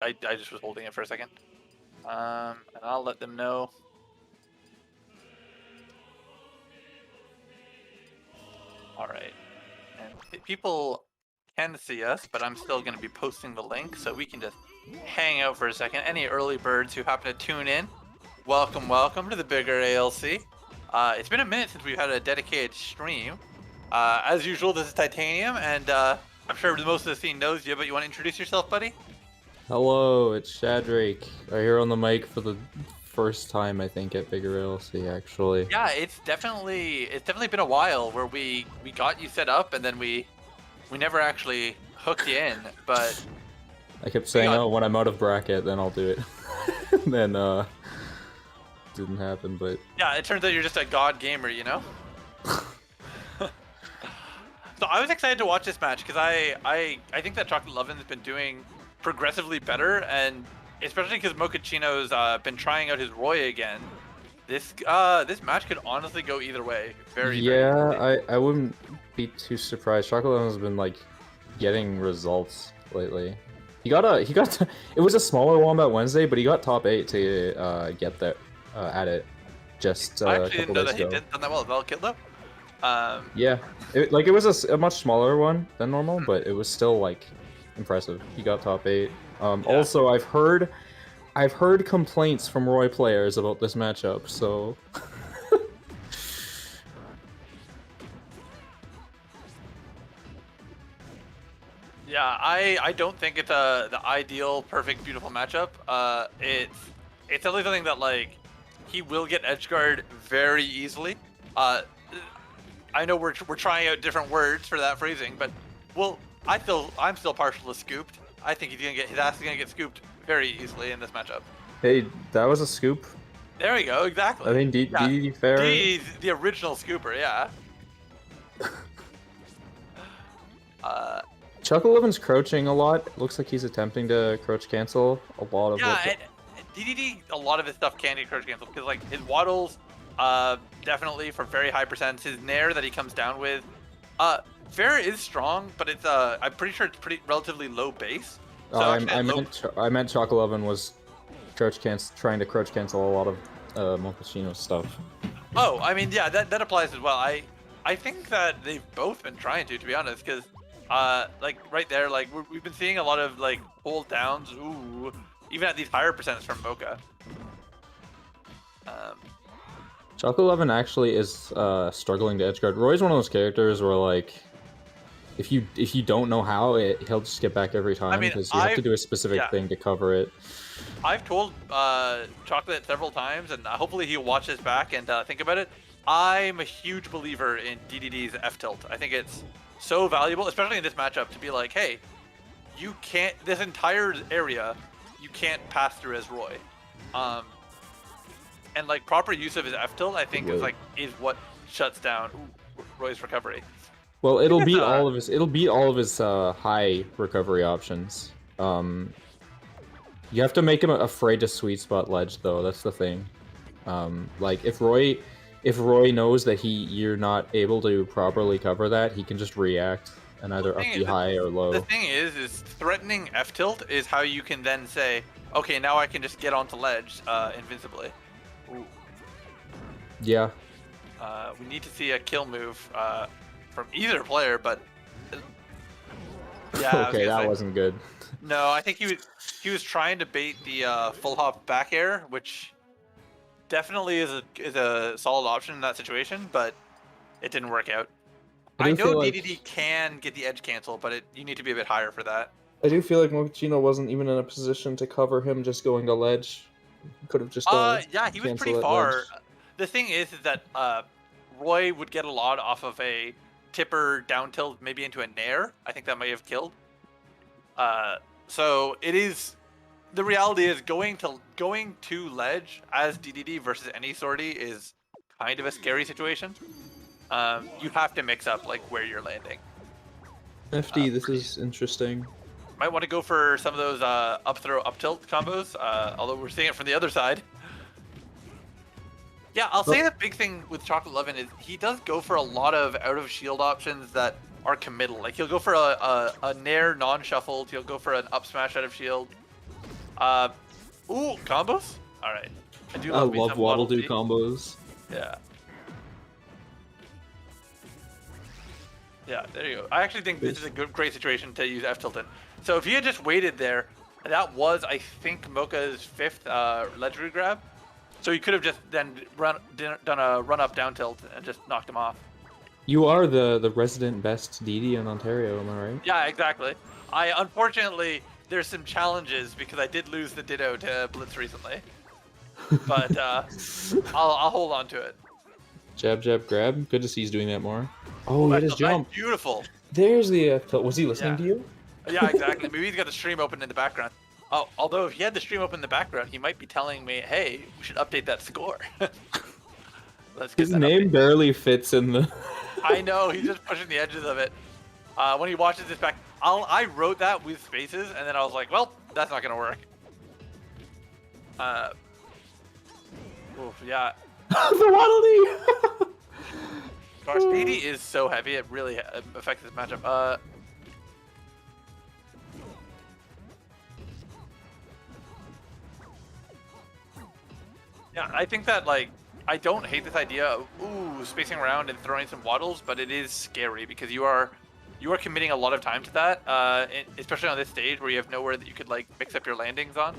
I just was holding it for a second. And I'll let them know. All right. And people can see us, but I'm still going to be posting the link so we can just hang out for a second. Any early birds who happen to tune in, welcome to the bigger ALC. It's been a minute since we've had a dedicated stream. As usual, this is Titanium, and I'm sure most of the scene knows you, but you want to introduce yourself, buddy? Hello, it's Shadrake. I'm here on the mic for the first time, I think, at Bigger ALC, actually. Yeah, it's definitely been a while where we got you set up and then we never actually hooked you in, but I kept saying, oh, when I'm out of bracket, then I'll do it. And then, didn't happen, but... Yeah, it turns out you're just a god gamer, you know? So I was excited to watch this match because I think that Chocolate Lovin' has been doing progressively better, and especially because Mochaccino's been trying out his Roy again. This match could honestly go either way. Very I wouldn't be too surprised. Chocolate Lovin' has been like getting results lately. He got it was a smaller Wombat Wednesday, but he got top 8 to get that at it just I actually didn't know that ago. he did done that well. Well killed though. Yeah, it was a much smaller one than normal, but it was still like impressive. He got top 8. Yeah. Also, I've heard complaints from Roy players about this matchup, so Yeah, I don't think it's the ideal, perfect, beautiful matchup. It's definitely something that like he will get edgeguard very easily. I know we're trying out different words for that phrasing, but I'm still partial to scooped. I think his ass is gonna get scooped very easily in this matchup. hey, that was a scoop. There we go, exactly. I think DDD fair. DDD's the original scooper, yeah. Chocolate Lovin's crouching a lot. Looks like he's attempting to crouch cancel a lot of. Yeah, and DDD, a lot of his stuff can get crouch cancel because like his waddles, definitely for very high percents. His nair that he comes down with, fair is strong, but it's I'm pretty sure it's pretty relatively low base. So I meant Chocolate Lovin was trying to crouch cancel a lot of Mochaccino's stuff. Oh, I mean, yeah, that applies as well. I think that they've both been trying to be honest, because like right there, like we've been seeing a lot of like hold downs, ooh, even at these higher percents from Mocha. Chocolate Lovin actually is struggling to edgeguard. Roy's one of those characters where like if you don't know how, he'll just get back every time because you have to do a specific thing to cover it. I've told Chocolate several times, and hopefully he'll watch this back and think about it. I'm a huge believer in DDD's F tilt. I think it's so valuable, especially in this matchup, to be like, hey, you can't, this entire area, you can't pass through as Roy. And like proper use of his F tilt, I think is what shuts down Roy's recovery. Well, it'll beat all of his high recovery options. You have to make him afraid to sweet spot ledge though. That's the thing. Like if Roy knows that you're not able to properly cover that, he can just react and either up the high or low. The thing is threatening F tilt is how you can then say, okay, now I can just get onto ledge invincibly. Ooh. Yeah. We need to see a kill move from either player, but yeah. Okay, that wasn't good. No, I think he was trying to bait the full hop back air, which definitely is a solid option in that situation, but it didn't work out. I know DDD can get the edge cancel, but you need to be a bit higher for that. I do feel like Mochaccino wasn't even in a position to cover him just going to ledge. Could have just yeah, he was pretty far. The thing is that Roy would get a lot off of a tipper down tilt, maybe into a nair. I think that may have killed. So it is, the reality is going to ledge as DDD versus any sortie is kind of a scary situation. You have to mix up like where you're landing. FD, this is interesting. Might want to go for some of those up throw, up tilt combos, although we're seeing it from the other side. Yeah, I'll say the big thing with Chocolate Lovin' is he does go for a lot of out of shield options that are committal. Like he'll go for a nair non-shuffled, he'll go for an up smash out of shield. Ooh, combos? Alright. I do I love me love some Waddle Doo D. combos. Yeah. Yeah, there you go. I actually think this is a great situation to use F Tilton. So if he had just waited there, that was, I think, Mocha's 5th legendary grab. So he could have just then done a run up down tilt and just knocked him off. You are the resident best DD in Ontario, am I right? Yeah, exactly. Unfortunately, there's some challenges because I did lose the Ditto to Blitz recently. But I'll hold on to it. Jab, jab, grab. Good to see he's doing that more. Oh, he hit his jump. Beautiful. There's the was he listening to you? Yeah, exactly. Maybe he's got the stream open in the background. Oh, although if he had the stream open in the background, he might be telling me, "Hey, we should update that score." Let's get His name barely fits in the. I know, he's just pushing the edges of it. When he watches this back, I wrote that with spaces, and then I was like, well, that's not gonna work. Oof, yeah. The Waddle Dee! Gosh, DD is so heavy, it really affects this matchup. Yeah, I think that, like, I don't hate this idea of, spacing around and throwing some waddles, but it is scary because you are committing a lot of time to that, especially on this stage where you have nowhere that you could, like, mix up your landings on.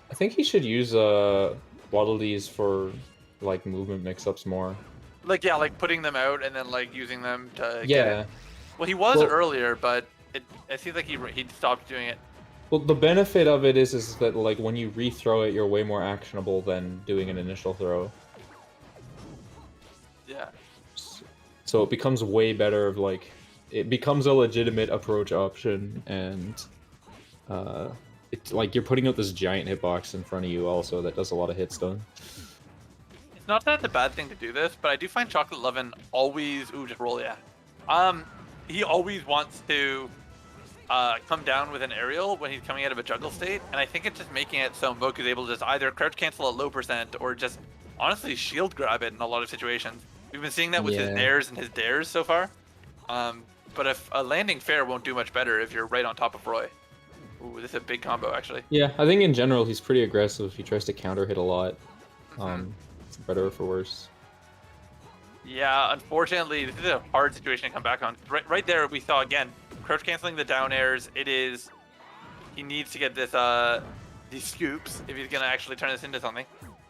I think he should use Waddle Dees for, like, movement mix-ups more. Like, yeah, like putting them out and then, like, using them to Yeah. get it. Well, he was earlier, but it seems like he stopped doing it. Well, the benefit of it is that, like, when you rethrow it, you're way more actionable than doing an initial throw. Yeah. So it becomes way better of, like, it becomes a legitimate approach option, and it's like you're putting out this giant hitbox in front of you also that does a lot of hits done. It's not that it's a bad thing to do this, but I do find Chocolate Lovin' always, just roll, yeah. He always wants to come down with an aerial when he's coming out of a juggle state, and I think it's just making it so Moke is able to just either crouch cancel at low percent or just honestly shield grab it in a lot of situations. We've been seeing that with his nairs and his dares so far. But if a landing fair won't do much better if you're right on top of Roy. Ooh, this is a big combo actually. Yeah, I think in general he's pretty aggressive. He tries to counter hit a lot. It's better or for worse. Yeah, unfortunately, this is a hard situation to come back on. Right there, we saw again, crouch canceling the down airs. He needs to get this these scoops if he's gonna actually turn this into something.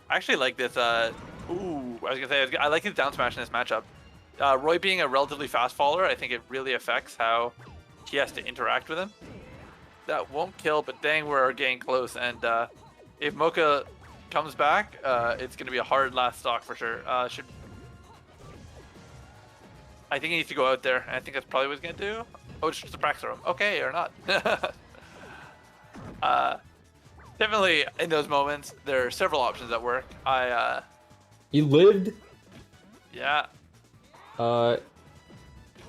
I actually like this. I was gonna say I like his down smash in this matchup. Roy being a relatively fast faller, I think it really affects how he has to interact with him. That won't kill, but dang, we're getting close. And if Mocha comes back, it's gonna be a hard last stock for sure. I think he needs to go out there, and I think that's probably what he's gonna do. Oh, it's just a practice room. Okay, or not. Definitely in those moments, there are several options that work. You lived? Yeah.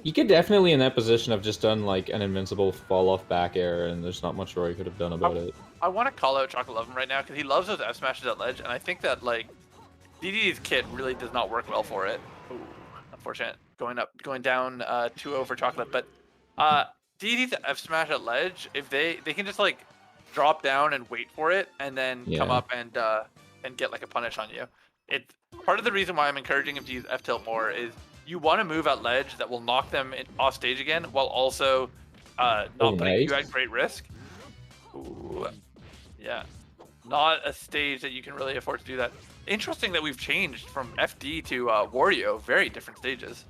You could definitely in that position have just done like an invincible fall off back air, and there's not much Roy could have done about it. I want to call out Chocolate Lovin' right now because he loves those F smashes at ledge, and I think that like DD's kit really does not work well for it. Ooh, unfortunate. Going down 2-0 for Chocolate, but DD's F smash at ledge, if they can just like drop down and wait for it, and then come up and get like a punish on you. It's part of the reason why I'm encouraging him to use F tilt more is you want to move at ledge that will knock them off stage again while also not putting you at great risk. Ooh, yeah, not a stage that you can really afford to do that. Interesting that we've changed from FD to Wario, very different stages.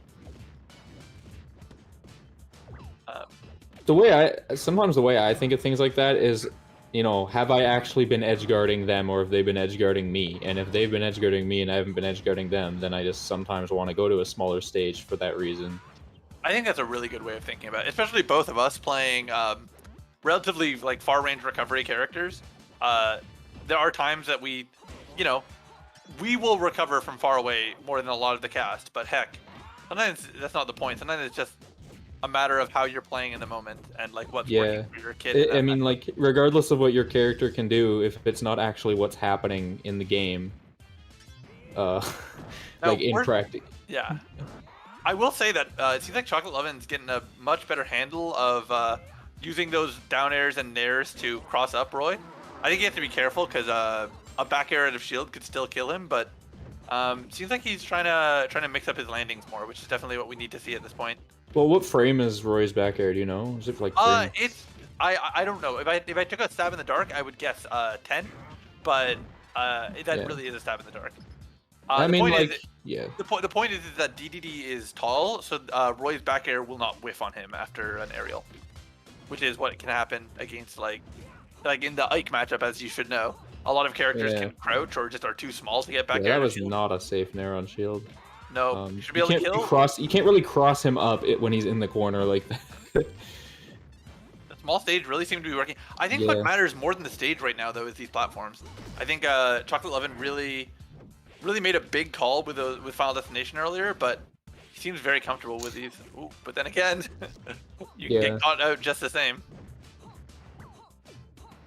Sometimes the way I think of things like that is, you know, have I actually been edge guarding them, or have they been edge guarding me? And if they've been edge guarding me and I haven't been edge guarding them, then I just sometimes want to go to a smaller stage for that reason. I think that's a really good way of thinking about it, especially both of us playing relatively like far range recovery characters. There are times that we will recover from far away more than a lot of the cast, but heck, sometimes that's not the point. Sometimes it's just a matter of how you're playing in the moment and like what's working for your kid. I mean, like, regardless of what your character can do, if it's not actually what's happening in the game, like in practice. Yeah. I will say that it seems like Chocolate Lovin's getting a much better handle of using those down airs and nairs to cross up Roy. I think you have to be careful because a back air out of shield could still kill him, but seems like he's trying to mix up his landings more, which is definitely what we need to see at this point. Well, what frame is Roy's back air? Do you know? Is it like frame? It's I don't know. If I took a stab in the dark, I would guess 10, but that really is a stab in the dark. I mean, like, The point is that DDD is tall, so Roy's back air will not whiff on him after an aerial, which is what can happen against like in the Ike matchup, as you should know. A lot of characters can crouch or just are too small to get back air. That was not a safe nair on shield. No, you should be able to kill. You can't really cross him up when he's in the corner like that. The small stage really seemed to be working. I think what matters more than the stage right now, though, is these platforms. I think Chocolate Lovin' really made a big call with Final Destination earlier, but he seems very comfortable with these. Ooh, but then again, you can get caught out just the same.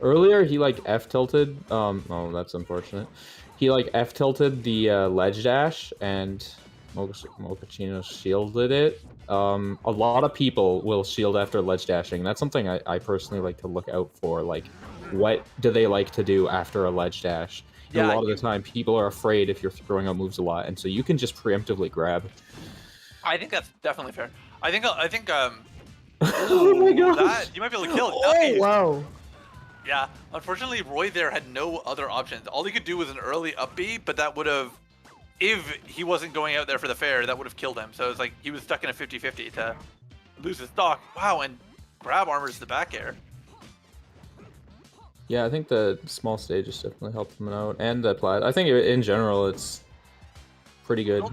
Earlier, he like F tilted. Oh, that's unfortunate. He like F tilted the ledge dash, and Mochaccino shielded it. A lot of people will shield after ledge dashing. That's something I personally like to look out for. Like, what do they like to do after a ledge dash? And a lot of the time, people are afraid if you're throwing out moves a lot, and so you can just preemptively grab. I think that's definitely fair. I think oh my god! You might be able to kill it. Oh Nice. wow! Yeah, unfortunately, Roy there had no other options. All he could do was an early up B, but that would have, if he wasn't going out there for the fair, that would have killed him. So it's like he was stuck in a 50-50 to lose his stock. Wow, and grab armors the back air. Yeah, I think the small stage has definitely helped him out, and the plat. I think in general it's pretty good.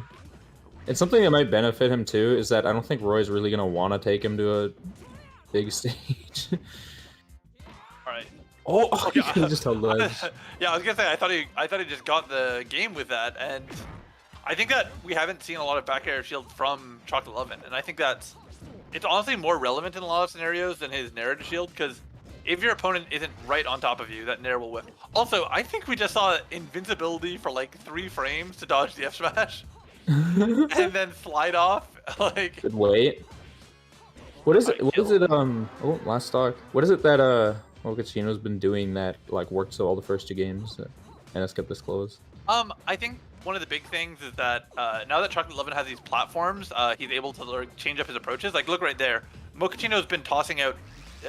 And something that might benefit him too is that I don't think Roy's really gonna want to take him to a big stage. Alright. Oh, he just held ledge. Yeah, I was gonna say I thought he just got the game with that, and I think that we haven't seen a lot of back air shield from Chocolate Lovin', and I think it's honestly more relevant in a lot of scenarios than his narrative shield, because if your opponent isn't right on top of you, that nair will whiff. Also, I think we just saw invincibility for like 3 frames to dodge the F smash, and then slide off. Like. Good wait. What is it? What is it? Oh, last stock. What is it that Mochaccino's been doing that like worked so all the first 2 games, and it's kept this close? I think one of the big things is that now that Chocolate Lovin' has these platforms, he's able to change up his approaches. Like, look right there. Mochaccino's been tossing out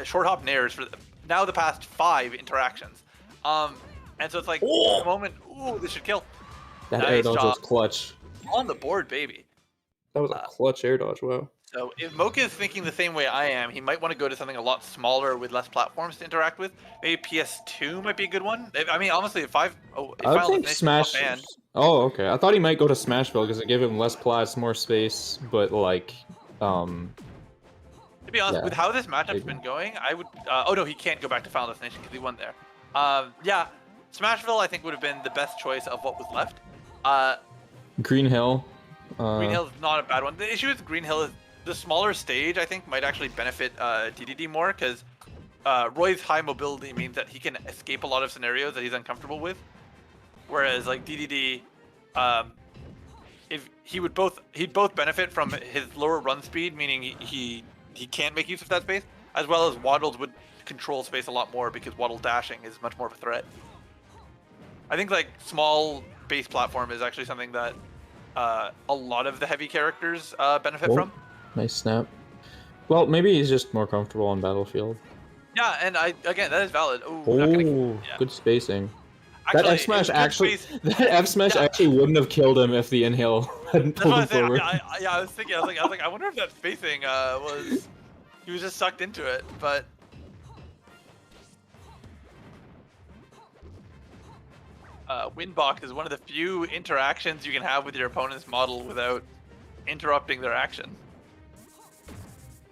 short hop nairs for now the past 5 interactions. And so it's like, the moment, ooh, this should kill. That air dodge was clutch. On the board, baby. That was a clutch air dodge, wow. So if Mocha is thinking the same way I am, he might want to go to something a lot smaller with less platforms to interact with. Maybe PS2 might be a good one. I mean, honestly, if I think Smash. Oh, okay. I thought he might go to Smashville because it gave him less plats, more space, but like, to be honest, with how this matchup's been going, I would. Oh no, he can't go back to Final Destination because he won there. Yeah, Smashville I think would have been the best choice of what was left. Green Hill. Green Hill is not a bad one. The issue with Green Hill is the smaller stage, I think, might actually benefit DDD more, because Roy's high mobility means that he can escape a lot of scenarios that he's uncomfortable with. Whereas, like, DDD, if he'd both benefit from his lower run speed, meaning he can't make use of that space, as well as Waddles would control space a lot more because Waddle dashing is much more of a threat. I think, like, small base platform is actually something that a lot of the heavy characters benefit from. Nice snap. Well, maybe he's just more comfortable on Battlefield. Yeah, and again, that is valid. Ooh, good spacing. Actually, that F smash actually wouldn't have killed him if the inhale hadn't pulled him forward. I was thinking, I was like, I wonder if that spacing was he was just sucked into it, but. Windbox is one of the few interactions you can have with your opponent's model without interrupting their action.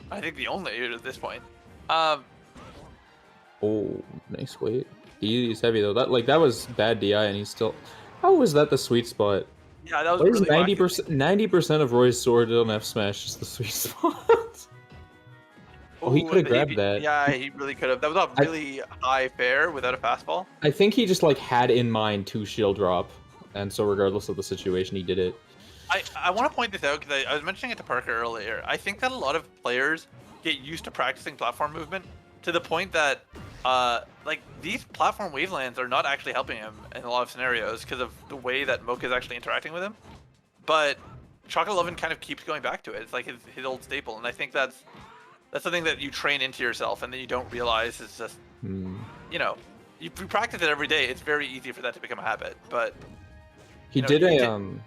I think the only at this point. Oh, nice weight. He's heavy though. That was bad DI, and he's still. How was that the sweet spot? Yeah, that was really 90% of Roy's sword on F smash is the sweet spot. Oh, he could have grabbed that. Yeah, he really could have. That was a really high fair without a fastball. I think he just like had in mind to shield drop, and so regardless of the situation, he did it. I want to point this out because I was mentioning it to Parker earlier. I think that a lot of players get used to practicing platform movement to the point that like these platform wavelands are not actually helping him in a lot of scenarios because of the way that Mocha is actually interacting with him. But Chocolate Lovin' kind of keeps going back to it. It's like his old staple, and I think that's something that you train into yourself and then you don't realize is just, you know, if you practice it every day, it's very easy for that to become a habit. But He you know, did you a need to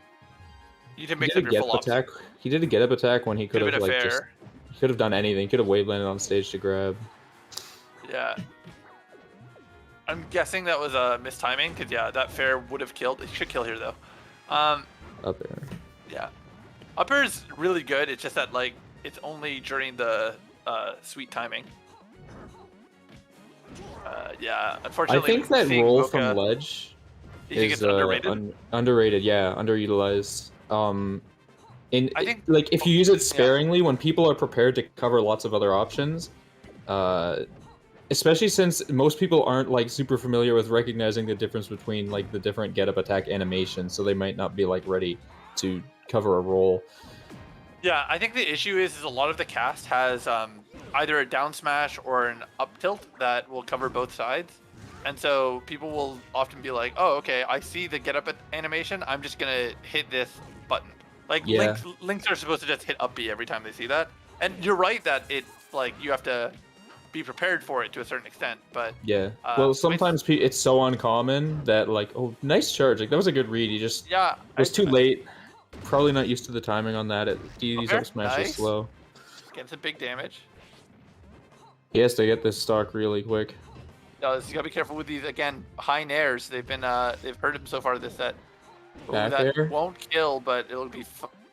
he mix did a up your get full up ops. attack. He did a get up attack when he could Could have have been a like just fair. he could have done anything. He could have wave landed on stage to grab. Yeah. I'm guessing that was a mistiming because yeah, that fair would have killed. It should kill here though. Up there. Yeah. Up air is really good. It's just that like it's only during the sweet timing. Yeah. I Unfortunately, think that seeing roll Mocha, from ledge you think is it's underrated? underrated. Yeah, underutilized. I think like if you use it yeah. sparingly when people are prepared to cover lots of other options, especially since most people aren't like super familiar with recognizing the difference between like the different get up attack animations, so they might not be like ready to cover a roll. Yeah, I think the issue is a lot of the cast has either a down smash or an up tilt that will cover both sides. And so people will often be like, oh, okay, I see the get up animation. I'm just going to hit this button. Like Yeah. links are supposed to just hit up B every time they see that. And you're right that it's like you have to be prepared for it to a certain extent. But Yeah. Well, sometimes it's so uncommon that like, oh, nice charge. Like that was a good read. He just was too late. Probably not used to the timing on that. These up smash is slow. Getting some big damage. He has to get this stock really quick. You gotta be careful with these again high nairs. They've been they've hurt him so far this set. Back that air won't kill, but it'll be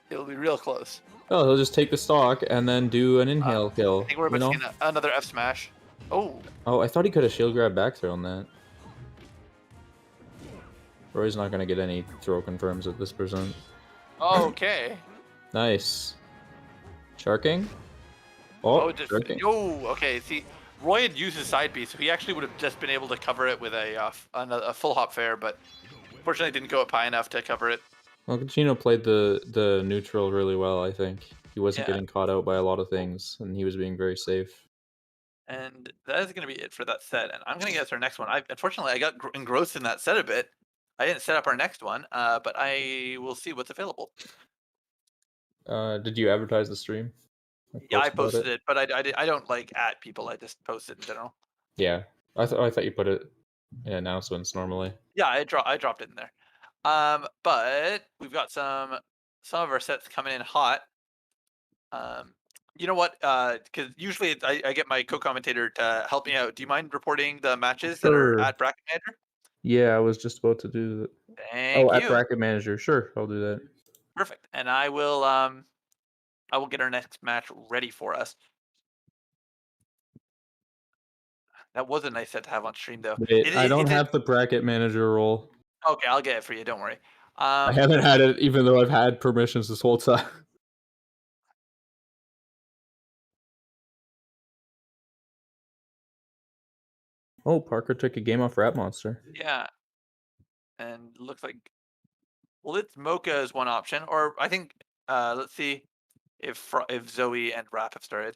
real close. Oh, he'll just take the stock and then do an inhale kill. I think we're about to get another F smash. Oh. Oh, I thought he could have shield grab back throw on that. Roy's not gonna get any throw confirms at this percent. Okay. Nice. Sharking? Oh, sharking. Oh, okay. See, Roy had used his side B, so he actually would have just been able to cover it with a full hop fair, but unfortunately didn't go up high enough to cover it. Well, Gino played the neutral really well, I think. He wasn't getting caught out by a lot of things, and he was being very safe. And that is going to be it for that set, and I'm going to get to our next one. Unfortunately, I got engrossed in that set a bit. I didn't set up our next one, but I will see what's available. Did you advertise the stream? Yeah, I posted it, but I don't like at people. I just post it in general. Yeah, I thought you put it in announcements normally. Yeah, I dropped it in there. But we've got some of our sets coming in hot. You know what? Because usually I get my co-commentator to help me out. Do you mind reporting the matches that are at Bracket Manager? Yeah, I was just about to do that. Thank you. At Bracket Manager. Sure, I'll do that. Perfect. And I will get our next match ready for us. That was a nice set to have on stream, though. Wait, I don't have the Bracket Manager role. Okay, I'll get it for you. Don't worry. I haven't had it, even though I've had permissions this whole time. Oh, Parker took a game off Rat Monster. Yeah. And looks like, well, it's Mocha as one option, or I think, let's see if Zoe and Rap have started.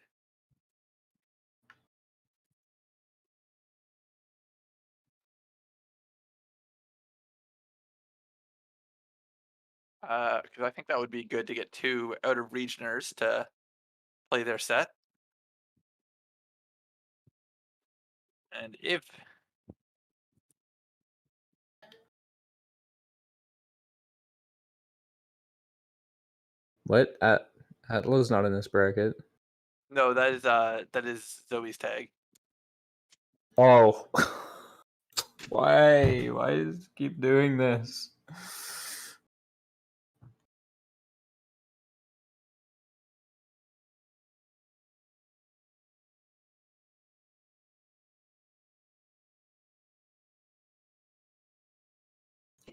Because I think that would be good to get 2 out of regioners to play their set. And if What? Atla's not in this bracket. no, that is Zoe's tag. Oh. Why? Why does it keep doing this?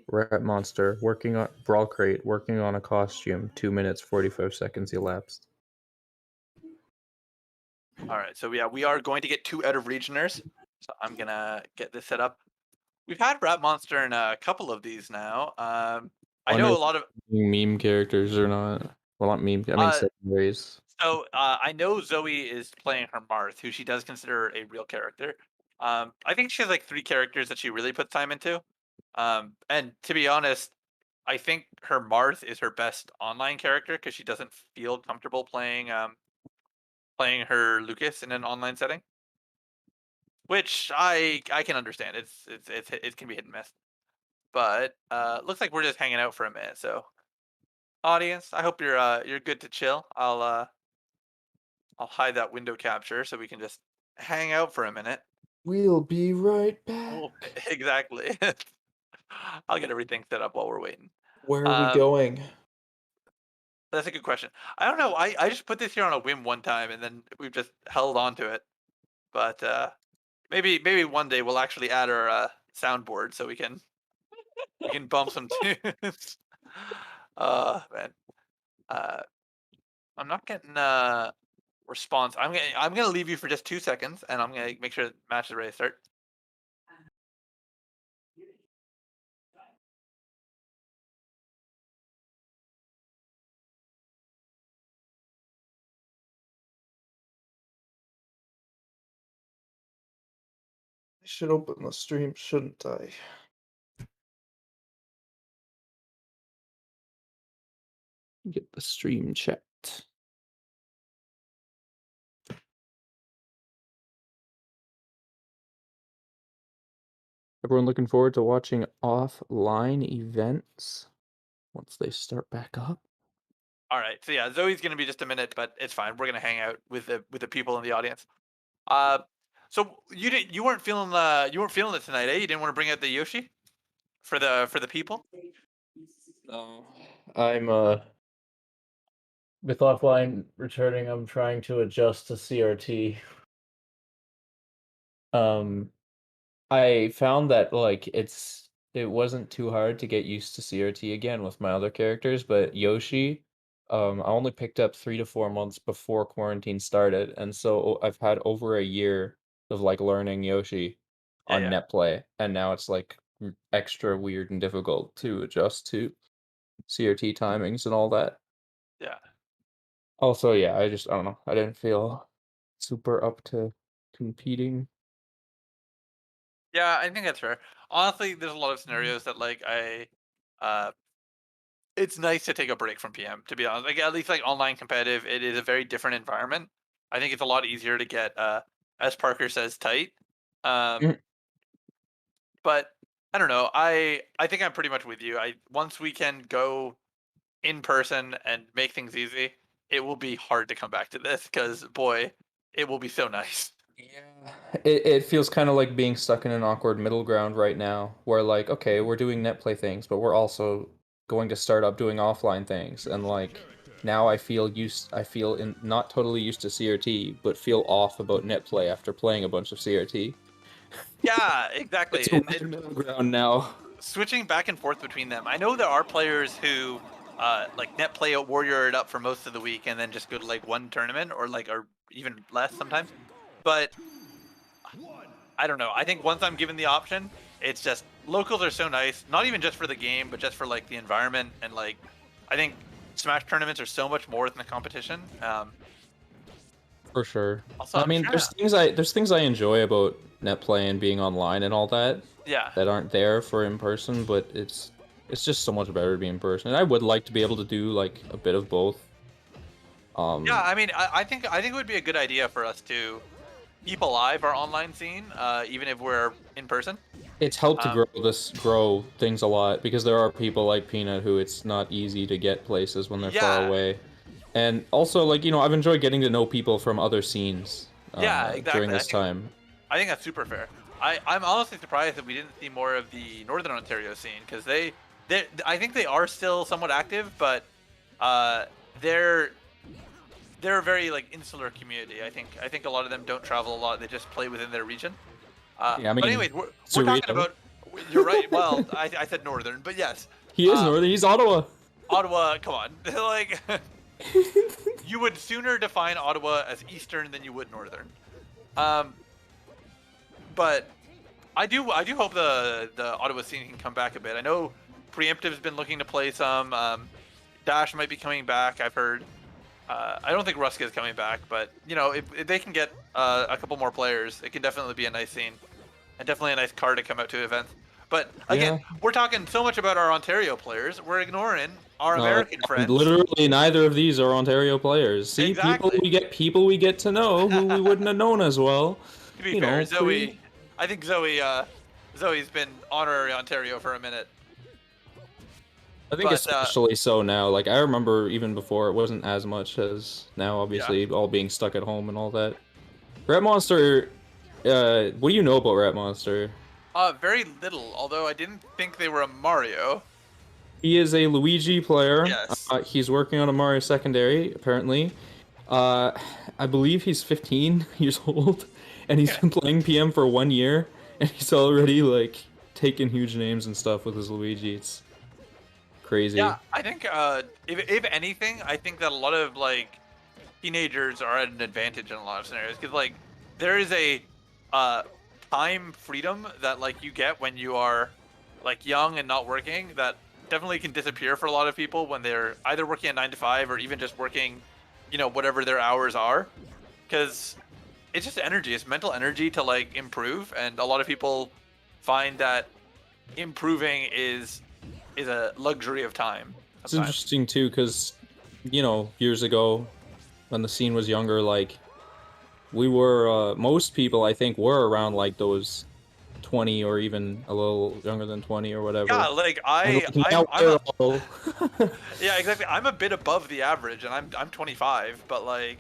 Rat Monster, working on Brawl Crate, working on a costume, 2 minutes 45 seconds elapsed. Alright, so yeah, we are going to get 2 out of regioners. So I'm gonna get this set up. We've had Rat Monster in a couple of these now. I know a lot of meme characters or not. Well, not meme, I mean secondaries. So I know Zoe is playing her Marth, who she does consider a real character. I think she has like 3 characters that she really puts time into. And to be honest, I think her Marth is her best online character because she doesn't feel comfortable playing her Lucas in an online setting, which I can understand. It can be hit and miss. But looks like we're just hanging out for a minute. So audience, I hope you're good to chill. I'll hide that window capture so we can just hang out for a minute. We'll be right back. Well, exactly. I'll get everything set up while we're waiting. Where are we Um, going? that's a good question. I don't know. I just put this here on a whim one time, and then we've just held on to it. But maybe one day we'll actually add our soundboard so we can bump some tunes. Man. Uh, I'm not getting response. I'm gonna leave you for just 2 seconds, and I'm gonna make sure the match is ready to start. I should open the stream, shouldn't I? Get the stream checked. Everyone looking forward to watching offline events once they start back up? All right. So yeah, Zoe's gonna be just a minute, but it's fine. We're gonna hang out with the people in the audience. Uh, so you weren't feeling it tonight, eh? You didn't want to bring out the Yoshi for the people. No. I'm with offline returning, I'm trying to adjust to CRT. I found that like it wasn't too hard to get used to CRT again with my other characters, but Yoshi, I only picked up 3 to 4 months before quarantine started, and so I've had over a year of like learning Yoshi Yeah, on yeah, NetPlay, and now it's like extra weird and difficult to adjust to CRT timings and all that. yeah. Also, yeah, I don't know. I didn't feel super up to competing. Yeah, I think that's fair. Honestly, there's a lot of scenarios that like uh, it's nice to take a break from PM. To be honest, like at least like online competitive, it is a very different environment. I think it's a lot easier to get, as Parker says, tight. Um, Mm. but I don't know. I think I'm pretty much with you. I once we can go in person and make things easy, it will be hard to come back to this because boy, it will be so nice. Yeah. It feels kind of like being stuck in an awkward middle ground right now, where like, okay, we're doing net play things, but we're also going to start up doing offline things, and like now I feel not totally used to CRT, but feel off about net play after playing a bunch of CRT. Yeah, It's exactly. a And weird middle ground now. switching back and forth between them. I know there are players who like net play a warrior it up for most of the week and then just go to like one tournament or even less sometimes. But I don't know. I think once I'm given the option, it's just locals are so nice. Not even just for the game, but just for like the environment and like I think Smash tournaments are so much more than the competition. For sure. Also, I I'm mean, trying to there's things I enjoy about net play and being online and all that yeah. that aren't there for in person, but it's just so much better to be in person. And I would like to be able to do like a bit of both. Yeah, Um, I mean, I think it would be a good idea for us to keep alive our online scene, even if we're in person. it's helped to Um, grow things a lot because there are people like Peanut who it's not easy to get places when they're far yeah, away. And also, like, I've enjoyed getting to know people from other scenes yeah, during exactly. this time. I think that's super fair. I'm honestly surprised that we didn't see more of the Northern Ontario scene because they I think they are still somewhat active, but uh, they're they're a very like insular community. I think a lot of them don't travel a lot. They just play within their region. Yeah, I But mean, anyways, we're talking Cerrito. about. You're right. Well, I said Northern, but yes, He is northern. He's Ottawa. Ottawa. Come on, like you would sooner define Ottawa as Eastern than you would Northern. Um, but I do hope the Ottawa scene can come back a bit. I know Preemptive's been looking to play some. Dash might be coming back. I've heard. I don't think Ruska is coming back, but if they can get a couple more players, it can definitely be a nice scene. and definitely a nice car to come out to events. But again, Yeah. we're talking so much about our Ontario players. We're ignoring our No, American and friends. literally neither of these are Ontario players. See, Exactly. people we get to know who we wouldn't have known as well. To be You fair, know, Zoe, I think Zoe's been honorary Ontario for a minute. I think But especially so now. Like I remember even before it wasn't as much as now. yeah, Obviously, all being stuck at home and all that. Rat Monster. What do you know about Rat Monster? very little. Although I didn't think they were a Mario. He is a Luigi player. Yes. He's working on a Mario secondary, apparently. I believe he's 15 years old, and he's been playing PM for 1 year, and he's already like taken huge names and stuff with his Luigi. It's crazy. Yeah, I think if anything, I think that a lot of like teenagers are at an advantage in a lot of scenarios because like there is a time freedom that like you get when you are like young and not working that definitely can disappear for a lot of people when they're either working at 9 to 5 or even just working, you know, whatever their hours are, because it's just energy, it's mental energy to like improve, and a lot of people find that improving is a luxury of time. It's interesting too, because you know, years ago, when the scene was younger, like we were, most people I think were around like those 20 or even a little younger than 20 or whatever. Yeah, like And, like, now I'm we're a, all- yeah, exactly. I'm a bit above the average, and I'm 25, but like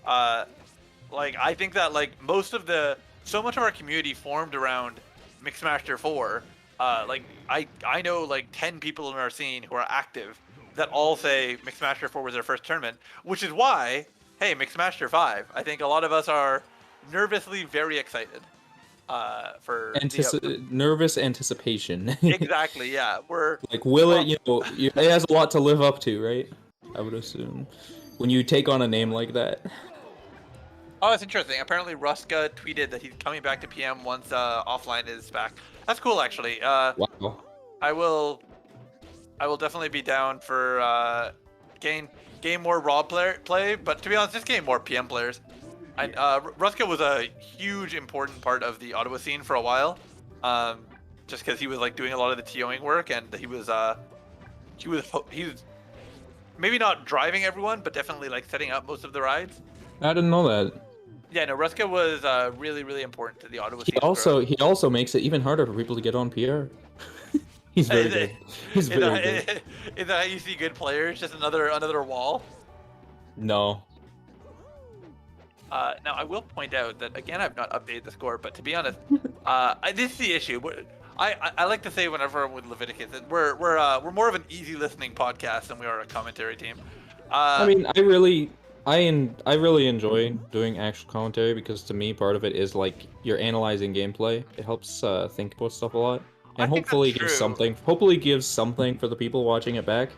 I think that like so much of our community formed around Mixmaster 4. Like I know like 10 people in our scene who are active that all say Mixmaster 4 was their first tournament, which is why, hey, Mixmaster 5. I think a lot of us are nervously very excited for nervous anticipation. exactly, yeah. We're Like, will it, you know, it has a lot to live up to, right? I would assume. When you take on a name like that. Oh, it's interesting. Apparently, Ruska tweeted that he's coming back to PM once offline is back. That's cool, actually. Wow. I will definitely be down for gain more raw play, but to be honest, just gain more PM players. Ruska was a huge important part of the Ottawa scene for a while, just because he was like doing a lot of the TOing work, and he was maybe not driving everyone, but definitely like setting up most of the rides. I didn't know that. Yeah, no, Ruska was really, really important to the Ottawa scene. He also makes it even harder for people to get on PR. He's very good. He's very good. Is that how you see good players? Just another wall? No. Now I will point out that again I've not updated the score, but to be honest, this is the issue. I like to say whenever I'm with Leviticus that we're more of an easy listening podcast than we are a commentary team. I mean, I really enjoy doing actual commentary because to me part of it is like you're analyzing gameplay. It helps think about stuff a lot, and hopefully gives something. Hopefully gives something for the people watching it back.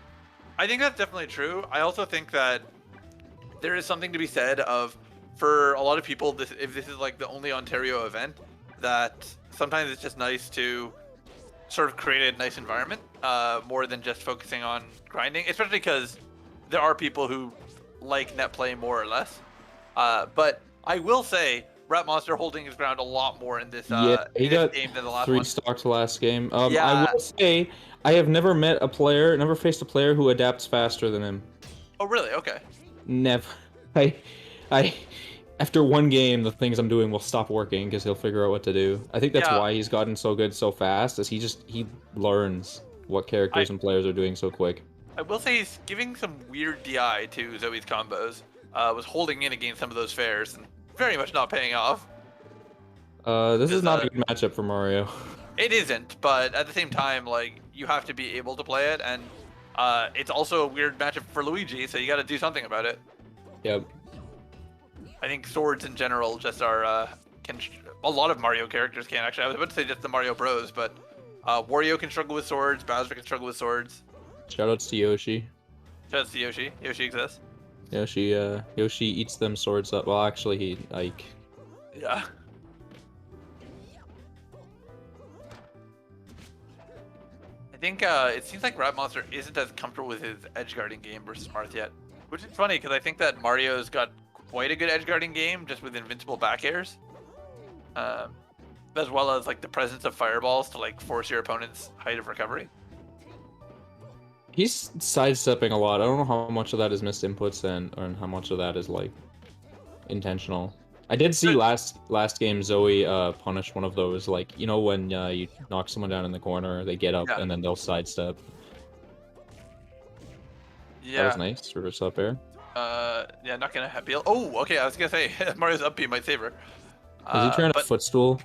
I think that's definitely true. I also think that there is something to be said of for a lot of people, if this is like the only Ontario event, that sometimes it's just nice to sort of create a nice environment more than just focusing on grinding, especially because there are people who like net play more or less. But I will say, Rat Monster holding his ground a lot more in this, he got game than the last 3 one. stocks last game. I Yeah. will say I have never faced a player who adapts faster than him. Oh, really? Okay. Never. I after one game, the things I'm doing will stop working because he'll figure out what to do. I think that's why he's gotten so good so fast, is he learns what characters and players are doing so quick. I will say he's giving some weird DI to Zoe's combos. Was holding in against some of those fairs and very much not paying off. This is not a good matchup for Mario. It isn't, but at the same time, like, you have to be able to play it, and it's also a weird matchup for Luigi, so you got to do something about it. Yep. I think swords in general just are a lot of Mario characters can actually. I was about to say just the Mario Bros, but Wario can struggle with swords. Bowser can struggle with swords. Shoutouts to Yoshi. Shoutouts to Yoshi. Yoshi exists. Yoshi eats them swords up. Well, actually, Ike. Yeah. I think it seems like Rat Monster isn't as comfortable with his edge guarding game versus Marth yet, which is funny because I think that Mario's got quite a good edge guarding game just with invincible back airs. as well as like the presence of fireballs to like force your opponent's height of recovery. He's sidestepping a lot. I don't know how much of that is missed inputs and how much of that is like intentional. I did see last game Zoe punish one of those, like, you know, when you knock someone down in the corner, they get up Yeah. and then they'll sidestep. Yeah. That was nice. Reverse up air. Yeah, not gonna have Beal. Oh, okay. I was gonna say Mario's up B might save her. Was he trying to But footstool?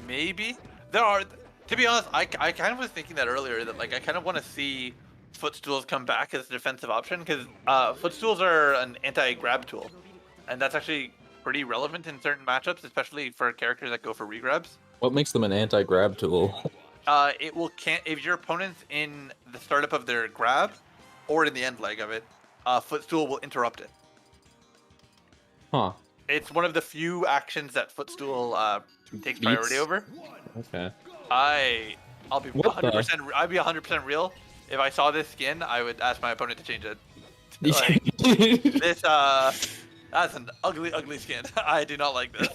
maybe there are. To be honest, I kind of was thinking that earlier that like I kind of want to see footstools come back as a defensive option because footstools are an anti-grab tool, and that's actually pretty relevant in certain matchups, especially for characters that go for regrabs. What makes them an anti-grab tool? It will can't if your opponent's in the startup of their grab or in the end leg of it, footstool will interrupt it. Huh. It's one of the few actions that footstool takes priority over. Okay. I'll be 100%. I'd be 100% real. If I saw this skin, I would ask my opponent to change it. Like, that's an ugly skin. I do not like this.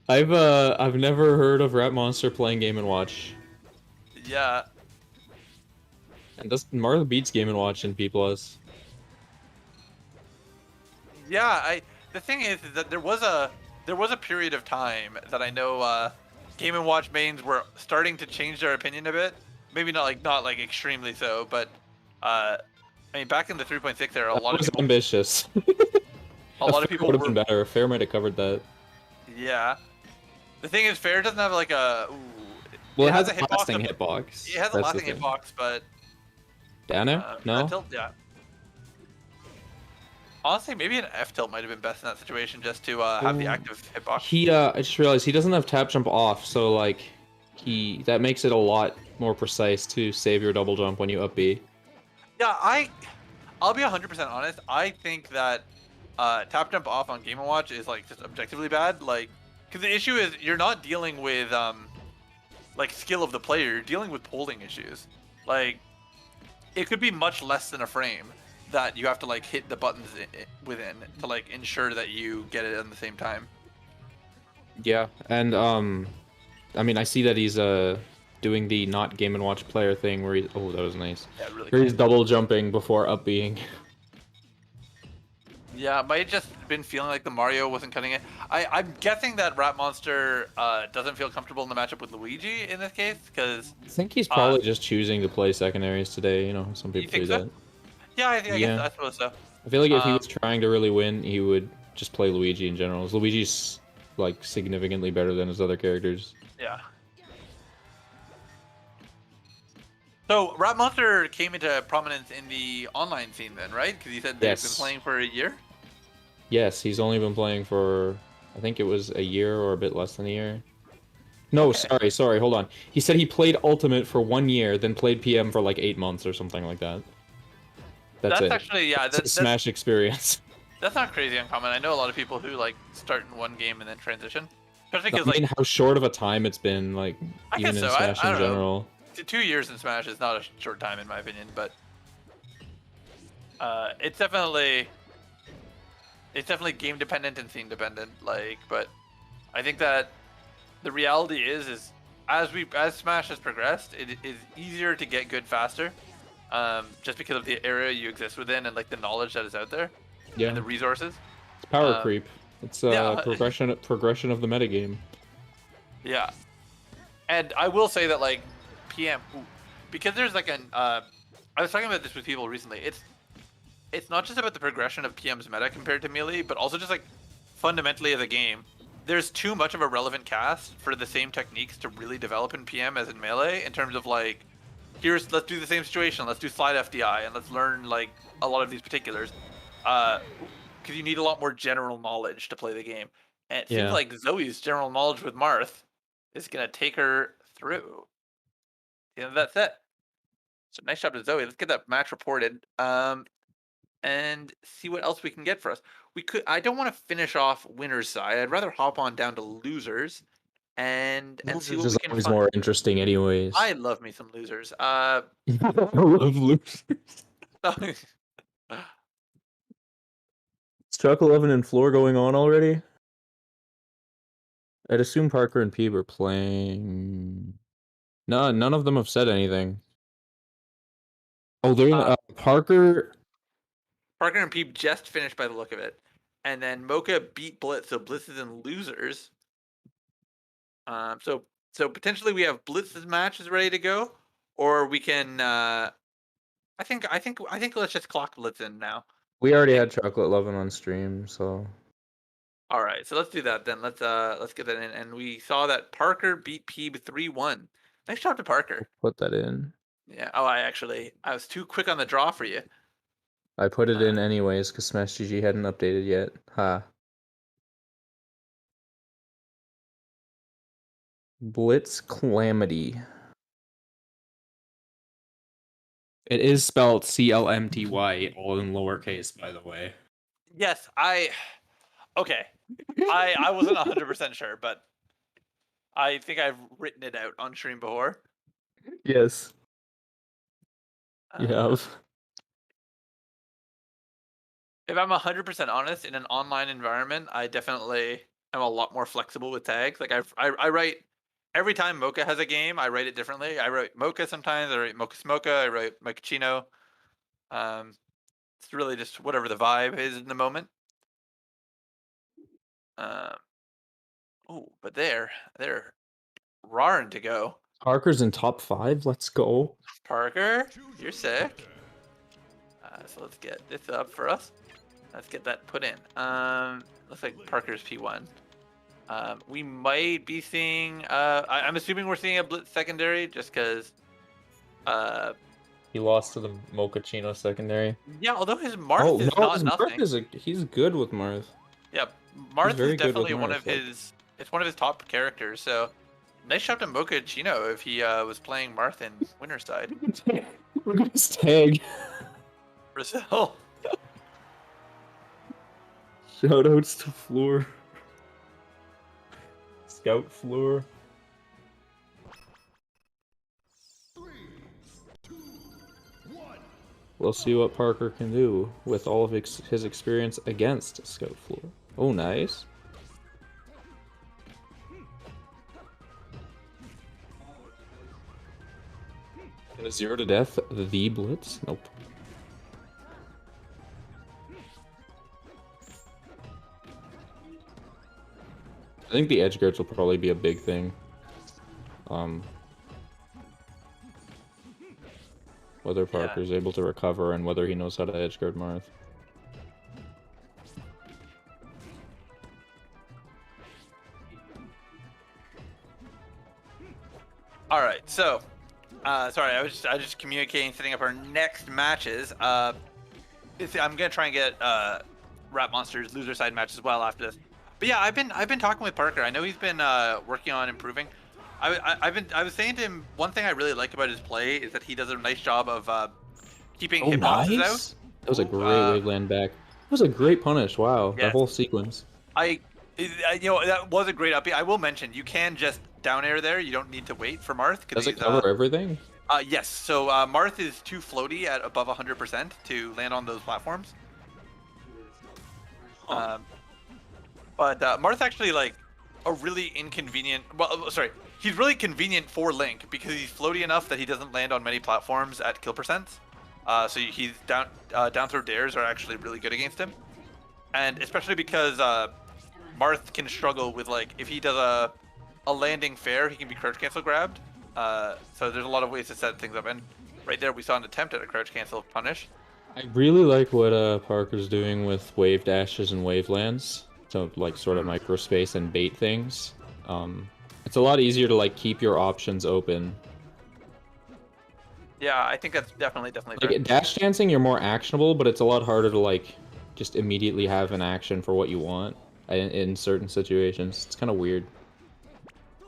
I've never heard of Rat Monster playing Game & Watch. Yeah. And this Martha beats Game & Watch in P+. Yeah, the thing is that there was a period of time that I know Game & Watch mains were starting to change their opinion a bit. Maybe not like extremely so, but I mean back in the 3.6 era, a lot of people ambitious. a lot of people would have been better. Fair might have covered that. Yeah. The thing is, Fair doesn't have like a. Well, it has a lasting hitbox. It has a lasting hitbox, but. Down air? No. Tilt, yeah. Honestly, maybe an F tilt might have been best in that situation, just to have the active hitbox. I just realized he doesn't have tap jump off, so like, that makes it a lot more precise to save your double jump when you up B. Yeah, I'll be 100% honest. I think that tap jump off on Game & Watch is like just objectively bad. Like, because the issue is you're not dealing with like skill of the player. You're dealing with polling issues. Like, it could be much less than a frame that you have to like hit the buttons within to like ensure that you get it at the same time. Yeah, and I mean I see that he's doing the not Game & Watch player thing where that was nice. Yeah, really. Where he's double jumping before up being. Yeah, might have just been feeling like the Mario wasn't cutting it. I'm guessing that Rat Monster doesn't feel comfortable in the matchup with Luigi in this case, because I think he's probably just choosing to play secondaries today. You know, some people do that. Yeah, I guess I suppose so. I feel like if he was trying to really win, he would just play Luigi in general. Luigi's like significantly better than his other characters. Yeah. So Rat Monster came into prominence in the online scene then, right? Because you said they've been playing for a year? Yes, he's only been playing for, I think it was a year or a bit less than a year. No, sorry, hold on. He said he played Ultimate for 1 year, then played PM for like 8 months or something like that. That's it. Actually, yeah. That's a Smash experience. That's not crazy uncommon. I know a lot of people who like start in one game and then transition. Especially because like how short of a time it's been, like even in Smash in general. 2 years in Smash is not a short time in my opinion, but it's definitely game dependent and scene dependent. Like, but I think that the reality is as Smash has progressed, it is easier to get good faster, just because of the area you exist within and like the knowledge that is out there, and the resources. It's power creep. It's progression of the metagame. Yeah, and I will say that like PM, because there's like I was talking about this with people recently. It's not just about the progression of PM's meta compared to Melee, but also just like fundamentally as a game. There's too much of a relevant cast for the same techniques to really develop in PM as in Melee in terms of like, let's do the same situation, let's do slide FDI, and let's learn like a lot of these particulars. Because you need a lot more general knowledge to play the game. And it seems like Zoe's general knowledge with Marth is going to take her through. Yeah, that's it. So nice job to Zoe. Let's get that match reported. And see what else we can get for us. I don't want to finish off winners side. I'd rather hop on down to losers and see what we can always find. More interesting anyways. I love me some losers. I love losers. Is Chuck 11 and Floor going on already? I'd assume Parker and Peeb are playing. No, none of them have said anything. Oh, they're Parker. Parker and Peep just finished by the look of it. And then Mocha beat Blitz, so Blitz is in losers. So potentially we have Blitz's match is ready to go, or we can. I think let's just clock Blitz in now. We already had Chocolate Lovin' on stream, so. All right, so let's do that then. Let's get that in, and we saw that Parker beat Peeb 3-1. Nice job to Parker. Put that in. Yeah. Oh, I was too quick on the draw for you. I put it in anyways because Smash GG hadn't updated yet. Ha. Blitz Calamity. It is spelled CLMTY, all in lowercase, by the way. Yes, okay. I wasn't 100% sure, but I think I've written it out on stream before. Yes. You have. If I'm 100% honest, in an online environment, I definitely am a lot more flexible with tags. Like I write every time Mocha has a game, I write it differently. I write Mocha sometimes. I write Mocha Smocha. I write Mochaccino. It's really just whatever the vibe is in the moment. Oh, but they're raring to go. Parker's in top 5. Let's go. Parker, you're sick. So let's get this up for us. Let's get that put in. Looks like Parker's P1. We might be seeing. I'm assuming we're seeing a Blitz secondary just because. He lost to the Mochaccino secondary. Yeah, although his Marth is not nothing. He's good with Marth. Yeah, Marth is definitely one of his. It's one of his top characters. So, nice shot to Mochaccino if he was playing Marth in Winner's Side. Look at his tag. Brazil. Shoutouts to Floor. Scout Floor. 3, 2, 1. We'll see what Parker can do with all of his experience against Scout Floor. Oh, nice. And a 0 to death, the Blitz? Nope. I think the edge guards will probably be a big thing. Whether Parker's able to recover and whether he knows how to edge guard Marth. All right, so sorry, I was just communicating, setting up our next matches. I'm gonna try and get Rap Monsters loser side match as well after this. But yeah, I've been talking with Parker. I know he's been working on improving. I was saying to him, one thing I really like about his play is that he does a nice job of keeping hitboxes out. That was a great waveland back. That was a great punish. Wow, yes. That whole sequence. That was a great up. I will mention you can just down air there. You don't need to wait for Marth. Does it cover everything? Yes. So Marth is too floaty at above 100% to land on those platforms. But Marth actually like a really inconvenient. Well, sorry, he's really convenient for Link because he's floaty enough that he doesn't land on many platforms at kill percents. So he's down throw dares are actually really good against him, and especially because Marth can struggle with like if he does a landing fair, he can be crouch cancel grabbed. So there's a lot of ways to set things up, and right there we saw an attempt at a crouch cancel punish. I really like what Parker's doing with wave dashes and wavelands to like sort of microspace and bait things. It's a lot easier to like keep your options open. Yeah, I think that's definitely like dash dancing, you're more actionable, but it's a lot harder to like just immediately have an action for what you want in certain situations. It's kind of weird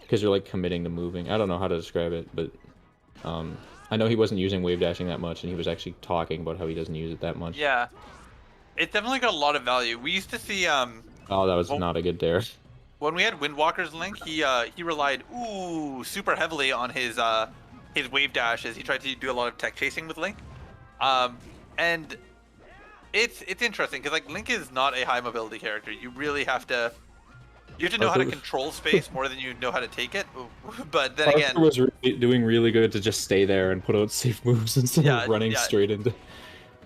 because you're like committing to moving. I don't know how to describe it, but I know he wasn't using wave dashing that much, and he was actually talking about how he doesn't use it that much. Yeah, it's definitely got a lot of value. We used to see oh, that was not a good dare. When we had Windwalker's Link, he relied super heavily on his wave dashes. He tried to do a lot of tech chasing with Link, and it's interesting because like Link is not a high mobility character. You really have to You have to know how to Parker- control space more than you know how to take it. But then Parker again, was doing really good to just stay there and put out safe moves instead yeah, of running yeah, straight into.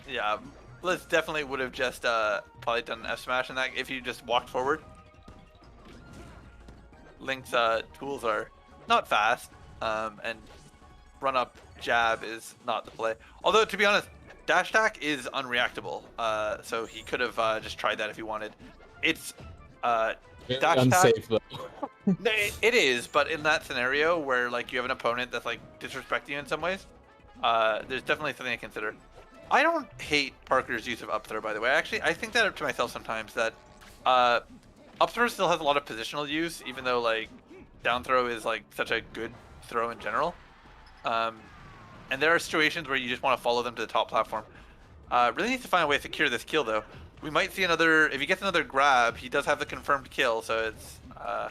yeah. Blitz definitely would have just probably done an F smash in that if you just walked forward. Link's tools are not fast, and run up jab is not the play. Although to be honest, dash attack is unreactable, so he could have just tried that if he wanted. It's Very dash attack. unsafe though. No, it is, but in that scenario where like you have an opponent that's like disrespecting you in some ways, there's definitely something to consider. I don't hate Parker's use of up throw, by the way. Actually, I think that up to myself sometimes that up throw still has a lot of positional use, even though like down throw is like such a good throw in general. And there are situations where you just want to follow them to the top platform. Really needs to find a way to secure this kill though. We might see another, if he gets another grab, he does have the confirmed kill, so it's I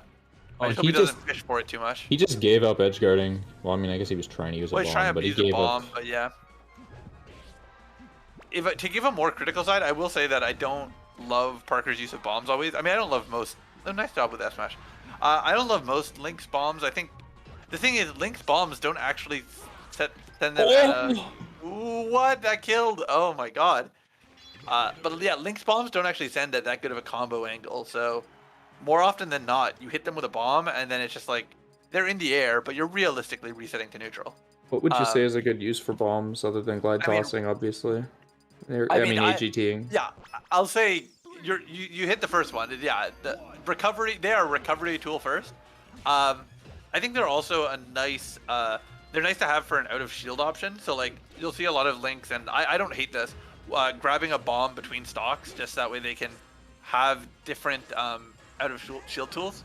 just hope he doesn't fish for it too much. He just gave up edge guarding. Well, I mean, I guess he was trying to use a Well, bomb, he's trying but to he use a gave bomb, up. but yeah. To give a more critical side, I will say that I don't love Parker's use of bombs always. I mean, I don't love most. Oh, nice job with that smash. I don't love most Link's bombs. I think the thing is, Link's bombs don't actually send them. Ooh, what? That killed. Oh my god. But yeah, Link's bombs don't actually send at that good of a combo angle. So more often than not, you hit them with a bomb, and then it's just like they're in the air, but you're realistically resetting to neutral. What would you say is a good use for bombs other than glide I mean- tossing, obviously? I I mean, mean, AGTing. Yeah, I'll say you hit the first one. Yeah, the recovery. They are a recovery tool first. I think they're also a nice. They're nice to have for an out of shield option. So like you'll see a lot of Links, and I don't hate this. Grabbing a bomb between stocks, just that way they can have different out of shield tools.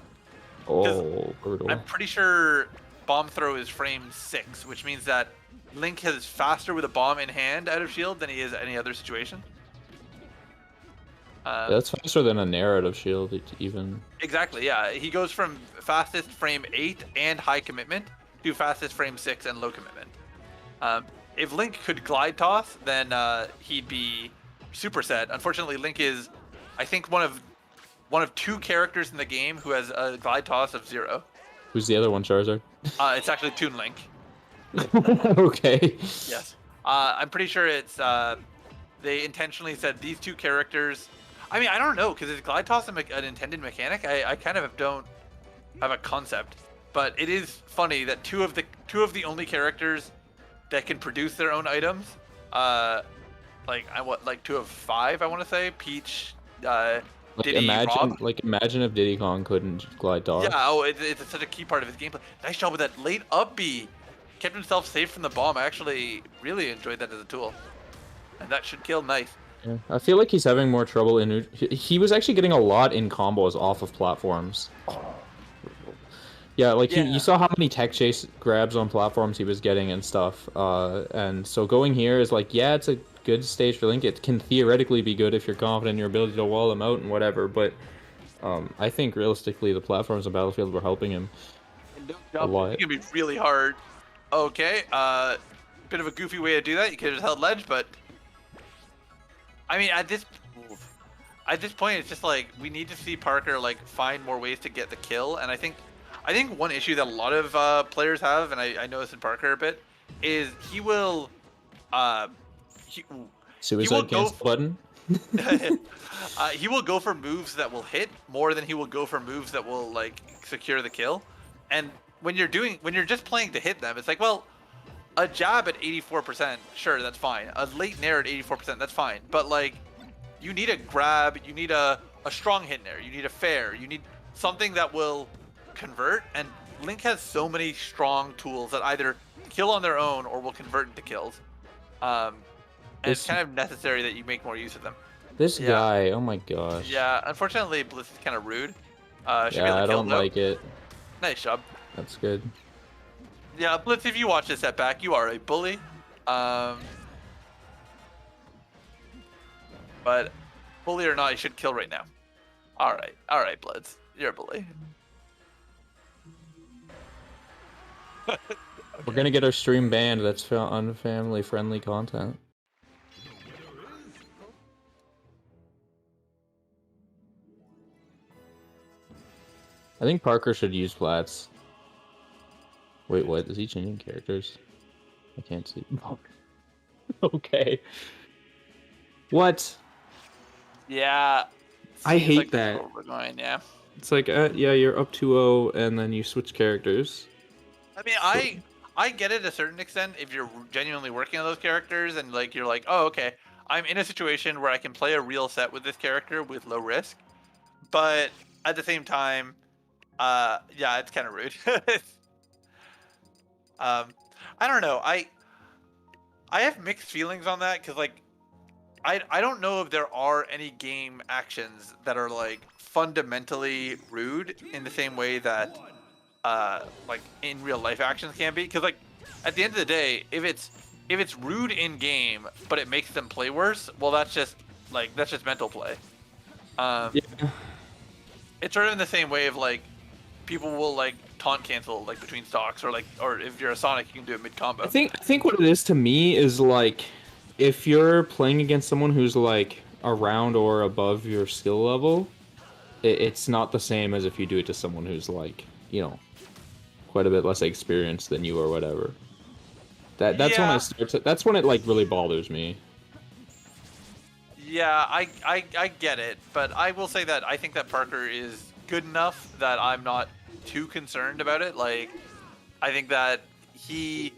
Oh, brutal. I'm pretty sure bomb throw is frame 6, which means that Link is faster with a bomb in hand out of shield than he is any other situation. That's faster than a narrative shield, even. Exactly, yeah. He goes from fastest frame 8 and high commitment to fastest frame 6 and low commitment. If Link could glide toss, then he'd be super set. Unfortunately, Link is, I think, one of 2 characters in the game who has a glide toss of 0. Who's the other one, Charizard? It's actually Toon Link. Okay. Yes. I'm pretty sure it's they intentionally said these 2 characters. I mean, I don't know, because is glide toss an intended mechanic? I kind of don't have a concept, but it is funny that two of the only characters that can produce their own items, like 2 of 5, I want to say, Peach, Diddy, imagine, Rob. imagine if Diddy Kong couldn't glide toss. Yeah, oh, it's such a key part of his gameplay. Nice job with that late up B. Kept himself safe from the bomb. I actually really enjoyed that as a tool. And that should kill nice. Yeah. I feel like he's having more trouble in. He was actually getting a lot in combos off of platforms. Yeah, like Yeah. You saw how many tech chase grabs on platforms he was getting and stuff. And so going here is like, yeah, it's a good stage for Link. It can theoretically be good if you're confident in your ability to wall him out and whatever. But I think realistically, the platforms on Battlefield were helping him a lot. It's gonna be really hard. Okay, bit of a goofy way to do that. You could have just held ledge, but I mean, at this point, it's just like we need to see Parker like find more ways to get the kill. And I think one issue that a lot of players have, and I know this in Parker a bit, is he will Suicide cancel button. he will go for moves that will hit more than he will go for moves that will like secure the kill. And when you're just playing to hit them, it's like, well, a jab at 84%, sure, that's fine. A late nair at 84%, that's fine. But like, you need a grab, you need a strong hit nair, you need a fair, you need something that will convert. And Link has so many strong tools that either kill on their own or will convert into kills. And it's kind of necessary that you make more use of them. This guy, oh my gosh. Yeah, unfortunately, Bliss is kind of rude. Yeah, I don't like it. Nice job. That's good. Yeah, Blitz, if you watch this setback, you are a bully. But bully or not, you should kill right now. All right, Blitz, you're a bully. We're gonna get our stream banned. That's unfamily friendly content. I think Parker should use flats. Wait, what? Is he changing characters? I can't see. Okay. What? Yeah. I Seems hate like that's that. where we're going, yeah. It's like, yeah, you're up 2-0, and then you switch characters. I mean, I get it to a certain extent if you're genuinely working on those characters and like you're like, oh, okay, I'm in a situation where I can play a real set with this character with low risk, but at the same time, yeah, it's kind of rude. I don't know. I have mixed feelings on that because like I don't know if there are any game actions that are like fundamentally rude in the same way that like in real life actions can be, because like at the end of the day, if it's rude in game but it makes them play worse, well that's just mental play. Yeah. It's sort of in the same way of like people will like taunt cancel like between stocks, or if you're a Sonic you can do it mid combo. I think what it is to me is like, if you're playing against someone who's like around or above your skill level, it's not the same as if you do it to someone who's like, you know, quite a bit less experienced than you or whatever. That's when I start to, that's when it like really bothers me. Yeah, I get it, but I will say that I think that Parker is good enough that I'm not too concerned about it. Like, I think that he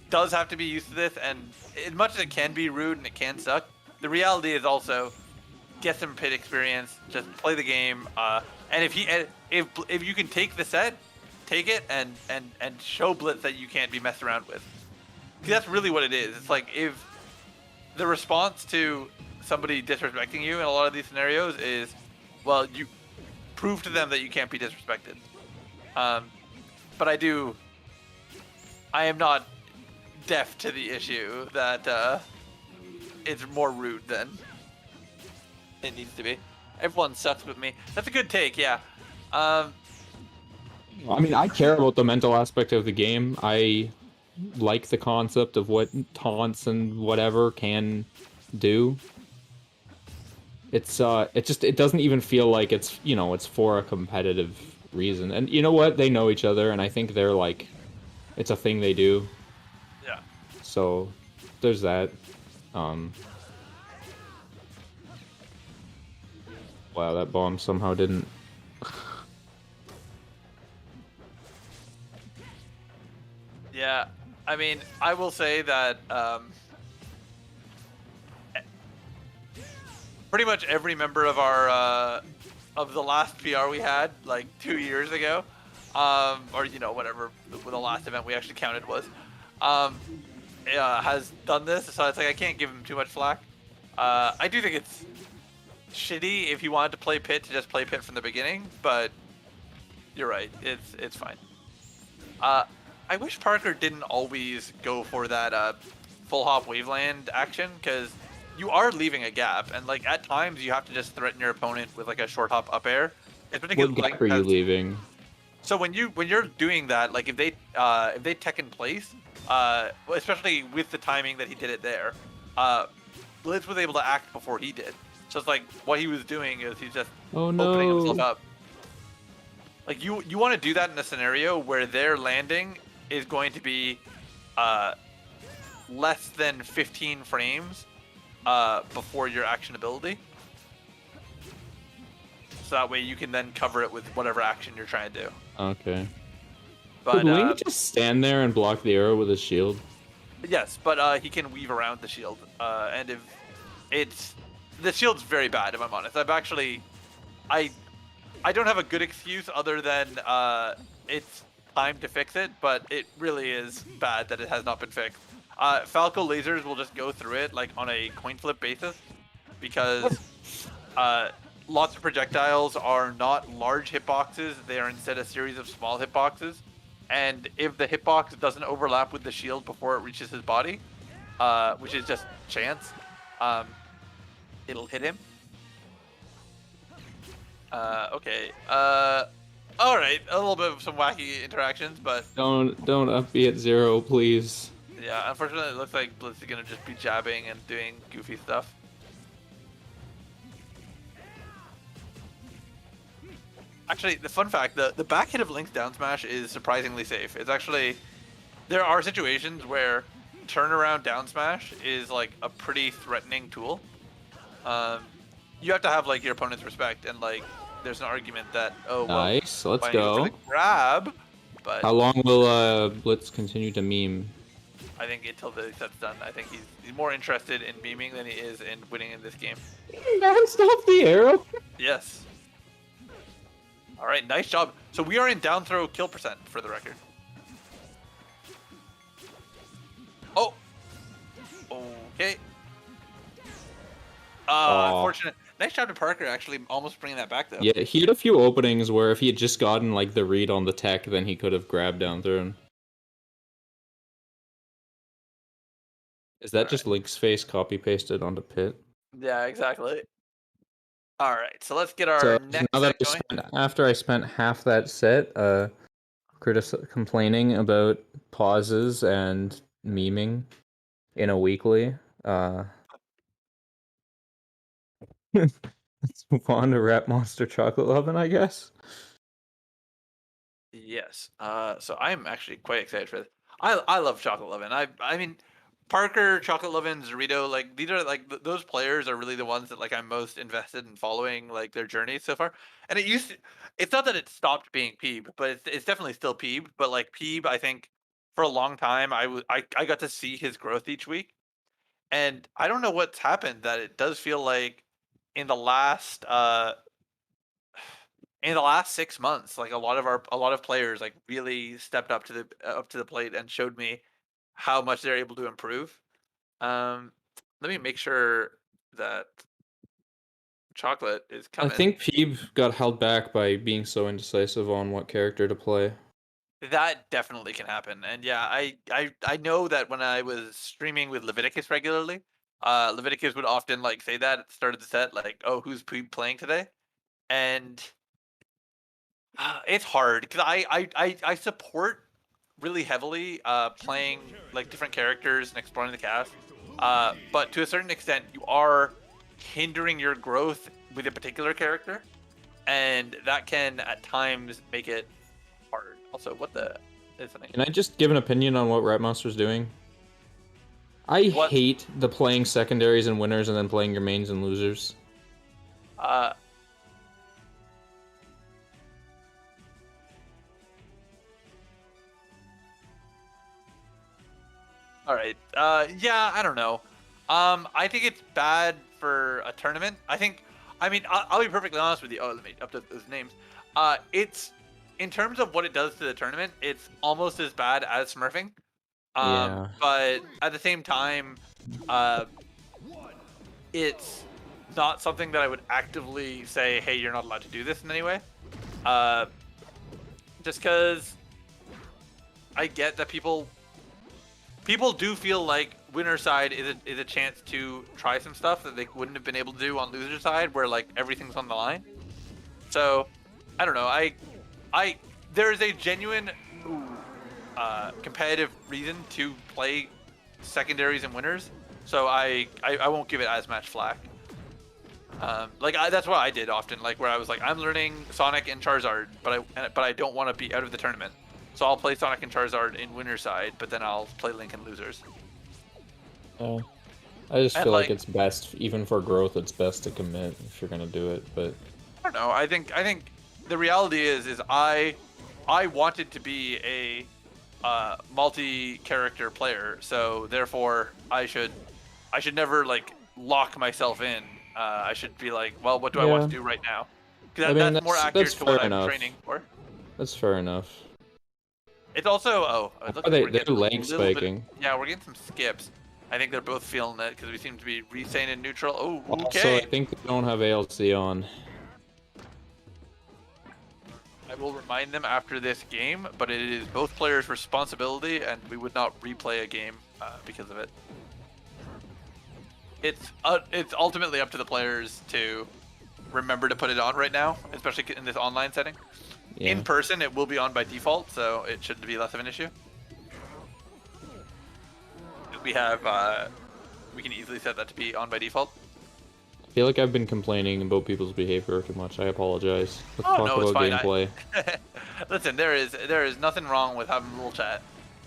does have to be used to this, and as much as it can be rude and it can suck, the reality is also get some pit experience, just play the game, and if you can take the set, take it and show Blitz that you can't be messed around with. 'Cause that's really what it is. It's like if the response to somebody disrespecting you in a lot of these scenarios is, well, you prove to them that you can't be disrespected. But I am not deaf to the issue that it's more rude than it needs to be. Everyone sucks with me. That's a good take, yeah. I mean, I care about the mental aspect of the game. I like the concept of what taunts and whatever can do. It doesn't even feel like it's, you know, it's for a competitive reason. And you know what? They know each other, and I think they're like, it's a thing they do. Yeah. So there's that. Wow, that bomb somehow didn't. Yeah, I mean, I will say that pretty much every member of our of the last PR we had like 2 years ago, or you know whatever the last event we actually counted was, has done this. So it's like I can't give him too much flack. I do think it's shitty if you wanted to play pit to just play pit from the beginning, but you're right, it's fine. I wish Parker didn't always go for that full hop waveland action, because you are leaving a gap, and like at times you have to just threaten your opponent with like a short hop up air. What gap are you leaving? So when you're doing that, like if they tech in place, especially with the timing that he did it there, Blitz was able to act before he did. So it's like what he was doing is he's just opening himself up. Like you want to do that in a scenario where their landing is going to be less than 15 frames before your action ability. So that way you can then cover it with whatever action you're trying to do. Okay. But could Link just stand there and block the arrow with his shield? Yes, but he can weave around the shield. And if the shield's very bad, if I'm honest. I don't have a good excuse other than it's time to fix it, but it really is bad that it has not been fixed. Falco lasers will just go through it like on a coin flip basis, because lots of projectiles are not large hitboxes, they are instead a series of small hitboxes. And if the hitbox doesn't overlap with the shield before it reaches his body, which is just chance, it'll hit him. Okay. All right. A little bit of some wacky interactions, but don't up B at 0, please. Yeah. Unfortunately, it looks like Blitz is gonna just be jabbing and doing goofy stuff. Actually, the fun fact, the back hit of Link's down smash is surprisingly safe. It's actually, there are situations where turnaround down smash is like a pretty threatening tool. You have to have like your opponent's respect, and like there's an argument that, oh well, Nice. Let's why don't you go for go. the grab, but How long will Blitz continue to meme? I think until the set's done, I think he's more interested in memeing than he is in winning in this game. Non-stop the arrow. Yes. All right, nice job. So we are in down throw kill percent for the record. Oh. Okay. Unfortunate. Nice job to Parker actually almost bringing that back though. Yeah, he had a few openings where if he had just gotten like the read on the tech, then he could have grabbed down through. Is that just Link's face copy pasted onto Pit? Yeah, exactly. All right, so let's get our So next now that set going. after I spent half that set complaining about pauses and memeing in a weekly, let's move on to Rap Monster Chocolate Oven, I guess. Yes. So I'm actually quite excited for this. I love Chocolate Lovin'. I mean, Parker, Chocolate Lovin', Zorito, like these are like those players are really the ones that like I'm most invested in following like their journey so far. And it used to, it's not that it stopped being Peeb, but it's definitely still Peeb. But like Peeb, I think for a long time I got to see his growth each week, and I don't know what's happened that it does feel like in the last 6 months, like a lot of players like really stepped up to the plate and showed me how much they're able to improve. Um, Let me make sure that chocolate is I coming. think Peeb got held back by being so indecisive on what character to play. That definitely can happen, and yeah, I know that when I was streaming with Leviticus regularly, Leviticus would often like say that at the start of the set, like, "Oh, who's playing today?" And it's hard because I support really heavily playing like different characters and exploring the cast, but to a certain extent you are hindering your growth with a particular character, and that can at times make it hard. Also, what the is something? Can I just give an opinion on what Rap Monster's doing? I What? hate the playing secondaries and winners and then playing your mains and losers. Uh, all right. Yeah, I don't know. I think it's bad for a tournament. I mean, I'll be perfectly honest with you. Oh, let me update those names. It's in terms of what it does to the tournament, it's almost as bad as smurfing. Yeah. But at the same time, uh, it's not something that I would actively say, hey, you're not allowed to do this in any way. Just because I get that people do feel like winner side is a chance to try some stuff that they wouldn't have been able to do on loser side, where like everything's on the line. So I don't know. There is a genuine competitive reason to play secondaries and winners. So I won't give it as much flack. That's what I did often. Like where I was like, I'm learning Sonic and Charizard, but I don't want to be out of the tournament. So I'll play Sonic and Charizard in winner side, but then I'll play Link in losers. I just And, feel like like- it's best, even for growth, it's best to commit if you're gonna do it. But I don't know. I think the reality is I wanted to be a multi-character player, so therefore I should never like lock myself in. I should be like, well, what do I want Yeah. to do right now? Because I mean, that's more accurate that's to what fair I'm enough. training for. that's fair enough. It's also it looks Are like we're they're getting a leg little bit- spiking. yeah, we're getting some skips. I think they're both feeling it because we seem to be resane in neutral. Oh, Also, okay. I think they don't have ALC on. I will remind them after this game, but it is both players' responsibility, and we would not replay a game because of it. It's ultimately up to the players to remember to put it on right now, especially in this online setting. Yeah. In person, it will be on by default, so it should be less of an issue. We have we can easily set that to be on by default. feel like I've been complaining about people's behavior too much. I apologize. Let's Oh talk no, it's about fine. gameplay. Listen, there is nothing wrong with having a little chat.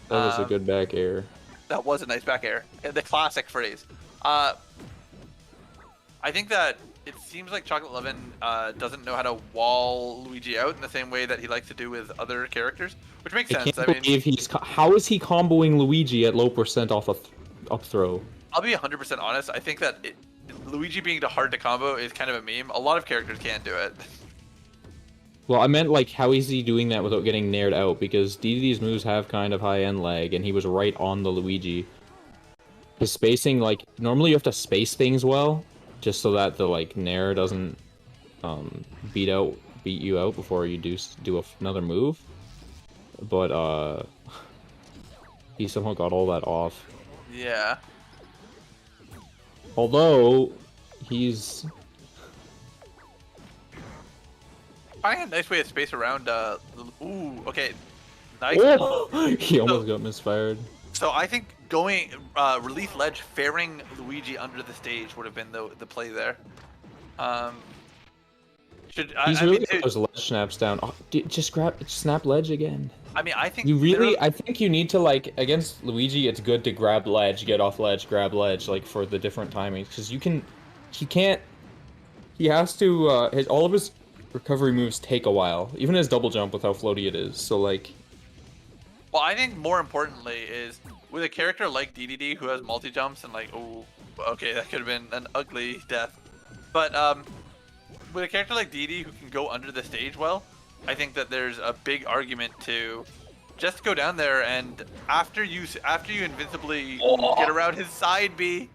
That was a good back air. That was a nice back air. The classic phrase. I think that it seems like Chocolate Lovin doesn't know how to wall Luigi out in the same way that he likes to do with other characters, which makes I sense. can't believe how is he comboing Luigi at low percent off a up throw? I'll be 100% honest. I think that Luigi being hard to combo is kind of a meme. A lot of characters can't do it. Well, I meant like how is he doing that without getting nared out? Because DDD's moves have kind of high end lag, and he was right on the Luigi. His spacing, like normally you have to space things well, just so that the like nair doesn't beat you out before you do another move. But he somehow got all that off. Yeah. Although he's finding a nice way to space around. Ooh, okay, nice. oh! He almost got misfired. So I think going release ledge, fairing Luigi under the stage would have been the play there. He's really got those ledge snaps down. Oh, just snap ledge again. I mean, I think I think you need to like against Luigi. It's good to grab ledge, get off ledge, grab ledge, like for the different timings, because he has to. All of his recovery moves take a while, even his double jump with how floaty it is. So like. Well, I think more importantly is with a character like DDD who has multi jumps and like, oh, okay, that could have been an ugly death, but with a character like DD who can go under the stage well, I think that there's a big argument to just go down there and after you invincibly get around his side B,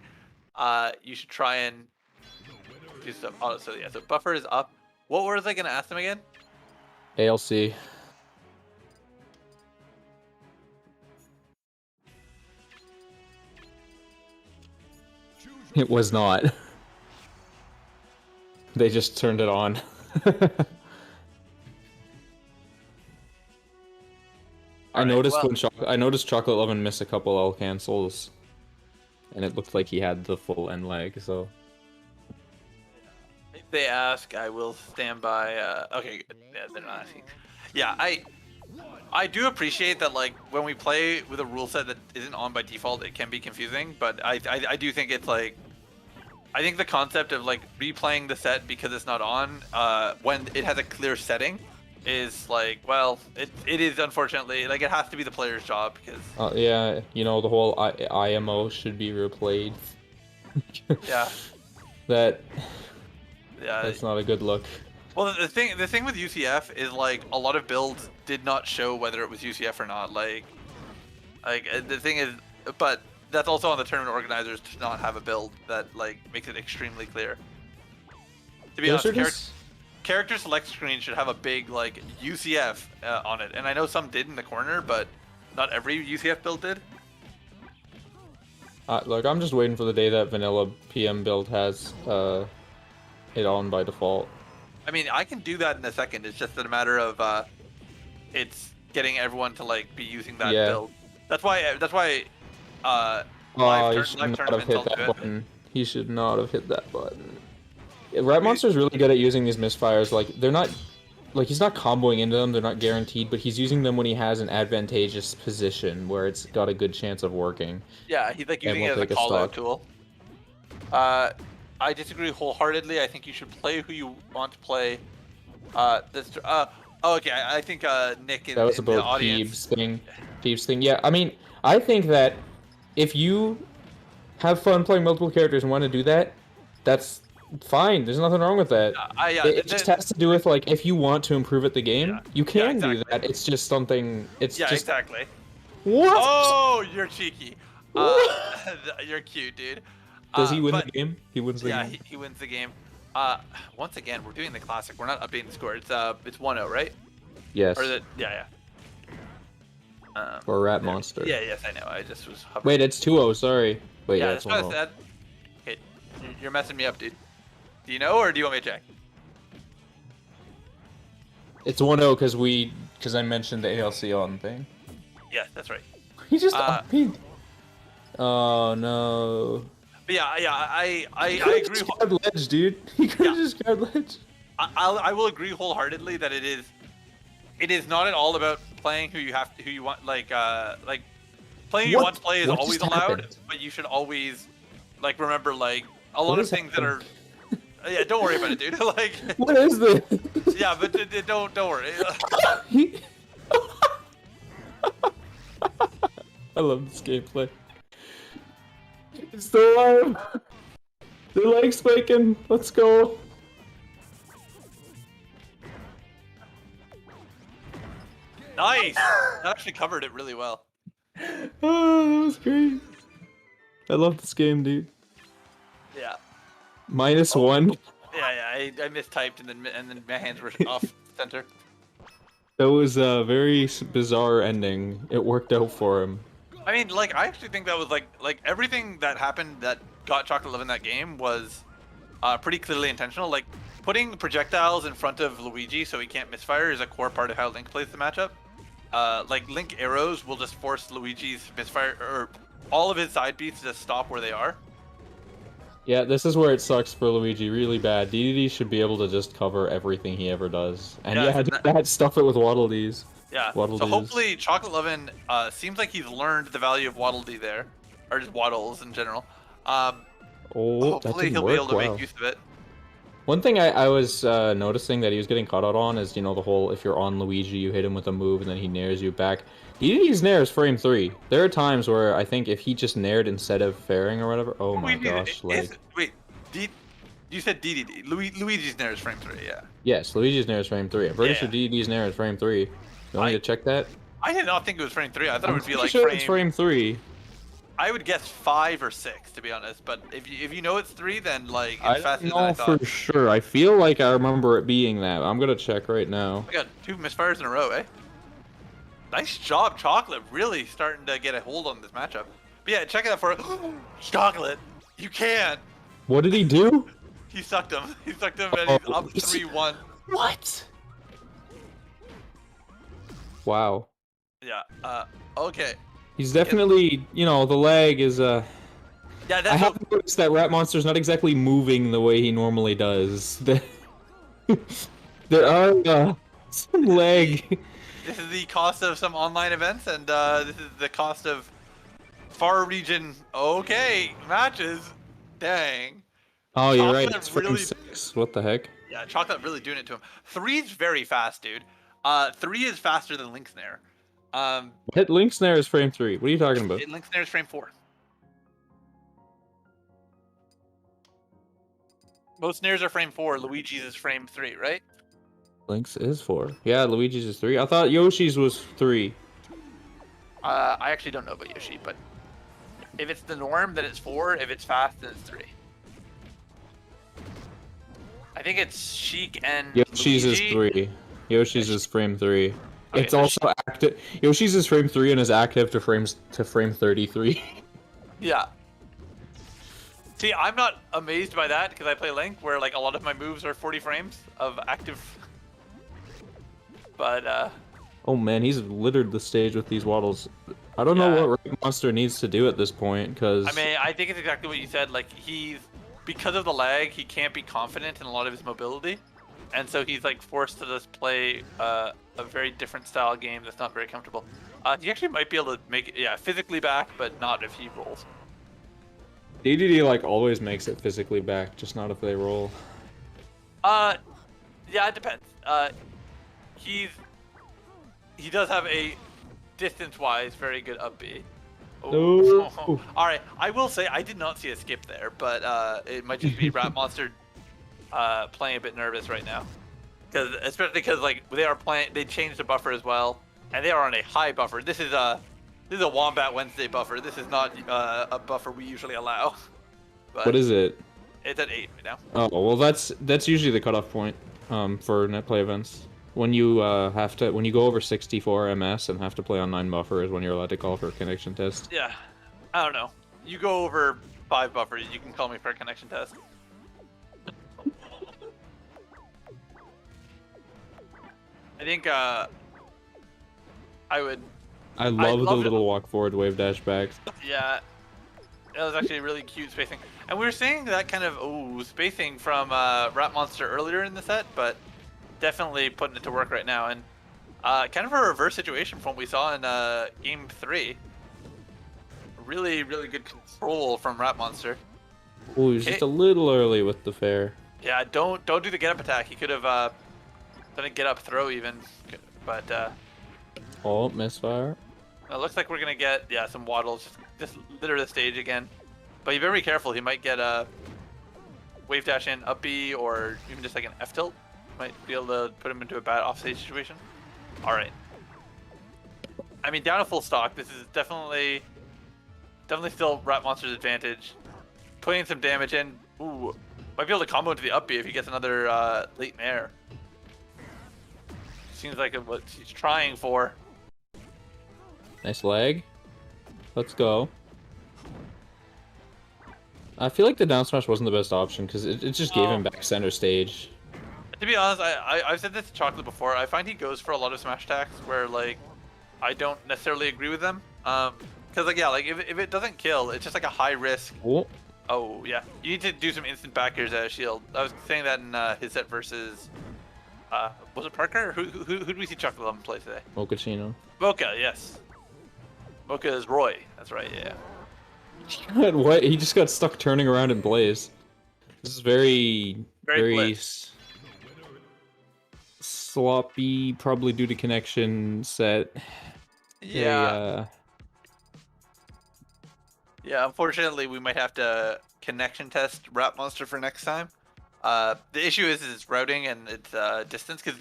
you should try and do stuff. Oh, so yeah, so buffer is up. What was I gonna ask them again? ALC. It was not. They just turned it on. I noticed Chocolate Lovin miss a couple L cancels, and it looked like he had the full end lag. So if they ask, I will stand by. Okay, yeah, they're not asking. Yeah, I do appreciate that. Like when we play with a rule set that isn't on by default, it can be confusing. But I do think it's like. I think the concept of like replaying the set because it's not on when it has a clear setting is like, well, it is unfortunately like it has to be the player's job because yeah, you know, the whole IMO should be replayed. Yeah. That's not a good look. Well, the thing with UCF is like a lot of builds did not show whether it was UCF or not. Like the thing is, but that's also on the tournament organizers to not have a build that like makes it extremely clear. To be honest, character select screen should have a big like UCF on it, and I know some did in the corner, but not every UCF build did. Look, I'm just waiting for the day that vanilla PM build has it on by default. I mean, I can do that in a second. It's just a matter of it's getting everyone to like be using that build. That's why. He should not have hit that button. He should not have hit that button. Rat Monster's really good at using these misfires. Like they're not, like he's not comboing into them. They're not guaranteed, but he's using them when he has an advantageous position where it's got a good chance of working. Yeah, he's like using it as a call-out tool. I disagree wholeheartedly. I think you should play who you want to play. Okay. I think Nick in, that was in about the audience. Peeves thing. Yeah, I mean, I think that if you have fun playing multiple characters and want to do that, that's fine. There's nothing wrong with that. It just has to do with like if you want to improve at the game, you can do that. It's just something. It's just exactly. What? Oh, you're cheeky. You're cute, dude. Does he win the game? He wins the game. Yeah, he wins the game. Once again, we're doing the classic. We're not updating the score. It's 1-0, right? Yes. Or yeah. Or Rat Monster. Yeah, yes, I know. I just was hovering. Wait, it's 2-0. Sorry. Wait, yeah, that's what I said. Okay, you're messing me up, dude. Do you know, or do you want me to check? It's 1-0 because I mentioned the ALC on thing. Yeah, that's right. He just Oh no. But But yeah, I agree. Just grabbed ledge, dude. He could have just grabbed ledge. I will agree wholeheartedly that it is not at all about playing who you want, like playing who you want to play is What always just allowed, happened? but you should always like remember like a lot of things that are. Yeah, don't worry about it, dude. Like, What is this? yeah, but don't worry. I love this gameplay. It's still alive. Their legs spiking. Let's go. Nice. That actually covered it really well. Oh, that was great. I love this game, dude. Yeah. -1. Yeah. I mistyped and then my hands were off center. That was a very bizarre ending. It worked out for him. I mean, like, I actually think that was like everything that happened that got Chocolate Love in that game was pretty clearly intentional. Like, putting projectiles in front of Luigi so he can't misfire is a core part of how Link plays the matchup. Like, Link arrows will just force Luigi's misfire, or all of his side beats to just stop where they are. Yeah, this is where it sucks for Luigi really bad. DDD should be able to just cover everything he ever does. And Yeah, that stuff it with Waddle Dees. Yeah, Waddle so Dees. hopefully Chocolate Lovin' seems like he's learned the value of Waddle Dee there, or just Waddles in general. Oh, Hopefully he'll be able to make use of it. One thing I was noticing that he was getting caught out on is, you know, the whole if you're on Luigi, you hit him with a move and then he nairs you back. DDD's nair is frame 3. There are times where I think if he just naired instead of fairing or whatever, oh my gosh, like... Wait, you said DDD. Luigi's nair is frame 3, yeah. Yes, Luigi's nair is frame 3. I'm pretty Yeah. sure DDD's nair is frame 3. You want me to check that? I did not think it was frame 3. I thought it would be like sure it's frame 3. I would guess 5 or 6 to be honest, but if you know it's 3, then like it's I faster don't than I know thought. for sure. I feel like I remember it being that. I'm gonna check right now. I got 2 misfires in a row, eh? Nice job, Chocolate. Really starting to get a hold on this matchup. But yeah, check it out for Chocolate. You can't. What did he do? He sucked him. He sucked him, and he's up 3-1. What? Wow. Yeah. Okay. He's definitely, you know, the lag is Yeah, I that's have noticed that Rat Monster's not exactly moving the way he normally does. There are some lag. This is the cost of some online events, and this is the cost of far region. Okay, matches. Dang. Oh, you're right. Chocolate It's frame really- 6. What the heck? Yeah, Chocolate really doing it to him. 3's very fast, dude. 3 is faster than Link's Nair. Hit Link Snare is frame 3. What are you talking about? Link's Nair is frame 4. Most snares are frame 4. Luigi's is frame 3, right? Link's is 4. Yeah, Luigi's is 3. I thought Yoshi's was 3. I actually don't know about Yoshi, but if it's the norm, then it's 4. If it's fast, then it's 3. I think it's Sheik and Yoshi's Luigi. is 3. Yoshi's is frame 3. Okay, It's so also active. Yoshi's is frame 3 and is active to frame 33. Yeah. See, I'm not amazed by that because I play Link, where like a lot of my moves are 40 frames of active. But Oh man, he's littered the stage with these waddles. I don't know Yeah. what Rat Monster needs to do at this point, because I mean, I think it's exactly what you said. Like because of the lag, he can't be confident in a lot of his mobility, and so he's like forced to just play a very different style game that's not very comfortable. He actually might be able to make it, yeah, physically back, but not if he rolls. DDD like always makes it physically back, just not if they roll. Yeah, it depends. He does have a distance-wise very good up B. No. All right, I will say I did not see a skip there, but it might just be Rat Monster playing a bit nervous right now, especially because like they changed the buffer as well, and they are on a high buffer. This is a Wombat Wednesday buffer. This is not a buffer we usually allow. But What is it? it's at 8 right now. Oh well, that's usually the cutoff point for net play events. When you when you go over 64 ms and have to play on 9 buffer is when you're allowed to call for a connection test. Yeah, I don't know. You go over 5 buffers, you can call me for a connection test. I think I would. I love the love it. little walk forward wave dash back. Yeah. That was actually really cute spacing. And we were seeing that kind of spacing from Rat Monster earlier in the set, but definitely putting it to work right now. And kind of a reverse situation from what we saw in Game 3. Really, really good control from Rat Monster. Oh, he was just a little early with the fair. Yeah, don't do the get up attack. He could have done a get up throw even, but Oh, misfire. it looks like we're gonna get some waddles. Just litter the stage again. But you better be careful. He might get a wave dash in up B or even just like an F tilt. Might be able to put him into a bad offstage situation. All right. I mean, down to full stock. This is definitely still Rat Monster's advantage. Putting some damage in. Ooh, might be able to combo into the up B if he gets another late mare. Seems like what he's trying for. Nice leg. Let's go. I feel like the down smash wasn't the best option because it just gave him back center stage. To be honest, I've said this to Chocolate before. I find he goes for a lot of smash attacks where like I don't necessarily agree with them. Because like if it doesn't kill, it's just like a high risk. Oh yeah, you need to do some instant backers as a shield. I was saying that in his set versus was it Parker? Who did we see Chocolate Lemon play today? Mochaccino. Mocha, yes. Mocha is Roy. That's right. Yeah. What? He just got stuck turning around in Blaze. This is very sloppy, probably due to connection set. Yeah. Yeah, unfortunately, we might have to connection test Rat Monster for next time. The issue is its routing and its distance, because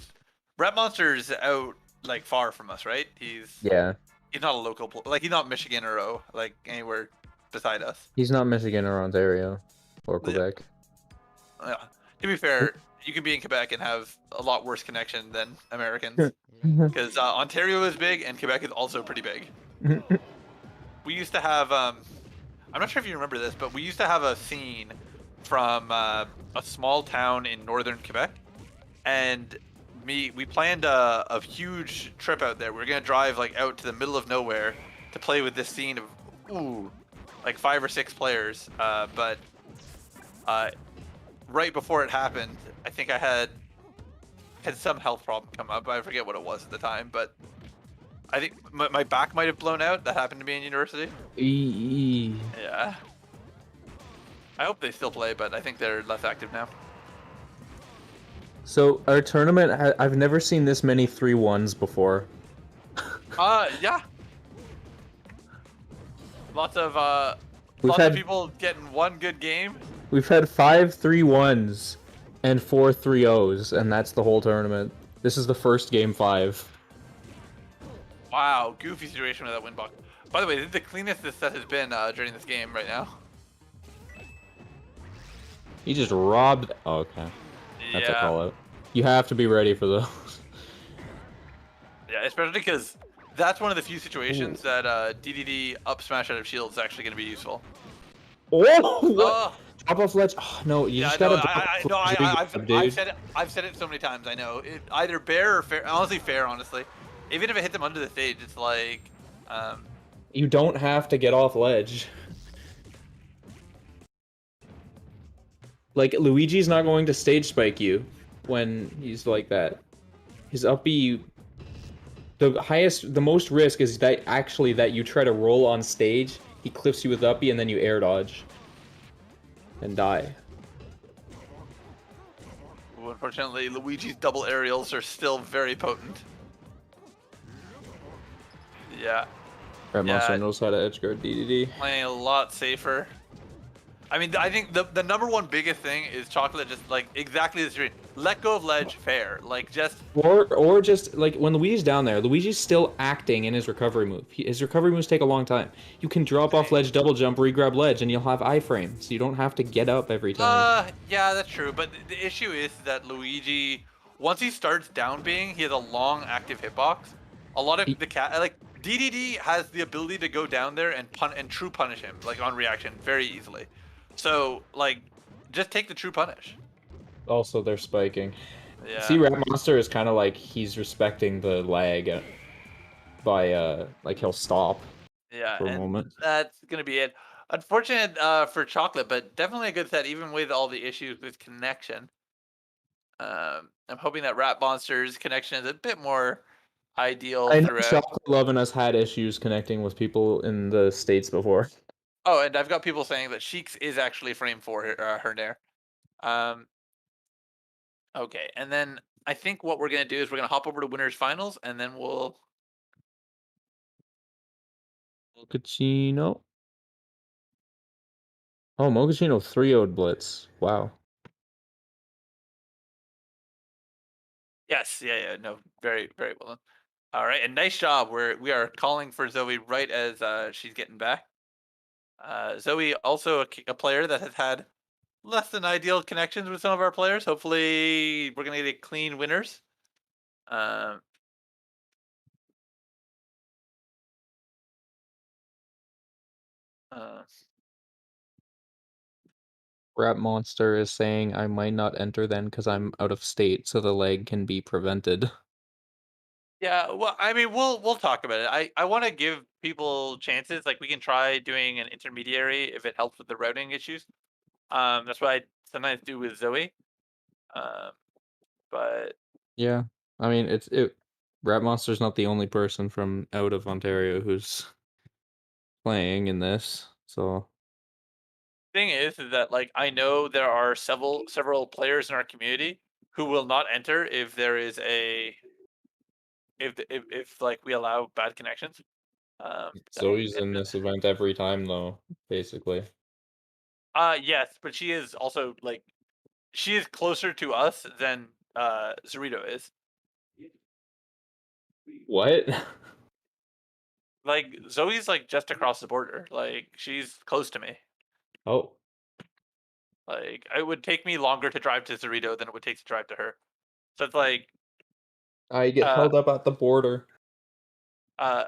Rat Monster's out like far from us, right? He's not a local, like he's not Michigan or like anywhere beside us. He's not Michigan or Ontario or Quebec. Yeah. To be fair, you can be in Quebec and have a lot worse connection than Americans, because Ontario is big and Quebec is also pretty big. We used to have, I'm not sure if you remember this, but we used to have a scene from a small town in northern Quebec, and we planned a huge trip out there. We were gonna drive like out to the middle of nowhere to play with this scene of like 5 or 6 players. But right before it happened, I think I had some health problem come up. I forget what it was at the time, but I think my back might have blown out. That happened to me in university. Yeah. I hope they still play, but I think they're less active now. So our tournament, I've never seen this many 3-1s before. Yeah. Lots of people getting one good game. We've had 5 3-1s and 4 3-0s, and that's the whole tournament. This is the first game 5. Wow, goofy situation with that win box. By the way, this is the cleanest this set has been during this game right now. He just robbed. Oh, okay. That's a call out. You have to be ready for those. Yeah, especially because that's one of the few situations that DDD up smash out of shield is actually going to be useful. Oh! Drop off ledge. Oh, no, you just gotta. I've said it so many times. I know. Either bear or fair. Honestly, fair. Honestly, even if it hits them under the stage, it's like. You don't have to get off ledge. Like, Luigi's not going to stage spike you when he's like that. His up B, the most risk is that you try to roll on stage, he clips you with up B, and then you air dodge. And die. Well, unfortunately, Luigi's double aerials are still very potent. Yeah. Rat Monster knows how to edgeguard DDD. Playing a lot safer. I mean, I think the number one biggest thing is Chocolate just like exactly the street. Let go of ledge, fair. Like just or just like when Luigi's down there, Luigi's still acting in his recovery move. His recovery moves take a long time. You can drop off ledge, double jump, re-grab ledge, and you'll have iframe. So you don't have to get up every time. Yeah, that's true. But the issue is that Luigi, once he starts down being, he has a long active hitbox. A lot of like DDD has the ability to go down there and true punish him like on reaction very easily. So, like, just take the true punish. Also, they're spiking. Yeah. See, Rat Monster is kind of like he's respecting the lag by, like, he'll stop for a moment. That's going to be it. Unfortunate for Chocolate, but definitely a good set, even with all the issues with connection. I'm hoping that Rat Monster's connection is a bit more ideal I know throughout. Chocolate Lovin' has had issues connecting with people in the States before. Oh, and I've got people saying that Sheik's is actually frame 4 her Nair. Okay, and then I think what we're gonna do is we're gonna hop over to winners finals, and then we'll. Mochaccino. Oh, Mochaccino 3-0'd Blitz. Wow. Yes, yeah, no, very, very well done. All right, and nice job. We are calling for Zoe right as she's getting back. Zoe also a player that has had less than ideal connections with some of our players. Hopefully, we're gonna get clean winners. Um, uh, Rat Monster is saying I might not enter then because I'm out of state, so the lag can be prevented. yeah, well, I mean, we'll talk about it. I want to give people chances. Like we can try doing an intermediary if it helps with the routing issues. That's what I sometimes do with Zoe. Um, but Yeah, I mean it. Rat Monster's not the only person from out of Ontario who's playing in this, so thing is that like I know there are several players in our community who will not enter if there is a if like we allow bad connections. Zoe's in Definitely. this event every time though, basically. Yes, but she is also like she is closer to us than Zorito is. What? Like Zoe's like just across the border. Like she's close to me. Oh, Like it would take me longer to drive to Zorito than it would take to drive to her. So it's like I get uh held up at the border. uh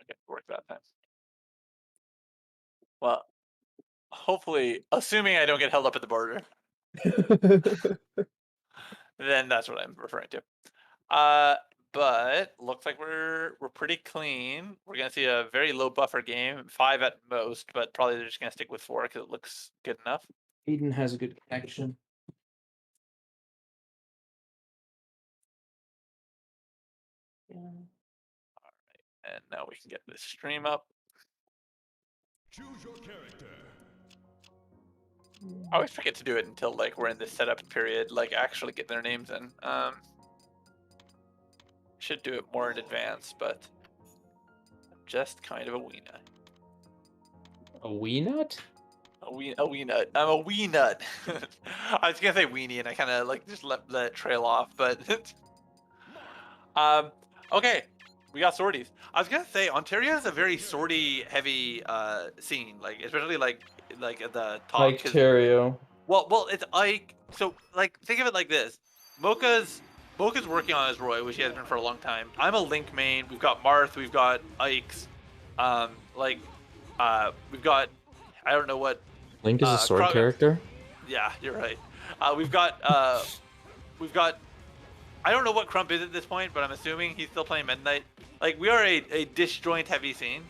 okay, work that time. Well, hopefully, assuming I don't get held up at the border, then that's what I'm referring to. Uh, but looks like we're pretty clean. We're gonna see a very low buffer game, 5 at most, but probably they're just gonna stick with 4 because it looks good enough. Eden has a good connection. And now we can get this stream up. Choose your character. I always forget to do it until like we're in this setup period, like actually get their names in. Should do it more in advance, but I'm just kind of a wee nut. A wee nut? A wee nut. I'm a wee nut. I was gonna say weenie, and I kind of like just let it trail off, but okay, we got sorties. I was gonna say Ontario is a very sortie heavy scene, like especially like at the top. Like Terrio. Well, it's Ike. So like think of it like this: Mocha's working on his Roy, which he has been for a long time. I'm a Link main. We've got Marth. We've got Ike's. We've got I don't know what. Link is a sword character? Yeah, you're right. We've got I don't know what Crump is at this point, but I'm assuming he's still playing Midnight. Like we are a disjoint heavy scene,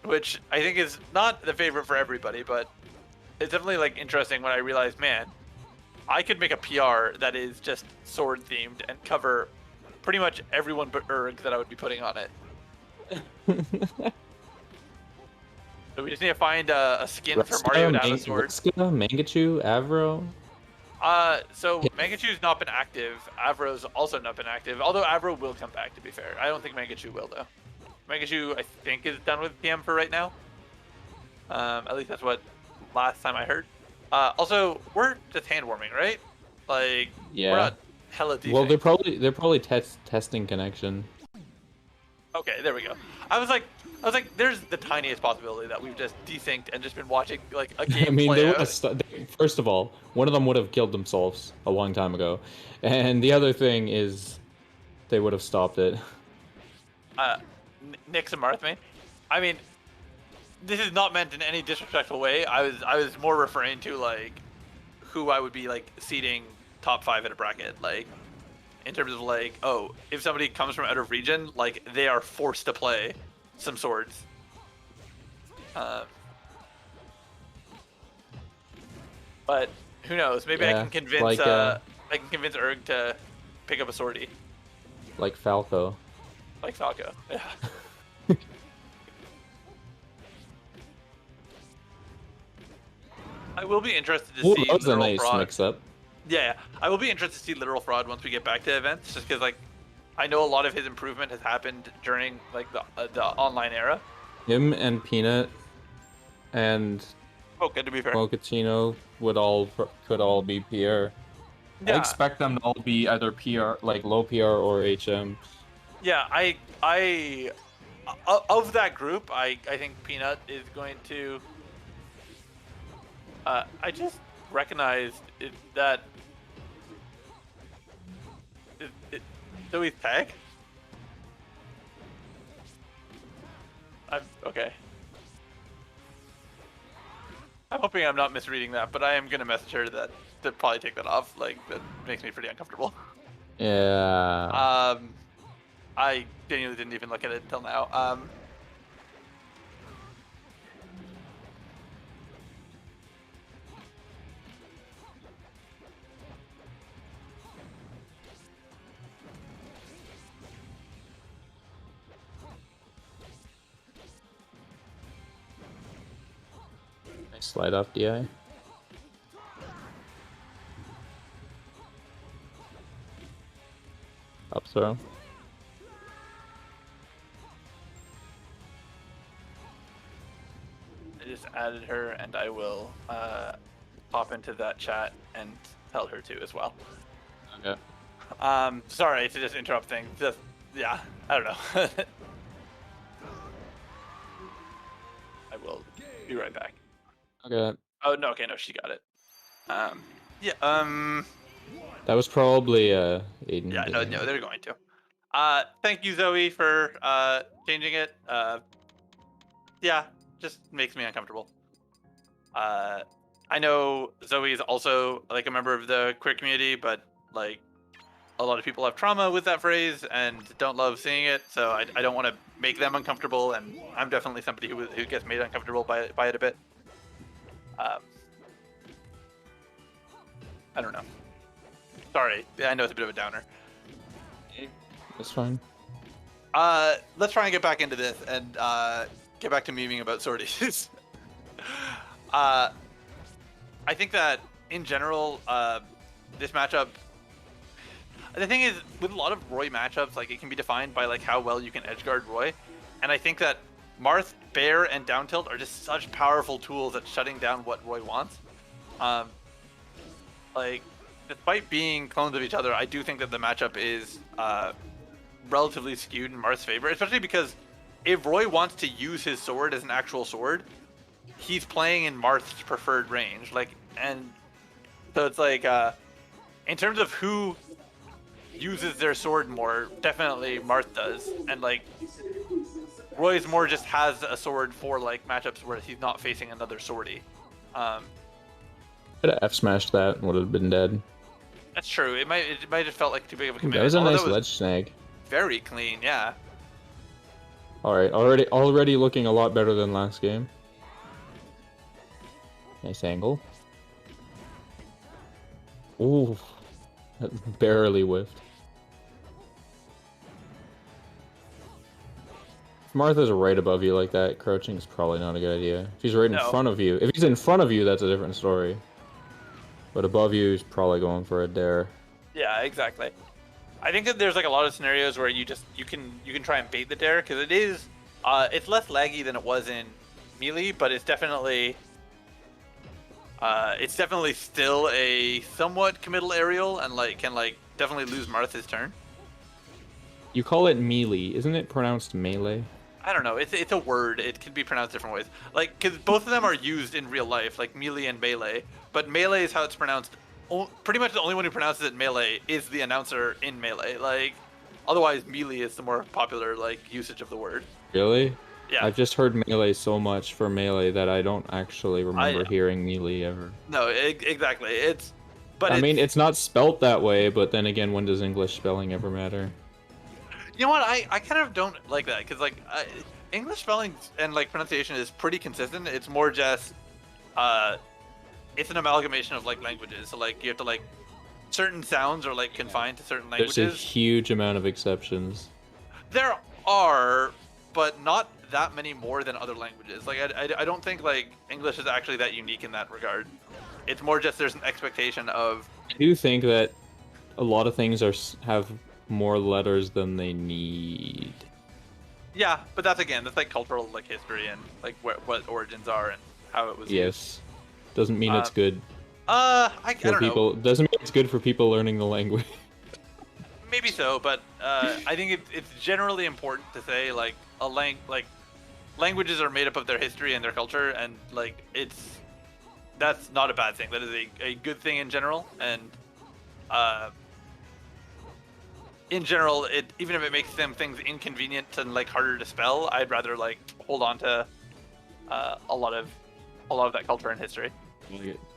which I think is not the favorite for everybody, but it's definitely like interesting when I realize, man, I could make a PR that is just sword themed and cover pretty much everyone but Urg that I would be putting on it. So we just need to find a skin for Mario to have a sword. Reska, Mangachu, Avro. So Mangachu's not been active. Avro's also not been active. Although Avro will come back, to be fair. I don't think Mangachu will though. Mangachu, I think, is done with PM for right now. At least that's what last time I heard. Also, we're just hand warming, right? Like, Yeah. we're not hella deep. Well, they're probably testing connection. Okay, there we go. I was like, there's the tiniest possibility that we've just desynced and just been watching like a game I mean, play they out. first of all, one of them would have killed themselves a long time ago, and the other thing is, they would have stopped it. Nix and Marth, I mean, this is not meant in any disrespectful way. I was more referring to like who I would be like seeding top 5 in a bracket, like in terms of like, oh, if somebody comes from out of region, like they are forced to play some swords. But who knows? Maybe I Yeah, can convince like, I can convince Erg to pick up a swordie like Falco. like Falco. Yeah. I will be interested to Ooh, see that was a Literal nice Fraud. mix-up. Yeah, I will be interested to see Literal Fraud once we get back to events, just because like I know a lot of his improvement has happened during like the online era. Him and Peanut and Oh, good to be fair. Mochaccino could all be PR. I Yeah, expect them to all be either PR, like low PR or HM. yeah. Of that group, I think Peanut is going to. I just recognized that. Zoe's tag? Okay. I'm hoping I'm not misreading that, but I am gonna message her to probably take that off. Like that makes me pretty uncomfortable. Yeah. I genuinely didn't even look at it until now. Nice slide off DI. Up throw. I just added her, and I will pop into that chat and tell her to as well. Okay. Sorry to just interrupt things. Just yeah, I don't know. I will be right back. Okay. Oh no, okay, no, she got it. Yeah, That was probably Aiden. yeah, no, doing no, it. they're going to. Thank you, Zoe, for changing it. Yeah, just makes me uncomfortable. I know Zoe is also like a member of the queer community, but like a lot of people have trauma with that phrase and don't love seeing it, so I don't want to make them uncomfortable, and I'm definitely somebody who gets made uncomfortable by it a bit. I don't know. Sorry, I know it's a bit of a downer. That's fine. Let's try and get back into this and get back to memeing about sorties. I think that in general, this matchup. The thing is, with a lot of Roy matchups, like it can be defined by like how well you can edgeguard Roy, and I think that Marth, Bear, and Down Tilt are just such powerful tools at shutting down what Roy wants. Like, despite being clones of each other, I do think that the matchup is relatively skewed in Marth's favor, especially because if Roy wants to use his sword as an actual sword, he's playing in Marth's preferred range. Like, and so it's like, in terms of who uses their sword more, definitely Marth does, and like Roy's more just has a sword for like matchups where he's not facing another swordie. Could have F smashed that and would have been dead. That's true. It might have felt like too big of a commitment. That was a although nice that was ledge snag. very clean, yeah. All right, already looking a lot better than last game. Nice angle. Ooh, that barely whiffed. If Martha's right above you like that, crouching is probably not a good idea. If he's right in No. front of you, if he's in front of you, that's a different story. But above you, he's probably going for a dare. Yeah, exactly. I think that there's like a lot of scenarios where you can try and bait the dare, because it is it's less laggy than it was in Melee, but it's definitely still a somewhat committal aerial, and like can like definitely lose Martha's turn. You call it melee, isn't it pronounced melee? I don't know. It's a word. It can be pronounced different ways. Like, because both of them are used in real life, like melee and melee. But melee is how it's pronounced. Pretty much the only one who pronounces it melee is the announcer in melee. Like, otherwise melee is the more popular like usage of the word. Really? Yeah. I've just heard melee so much for melee that I don't actually remember hearing melee ever. No, exactly. I mean, it's not spelt that way, but then again, when does English spelling ever matter? You know what? I kind of don't like that, because like English spelling and like pronunciation is pretty consistent. It's more just it's an amalgamation of like languages. So like you have to like certain sounds are like confined to certain There's languages. a huge amount of exceptions. There are, but not that many more than other languages. Like I don't think like English is actually that unique in that regard. It's more just there's an expectation of. I do think that a lot of things have more letters than they need. Yeah, but that's like cultural like history and like what origins are and how it was used. Yes, doesn't mean it's good I for don't people. know. Doesn't mean it's good for people learning the language. Maybe so, but I think it's generally important to say like languages are made up of their history and their culture, and like that's not a bad thing. That is a good thing in general, and in general, even if it makes things inconvenient and like harder to spell, I'd rather like hold on to a lot of that culture and history,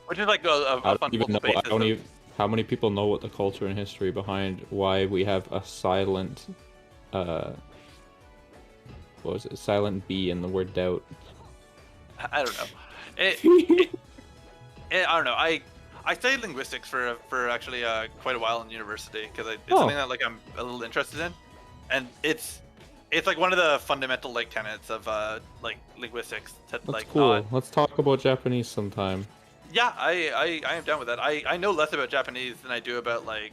which is like a I don't even fundamental know. basis. I don't even. How many people know what the culture and history behind why we have a silent, what was it? Silent B in the word doubt. I don't know. I don't know. I studied linguistics for actually quite a while in university because it's something that like I'm a little interested in, and it's like one of the fundamental like tenets of like linguistics. That's like cool. Let's talk about Japanese sometime. Yeah, I am down with that. I know less about Japanese than I do about like.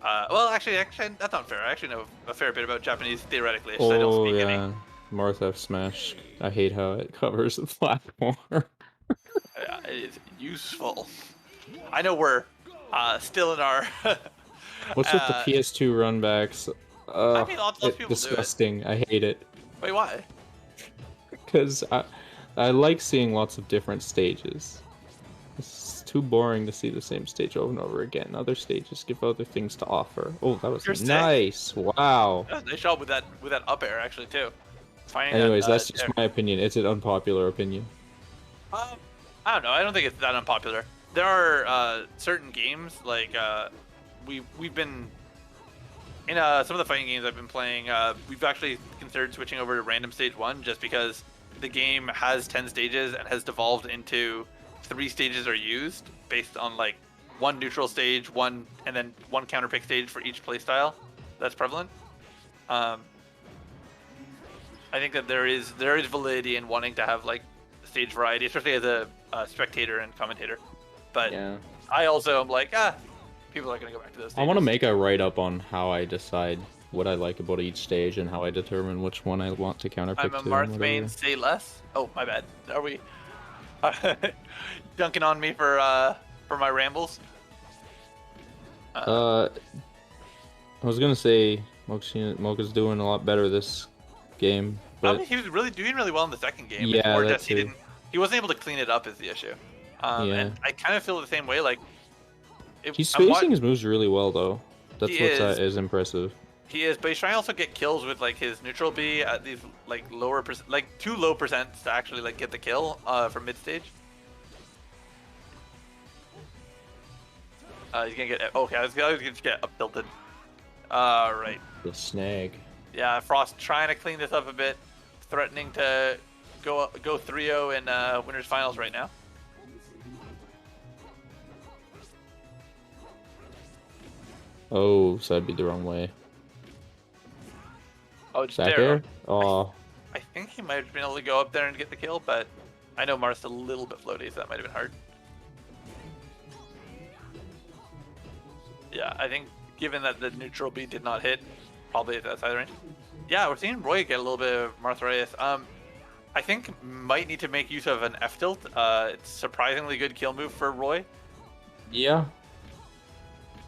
Well, actually, that's not fair. I actually know a fair bit about Japanese theoretically. I don't Oh speak yeah, any. Martha Smash. I hate how it covers the platform. It is useful. I know we're still in our. What's with the PS2 runbacks? I mean, lots of people disgusting. do it. I hate it. Wait, why? Because I like seeing lots of different stages. It's too boring to see the same stage over and over again. Other stages give other things to offer. Oh, that was You're nice. Wow. Yeah, nice job with that up air actually too. Anyways, that's just my opinion. It's an unpopular opinion. I don't know. I don't think it's that unpopular. There are certain games like we've been in some of the fighting games I've been playing. We've actually considered switching over to random stage 1 just because the game has 10 stages and has devolved into 3 stages are used based on like 1 neutral stage, and then 1 counter pick stage for each playstyle that's prevalent. I think that there is validity in wanting to have like stage variety, especially as a spectator and commentator. But yeah. I also am like, people are gonna go back to those stages. I want to make a write-up on how I decide what I like about each stage and how I determine which one I want to counterpick to. I'm a Marth main, say less. Oh, my bad. Are we dunking on me for my rambles? I was gonna say Mocha's doing a lot better this game, but I mean, he was doing really well in the second game. Yeah, it's more that just too. he wasn't able to clean it up is the issue. Yeah. And I kind of feel the same way. Like he's spacing his moves really well, though. That's He what is. is impressive. He is, but he's trying to also get kills with like his neutral B at these like lower like too low percents to actually like get the kill from mid stage. He's gonna get okay. I was gonna get up tilted. Right. The snag. Yeah, Frost trying to clean this up a bit, threatening to go 3-0 in winners finals right now. Oh, so I'd be the wrong way. Oh, just Back there. air? Oh, I think he might have been able to go up there and get the kill, but I know Marth's a little bit floaty, so that might have been hard. Yeah, I think given that the neutral B did not hit, probably at that side range. Yeah, we're seeing Roy get a little bit of Martharius. I think might need to make use of an F tilt. It's surprisingly good kill move for Roy. yeah.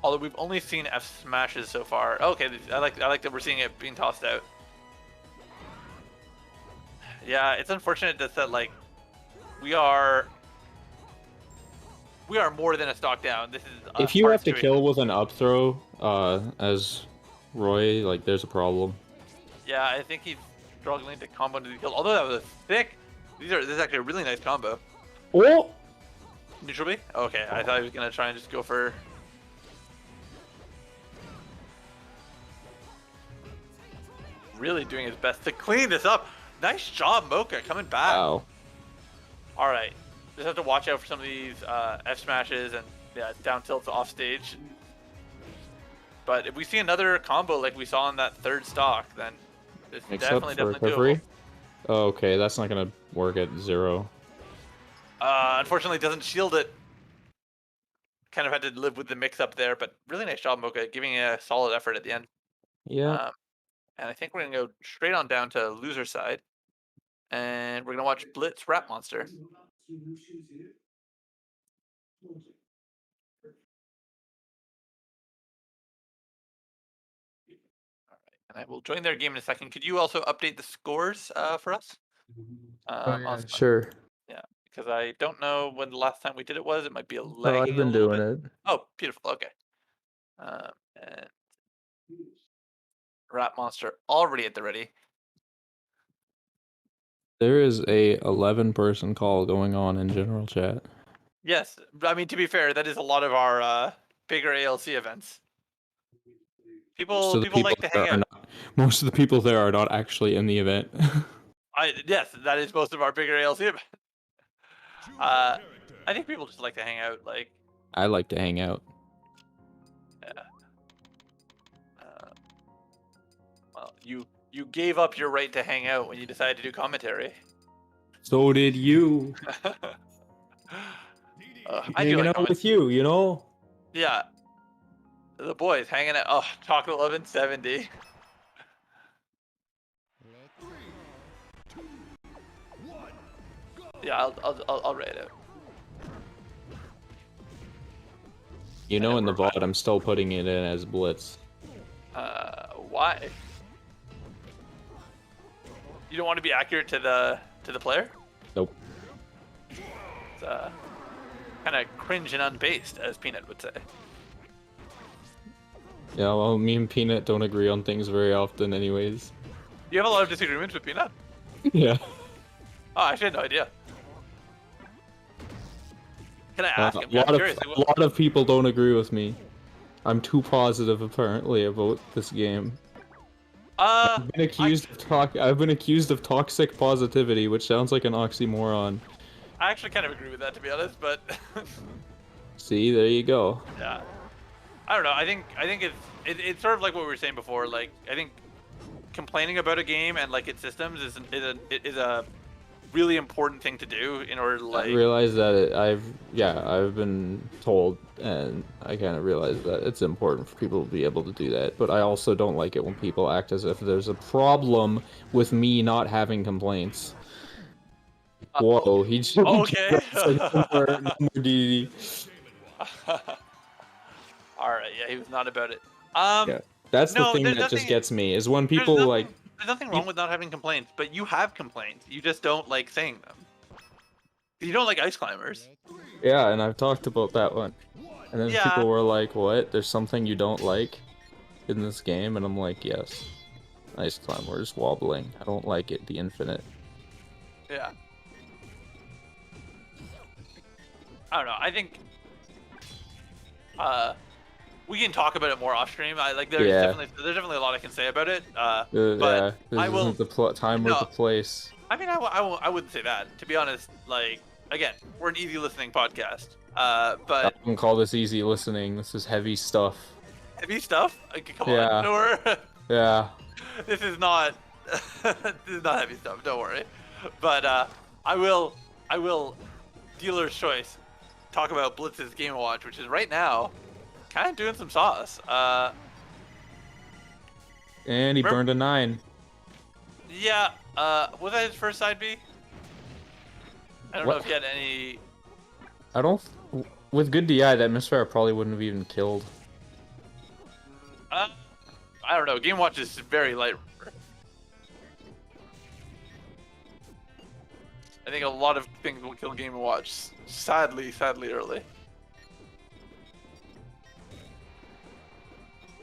Although we've only seen F smashes so far. Okay, I like that we're seeing it being tossed out. Yeah, it's unfortunate that like we are more than a stock down. This is If you have to kill with an up throw, as Roy, like there's a problem. Yeah, I think he's struggling to combo into the kill. Although that was a thick. This is actually a really nice combo. Oh! Neutral B? Okay, I thought he was gonna try and just go for. Really doing his best to clean this up. Nice job, Mocha, coming back. Wow. All right. Just have to watch out for some of these F smashes and down tilts off stage. But if we see another combo like we saw in that third stock, then it's Mix definitely up for definitely recovery. doable. Oh, okay, that's not gonna work at 0. Unfortunately, it doesn't shield it. Kind of had to live with the mix up there, but really nice job, Mocha, giving a solid effort at the end. Yeah. And I think we're gonna go straight on down to loser side, and we're gonna watch Blitz Rap Monster. And I will join their game in a second. Could you also update the scores for us? Oh, yeah, Also- sure. Yeah, because I don't know when the last time we did it was. It might be No, lagging I've a been little doing bit. it. Oh, beautiful. Okay. And Rat Monster already at the ready. There is a 11-person call going on in general chat. Yes, I mean to be fair, that is a lot of our bigger ALC events. People like to hang out. Most of the people there are not actually in the event. Yes, that is most of our bigger ALC events. Choose Uh, your character. I think people just like to hang out. Like, I like to hang out. well, you gave up your right to hang out when you decided to do commentary. So did you. I do Hanging like out with you, you know? Yeah. The boys hanging out. Oh, Chocolate 1170. 3, 2, 1, go. Yeah, I'll rate it. You know, in the VOD, I'm still putting it in as Blitz. Why? You don't want to be accurate to the player? Nope. It's kind of cringe and unbased, as Peanut would say. Yeah, well, me and Peanut don't agree on things very often anyways. You have a lot of disagreements with Peanut? Yeah. Oh, I actually had no idea. Can I ask him? A lot, I'm curious. a lot of people don't agree with me. I'm too positive, apparently, about this game. I've been accused of toxic positivity, which sounds like an oxymoron. I actually kind of agree with that, to be honest, but See, there you go. yeah, I don't know. I think it's sort of like what we were saying before. Like, I think complaining about a game and like its systems is a really important thing to do in order to like. I realize that I've been told, and I kind of realize that it's important for people to be able to do that. But I also don't like it when people act as if there's a problem with me not having complaints. Whoa, he just Okay. no more DDD. All right, yeah, he was not about it. Yeah, that's no, the thing there's that just nothing- gets me is when people like. There's nothing wrong with not having complaints, but you have complaints. You just don't like saying them. You don't like ice climbers. Yeah, and I've talked about that one. And then Yeah. people were like, what? There's something you don't like in this game? And I'm like, yes. Ice climbers wobbling. I don't like it. The infinite. Yeah. I don't know. I think we can talk about it more off stream. There's definitely a lot I can say about it. But yeah, this I will. isn't the time or No. the place. I mean, I wouldn't say that. To be honest, like again, we're an easy listening podcast. I But wouldn't call this easy listening. This is heavy stuff. heavy stuff. Come Yeah. on, don't worry. Yeah. This is not heavy stuff. Don't worry. But I will dealer's choice talk about Blitz's Game Watch, which is right now kind of doing some sauce. And he burned a 9. Yeah. Was that his first side B? I don't know What? if he had any. I don't. With good DI, that misfire probably wouldn't have even killed. I don't know. Game Watch is very light. I think a lot of things will kill Game Watch. Sadly early.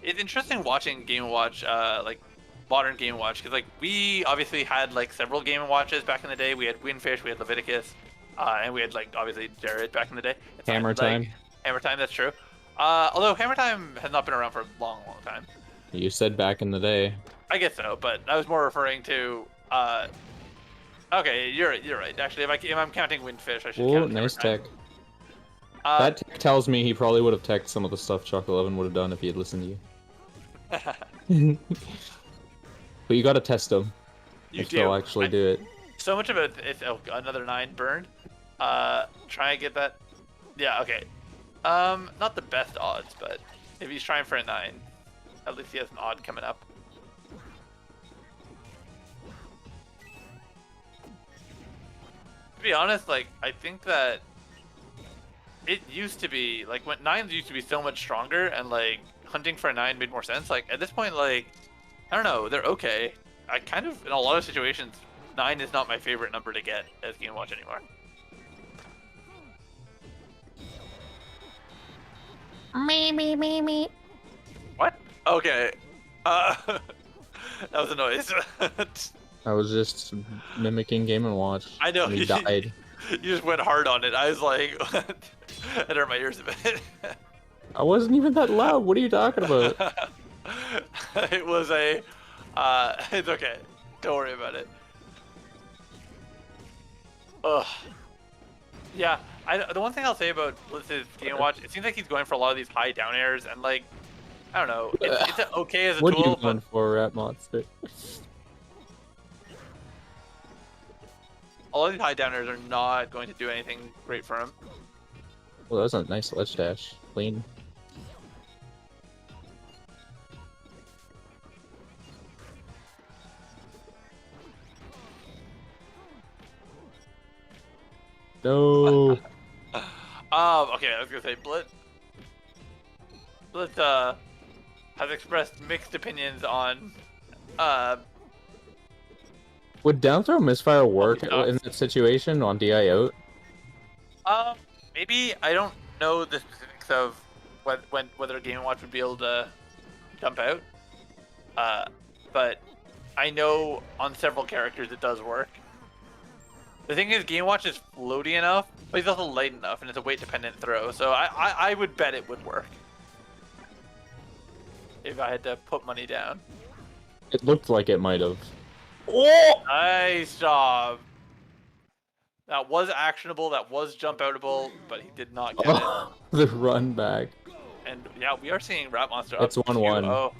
It's interesting watching Game Watch, like modern Game Watch, because like we obviously had like several Game Watches back in the day. We had Windfish, we had Leviticus, and we had like obviously Jared back in the day. Hammer Time. Hammer Time, that's true. Although Hammer Time has not been around for a long time. You said back in the day. I guess so, but I was more referring to Okay, you're right. Actually, if I'm counting Windfish, I should Oh, count nice Hammer tech. Time. That tech tells me he probably would have teched some of the stuff Chuck 11 would have done if he had listened to you. But you gotta test them You if they'll do. actually do it. So much of it is another 9 burned. Try and get that. Yeah, okay. Not the best odds, but if he's trying for a 9, at least he has an odd coming up. To be honest, like, I think that it used to be, like, when 9s used to be so much stronger, and, like, hunting for a 9 made more sense. Like, at this point, like, I don't know, they're okay. I kind of, in a lot of situations, 9 is not my favorite number to get as Game Watch anymore. Me. What? Okay. That was a noise. I was just mimicking Game & Watch. I know. And he died. You just went hard on it. I was like, it hurt my ears a bit. I wasn't even that loud. What are you talking about? It was a, it's okay. Don't worry about it. Ugh. Yeah, the one thing I'll say about Blitz's Game Watch, it seems like he's going for a lot of these high down airs, and like, I don't know, it's okay as a What are tool, you going but for, Rat Monster? a lot of these high down airs are not going to do anything great for him. Well, that was a nice ledge dash. Clean. No. Okay, I was gonna say Blitz has expressed mixed opinions on Would down throw misfire work stuff. in that situation on DI out? Maybe. I don't know the specifics of whether Game Watch would be able to jump out. But I know on several characters it does work. The thing is, Game Watch is floaty enough, but he's also light enough, and it's a weight-dependent throw. So I would bet it would work if I had to put money down. It looked like it might have. Oh! Nice job. That was actionable. That was jump outable, but he did not get it. The run back. And yeah, we are seeing Rat Monster up It's 1-1. 2-0.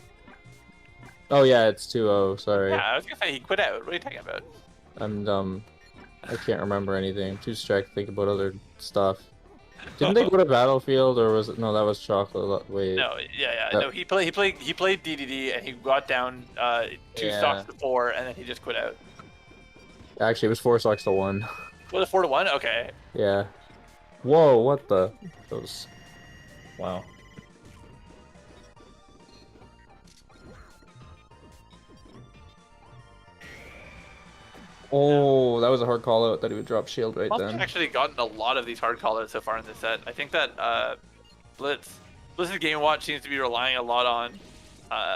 Oh yeah, it's 2-0. Sorry. Yeah, I was gonna say he quit out. What are you talking about? I'm dumb. I can't remember anything. I'm too distracted to think about other stuff. Didn't they go to Battlefield, or was it? No, that was Chocolate. Wait. No, yeah. No. No, he played DDD and he got down 2 stocks to 4, and then he just quit out. Actually, it was 4 stocks to 1. Was it 4-1? Okay. Yeah. Whoa! What the? Those. Wow. Oh, that was a hard call out that he would drop shield right Monster's then. actually gotten a lot of these hard call-outs so far in this set. I think that Blitz's Game Watch seems to be relying a lot on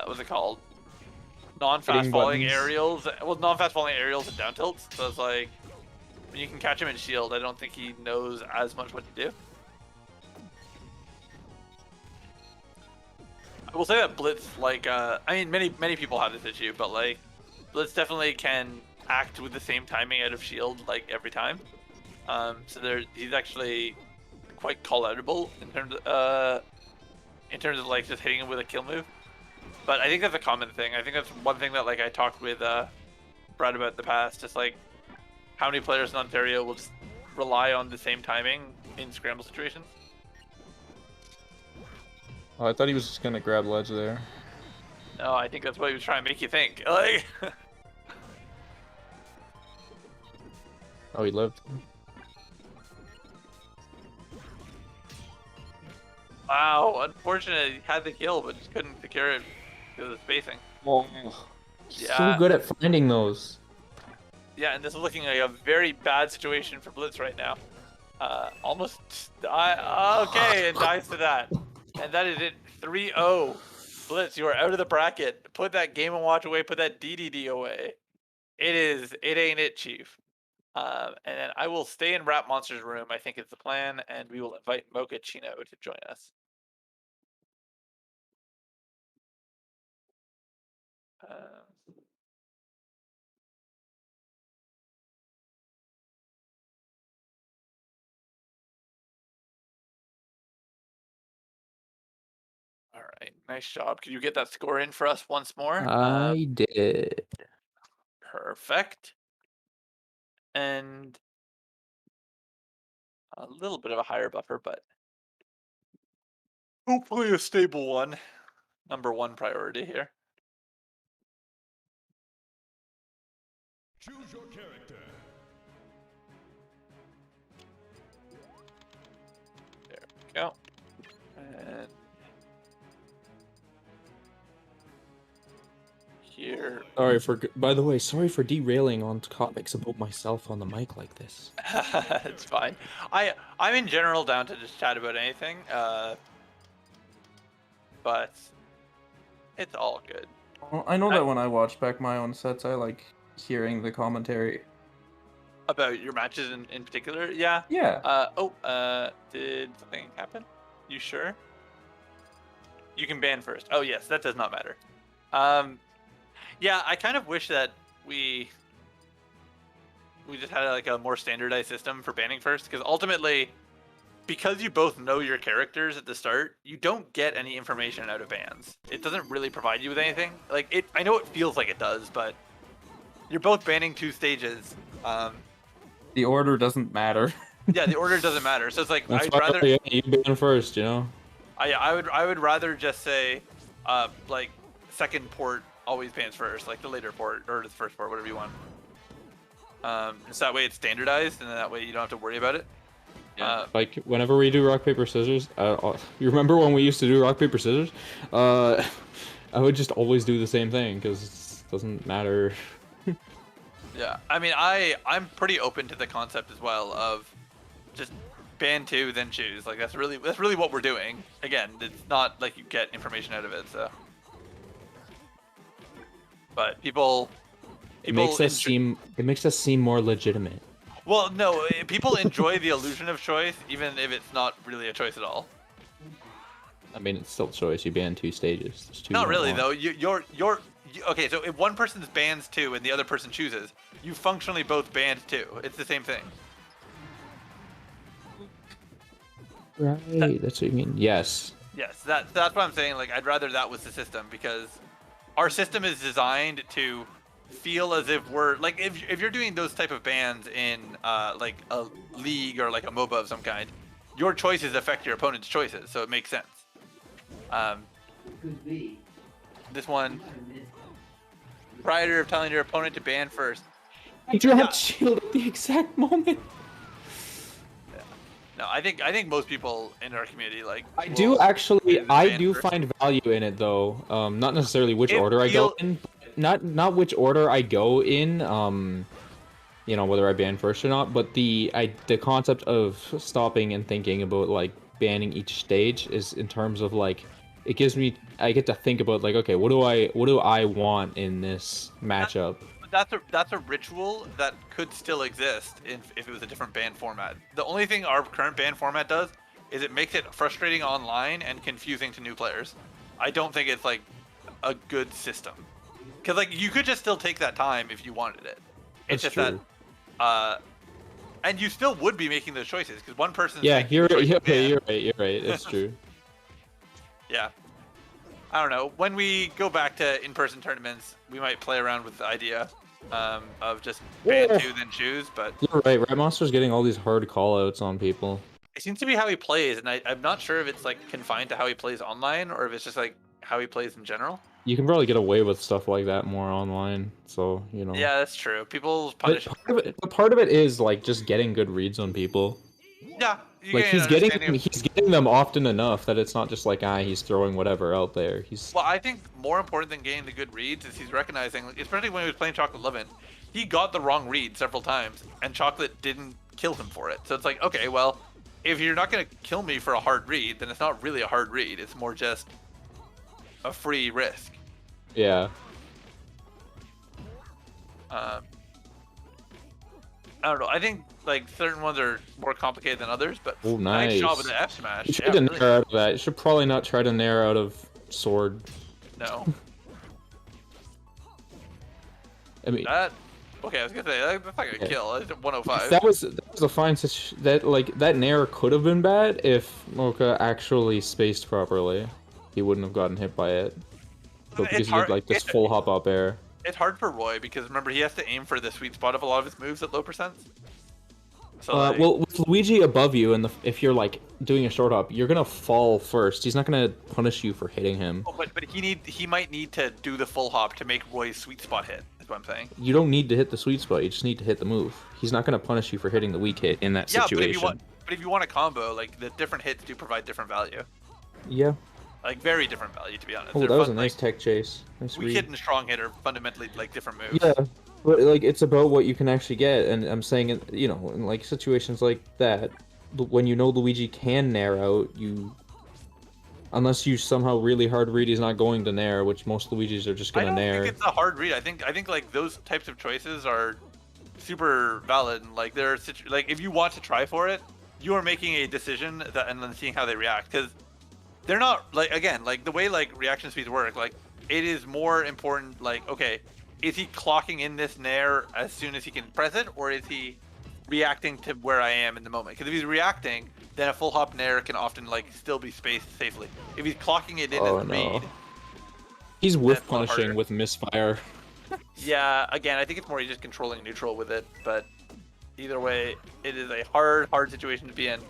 what's it called? Non-fast Hitting falling buttons. aerials. Well, non-fast falling aerials and down tilts. So it's like when you can catch him in shield, I don't think he knows as much what to do. I will say that Blitz, like, I mean, many people have this issue, but like, Blitz definitely can act with the same timing out of shield like every time. So he's actually quite call-outable in terms of like just hitting him with a kill move. But I think that's a common thing. I think that's one thing that like I talked with Brad about in the past. Just like how many players in Ontario will just rely on the same timing in scramble situations. Oh, I thought he was just gonna grab ledge there. No, I think that's what he was trying to make you think. Like, Oh, he lived. wow, unfortunate he had the kill, but just couldn't secure it because of the spacing. Oh, Yeah. so good at finding those. Yeah, and this is looking like a very bad situation for Blitz right now. Almost die. Okay, and dies to that. And that is it. 3-0. Blitz, you are out of the bracket. Put that Game & Watch away. Put that DDD away. It ain't it, Chief. And then I will stay in Rat Monster's room, I think is the plan, and we will invite Mocha Chino to join us. Nice job. Can you get that score in for us once more? I did. Perfect. And a little bit of a higher buffer, but hopefully a stable one. Number one priority here. Choose your character. There we go. And here. By the way, sorry for derailing on topics about myself on the mic like this. It's fine. I'm in general down to just chat about anything. But it's all good. Well, I know that when I watch back my own sets, I like hearing the commentary. About your matches in particular, yeah. Yeah. Did something happen? You sure? You can ban first. Oh yes, that does not matter. Yeah, I kind of wish that we just had like a more standardized system for banning first, because ultimately, because you both know your characters at the start, you don't get any information out of bans. It doesn't really provide you with anything. Like I know it feels like it does, but you're both banning 2 stages. The order doesn't matter. Yeah, the order doesn't matter. So it's like That's I'd why rather you ban first, you know. I would rather just say, like second port always bans first, like the later port or the first port, whatever you want. So that way it's standardized, and then that way you don't have to worry about it. Like whenever we do rock paper scissors, you remember when we used to do rock paper scissors? I would just always do the same thing because it doesn't matter. Yeah, I mean I'm pretty open to the concept as well of just ban 2 then choose. Like that's really what we're doing. Again, it's not like you get information out of it, so. But people It makes us seem more legitimate. Well, no, people enjoy the illusion of choice, even if it's not really a choice at all. I mean, it's still choice. You ban 2 stages. There's 2 Not you really, want. though. Okay, so if one person's bans 2 and the other person chooses, you functionally both banned 2. It's the same thing. Right, that's what you mean. Yes. Yes, that's what I'm saying. Like, I'd rather that was the system, because our system is designed to feel as if we're like if you're doing those type of bans in like a league or like a MOBA of some kind, your choices affect your opponent's choices, so it makes sense. This one, prior of telling your opponent to ban first. I dropped shield at the exact moment. No, I think most people in our community like. I do first. find value in it though. Not necessarily which order I feel- go in, not which order I go in. You know, whether I ban first or not, but the concept of stopping and thinking about like banning each stage is in terms of like it gives me I get to think about like, okay, what do I want in this matchup? That's a ritual that could still exist if it was a different ban format. The only thing our current ban format does is it makes it frustrating online and confusing to new players. I don't think it's like a good system, because like you could just still take that time if you wanted it. It's That's just true. that, and you still would be making those choices because one person. Yeah, you're right. It's true. Yeah. I don't know. When we go back to in-person tournaments, we might play around with the idea of just ban 2 then choose, but You're right. Red Monster's getting all these hard callouts on people. it seems to be how he plays, and I'm not sure if it's like confined to how he plays online or if it's just like how he plays in general. You can probably get away with stuff like that more online, so you know. Yeah, that's true. People But punish. part of it is like just getting good reads on people. Yeah, you Like gain he's understanding of- getting them often enough that it's not just like he's throwing whatever out there. He's Well, I think more important than getting the good reads is he's recognizing, especially when he was playing Chocolate Lovin', he got the wrong read several times, and Chocolate didn't kill him for it. So it's like, okay, well, if you're not going to kill me for a hard read, then it's not really a hard read. It's more just a free risk. yeah. I don't know. I think like certain ones are more complicated than others, but Oh, nice job nice. with the F smash. You should Yeah, to really. nair out of that. You should probably not try to nair out of sword. No. I mean, Okay, I was gonna say that's not gonna Yeah. kill. It's 105. that was a fine that nair could have been bad if Mocha actually spaced properly. he wouldn't have gotten hit by it. But It's because he hard. did like this full hop up air. It's hard for Roy because remember he has to aim for the sweet spot of a lot of his moves at low percents. So like, Well, with Luigi above you, and if you're like doing a short hop, you're gonna fall first. He's not gonna punish you for hitting him. oh, but he might need to do the full hop to make Roy's sweet spot hit. Is what I'm saying. You don't need to hit the sweet spot. You just need to hit the move. He's not gonna punish you for hitting the weak hit in that Yeah, situation. but if you want a combo, like the different hits do provide different value. Yeah. Like very different value, to be honest. Oh, They're that was a fun, nice like, tech chase. Nice weak read. hit and strong hit are fundamentally like different moves. Yeah, but like it's about what you can actually get, and I'm saying, you know, in like situations like that, when you know Luigi can nair out, unless you somehow really hard read he's not going to nair, which most Luigis are just I gonna don't nair. think it's a hard read. I think like those types of choices are super valid. And like there are like if you want to try for it, you are making a decision that and then seeing how they react because they're not like again like the way like reaction speeds work. Like it is more important. Like okay, is he clocking in this nair as soon as he can press it, or is he reacting to where I am in the moment? Because if he's reacting, then a full hop nair can often like still be spaced safely. If he's clocking it in Oh as no. read, He's whiff That's a lot punishing harder. with misfire. yeah, again, I think it's more he's just controlling neutral with it, but either way, it is a hard situation to be in.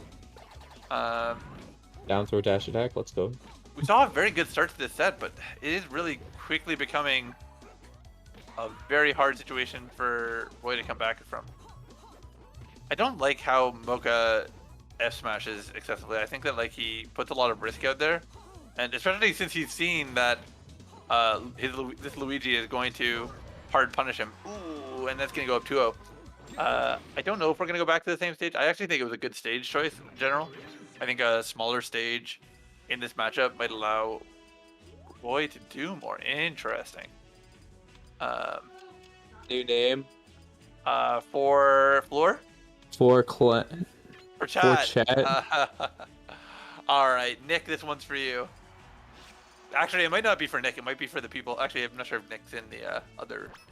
Down throw dash attack. Let's go. We saw a very good start to this set, but it is really quickly becoming a very hard situation for Roy to come back from. I don't like how Mocha F smashes excessively. I think that like he puts a lot of risk out there, and especially since he's seen that this Luigi is going to hard punish him. Ooh, and that's gonna go up 2-0. I don't know if we're gonna go back to the same stage. I actually think it was a good stage choice in general. I think a smaller stage in this matchup might allow Roy to do more. Interesting. New name For Floor? for For chat. chat. All right, Nick, this one's for you. Actually, it might not be for Nick. It might be for the people. Actually, I'm not sure if Nick's in the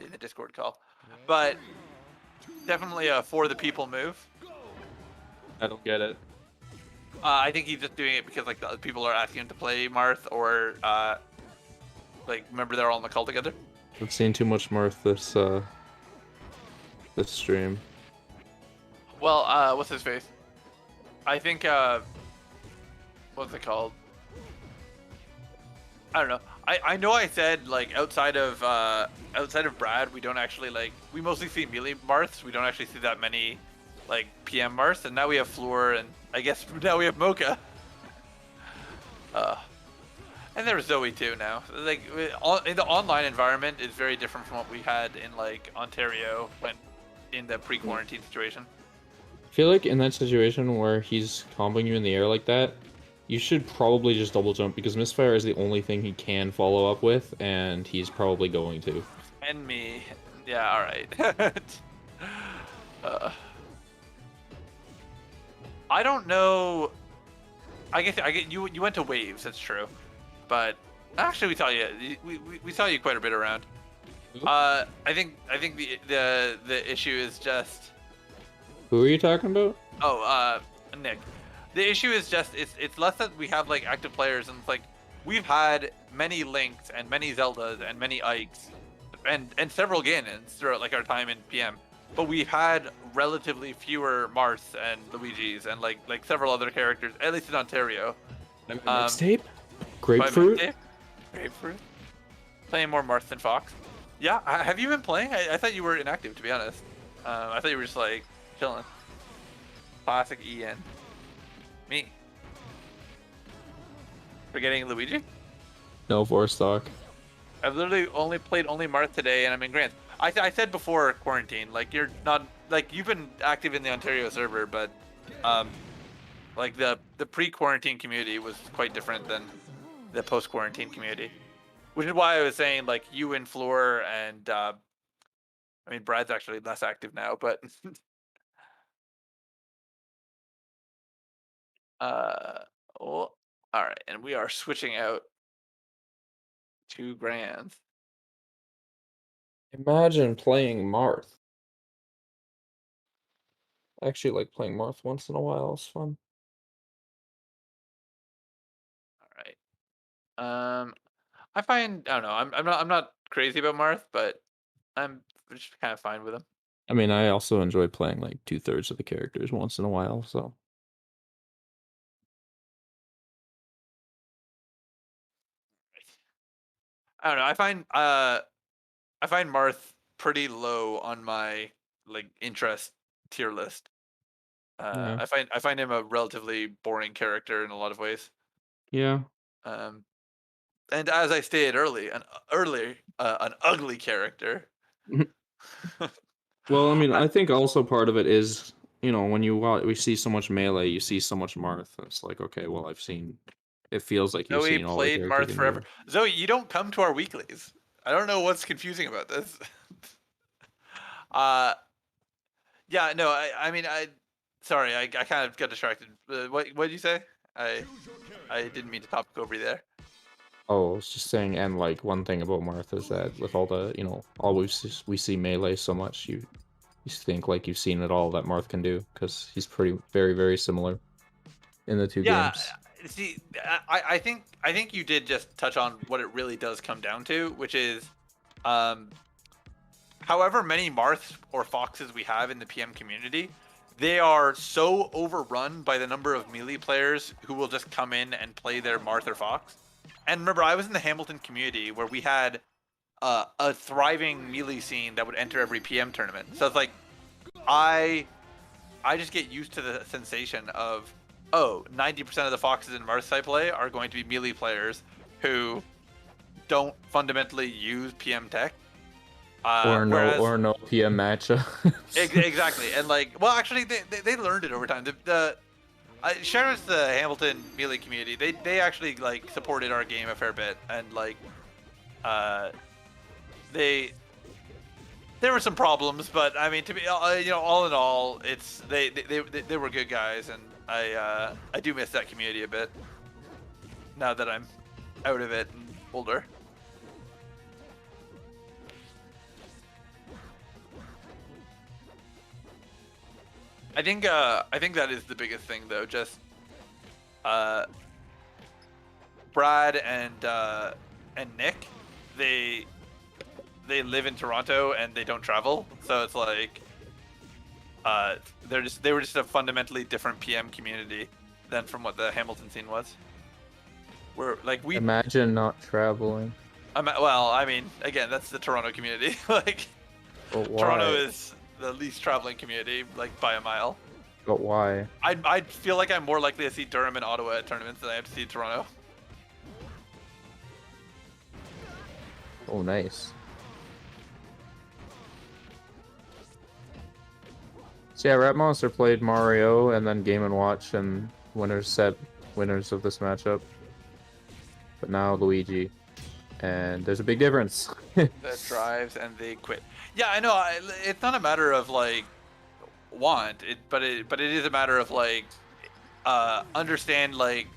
in the Discord call, but definitely a for the people move. I don't get it. I think he's just doing it because like the other people are asking him to play Marth, or like remember they're all in the call together. I've seen too much Marth this stream. Well, what's his face? I think what's it called? I don't know. I know I said like outside of Brad, we don't actually like we mostly see melee Marths. We don't actually see that many like PM Marths, and now we have Floor, and I guess now we have Mocha. And there's Zoe too now. Like in the online environment is very different from what we had in like Ontario when in the pre-quarantine situation. I feel like in that situation where he's comboing you in the air like that, you should probably just double jump because misfire is the only thing he can follow up with, and he's probably going to. And me. Yeah, all right. I don't know. I get you. You went to waves. That's true, but actually we saw you. We saw you quite a bit around. I think the issue is just. Who are you talking about? Oh, Nick. The issue is just it's less that we have like active players, and it's like we've had many Links and many Zeldas and many Ikes and several Ganons throughout like our time in PM. But we've had relatively fewer Marths and Luigis and like several other characters, at least in Ontario. Mixtape? Grapefruit? Grapefruit? Playing more Marth than Fox. Yeah, have you been playing? I thought you were inactive, to be honest. I thought you were just like chilling. Classic EN. Me. Forgetting Luigi? No, Vorstock. I've literally only played Marth today, and I'm in Grants. I said before quarantine, like you're not like you've been active in the Ontario server, but like the pre-quarantine community was quite different than the post-quarantine community, which is why I was saying like you and Floor and I mean Brad's actually less active now, but oh, all right, and we are switching out to Grands. Imagine playing Marth. I actually like playing Marth once in a while. It's fun. All right. I find I don't know. I'm not crazy about Marth, but I'm just kind of fine with him. I mean, I also enjoy playing like 2/3 of the characters once in a while, so. I don't know. I find Marth pretty low on my like interest tier list. Yeah. I find him a relatively boring character in a lot of ways. Yeah. Um, and as I stated earlier, an ugly character. Well, I mean, I, I think also part of it is, when we see so much melee, you see so much Marth. It's like, okay, well, it feels like you've Zoe seen all the played characters you Marth can forever. do. Zoe, you don't come to our weeklies. I don't know what's confusing about this. uh, yeah, no, I mean, sorry, I kind of got distracted. What did you say? I, Choose your character. I didn't mean to topic over you there. Oh, I was just saying, and like one thing about Marth is that with all the, all we see melee so much, you think like you've seen it all that Marth can do because he's very, very similar in the two Yeah, games. see, I think you did just touch on what it really does come down to, which is, um, however many Marths or Foxes we have in the PM community, they are so overrun by the number of melee players who will just come in and play their Marth or Fox. And remember, I was in the Hamilton community where we had a thriving melee scene that would enter every PM tournament. So it's like, I I just get used to the sensation of, oh, 90% of the Foxes in Marths I play are going to be melee players who don't fundamentally use PM tech. Whereas Or no PM matchup. exactly, and like, well, actually, they learned it over time. Shout out to the Hamilton melee community. They actually like supported our game a fair bit, and like, uh, they there were some problems, but I mean, to be all in all, it's they were good guys, and I do miss that community a bit now that I'm out of it and older. I think that is the biggest thing though. Just uh, Brad and Nick, they live in Toronto and they don't travel, so it's like they were just a fundamentally different PM community than from what the Hamilton scene was. We're like we Imagine not traveling. well, I mean, again, that's the Toronto community. Like But why? Toronto is the least traveling community, like by a mile. But why? I feel like I'm more likely to see Durham and Ottawa at tournaments than I have to see Toronto. Oh, nice. So yeah, Rat Monster played Mario and then Game & Watch and winners of this matchup. But now Luigi. And there's a big difference. That drives and they quit. Yeah, I know. It's not a matter of like but it is a matter of like understand like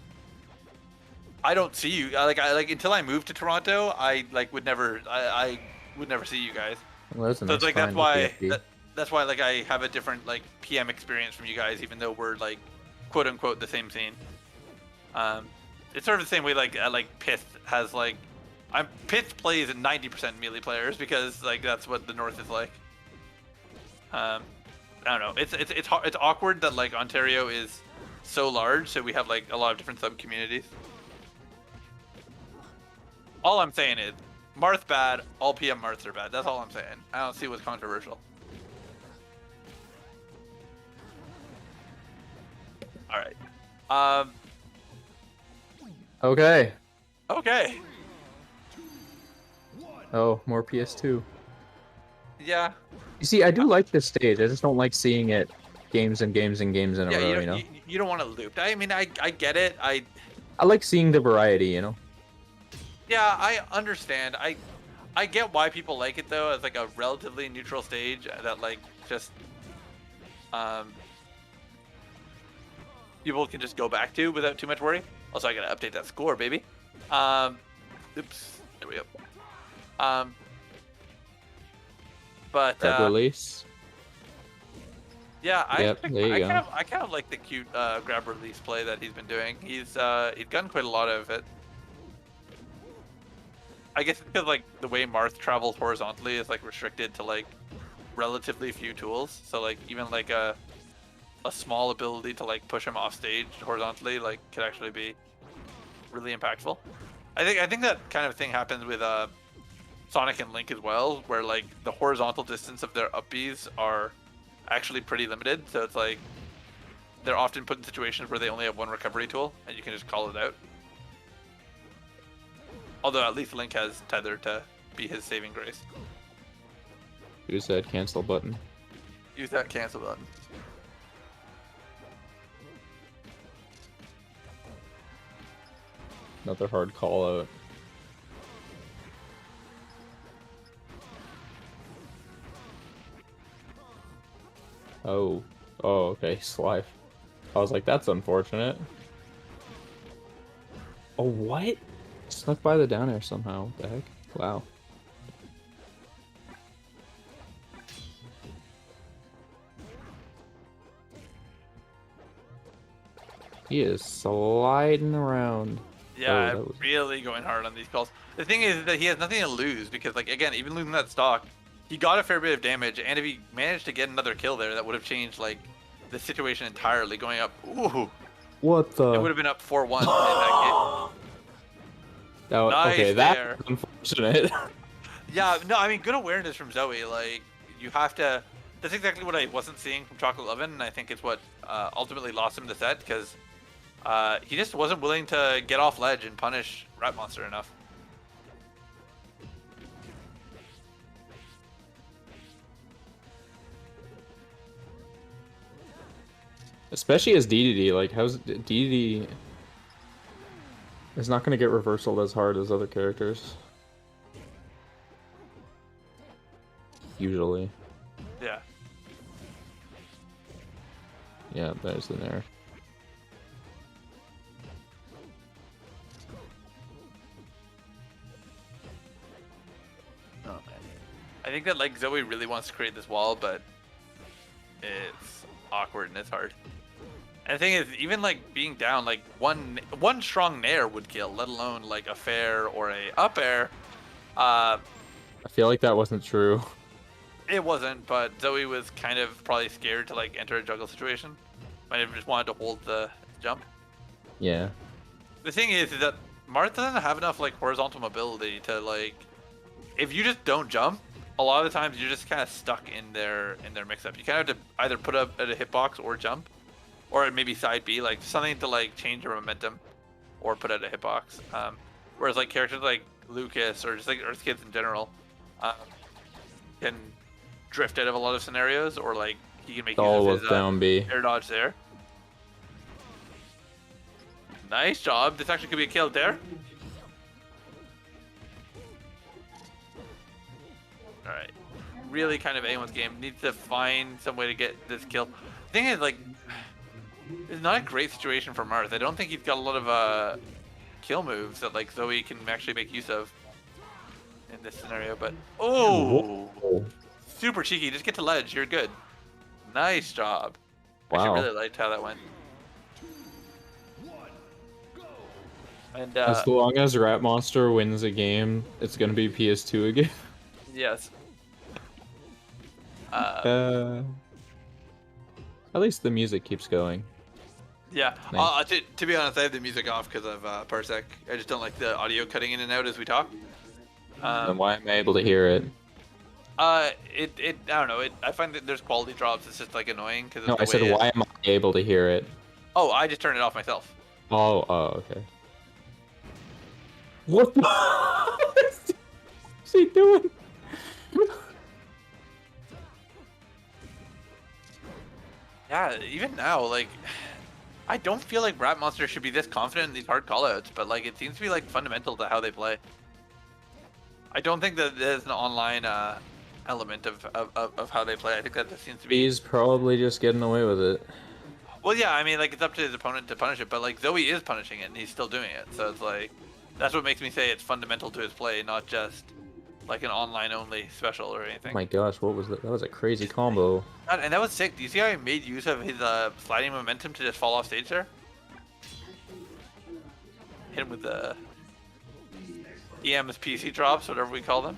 I don't see you. I like until I moved to Toronto, I would never see you guys. Well, that's a So it's nice like that's find why with the FD. that's why like I have a different like PM experience from you guys, even though we're like quote unquote the same scene. It's sort of the same way like Pith has like Pith plays 90% melee players because like that's what the North is like. I don't know. It's awkward that like Ontario is so large, so we have like a lot of different sub communities. All I'm saying is, Marth bad. All PM Marths are bad. That's all I'm saying. I don't see what's controversial. All right. Okay. Okay. Oh, more PS2. Yeah. You see, I do like this stage. I just don't like seeing it games and games and games in a Yeah. row, You don't want to loop. I mean, I get it. I like seeing the variety, Yeah, I understand. I get why people like it though, as like a relatively neutral stage that like just people can just go back to without too much worry. Also, I gotta update that score, baby. Oops, there we go. But Grab release. yeah, Yep, there you go. I kind of like the cute grab release play that he's been doing. He's gotten quite a lot of it. I guess it's because like the way Marth travels horizontally is like restricted to like relatively few tools. So like even like a small ability to like push him off stage horizontally like could actually be really impactful. I think that kind of thing happens with Sonic and Link as well, where like the horizontal distance of their up Bs are actually pretty limited. So it's like they're often put in situations where they only have one recovery tool and you can just call it out. Although at least Link has Tether to be his saving grace. Use that cancel button. Use that cancel button. Another hard call out. Oh. Oh, okay, Slife. I was like, that's unfortunate. Oh, what? Snuck by the down air somehow. What the heck? Wow. He is sliding around. Yeah, Oh, that was... really going hard on these calls. The thing is that he has nothing to lose because, like, again, even losing that stock, he got a fair bit of damage, and if he managed to get another kill there, that would have changed, like, the situation entirely, going up. Ooh. What the? It would have been up 4-1 in that That, Nice okay, there. that's unfortunate. Yeah, no, I mean, good awareness from Zoe. Like, you have to... That's exactly what I wasn't seeing from Chocolate Oven, and I think it's what ultimately lost him the set, because he just wasn't willing to get off ledge and punish Rat Monster enough. Especially as DDD, like, how's DDD is not going to get reversaled as hard as other characters. Usually. Yeah. Yeah, there's the Nair. Oh, man. I think that, like, Zoe really wants to create this wall, but it's awkward and it's hard. And the thing is, even like being down, like one strong nair would kill, let alone like a fair or a up air. I feel like that wasn't true. It wasn't, but Zoe was kind of probably scared to like enter a juggle situation. Might have just wanted to hold the jump. Yeah. The thing is that Marth doesn't have enough like horizontal mobility to like, if you just don't jump, a lot of the times you're just kind of stuck in their mix-up. You kind of have to either put up at a hitbox or jump. Or maybe side B, like something to like change your momentum, or put out a hitbox. Whereas like characters like Lucas or just like Earth Kids in general, can drift out of a lot of scenarios, or like he can make All use with of his down B. air dodge there. Nice job. This actually could be a kill there. All right, really kind of anyone's game. Needs to find some way to get this kill. The thing is like, it's not a great situation for Marth. I don't think he's got a lot of kill moves that like Zoe can actually make use of in this scenario. But oh, super cheeky. Just get to ledge. You're good. Nice job. Wow. Actually, really liked how that went. And As long as Rat Monster wins a game, it's gonna be PS2 again. yes. At least the music keeps going. Yeah. Nice. To be honest, I have the music off because of Parsec. I just don't like the audio cutting in and out as we talk. Then why am I able to hear it? I don't know. I find that there's quality drops. It's just like annoying because. No, I said why am I able to hear it? Oh, I just turned it off myself. Oh, okay. What the? What's he doing? Yeah, even now, like, I don't feel like Rat Monster should be this confident in these hard callouts, but like, it seems to be like fundamental to how they play. I don't think that there's an online element of how they play. I think that seems to be. He's probably just getting away with it. Well, yeah, I mean, like, it's up to his opponent to punish it, but like Zoe is punishing it, and he's still doing it. So it's like, that's what makes me say it's fundamental to his play, not just like an online only special or anything. Oh my gosh, what was that? That was a crazy combo. God, and that was sick. Do you see how he made use of his sliding momentum to just fall off stage there? Hit him with the EM's PC drops, whatever we call them.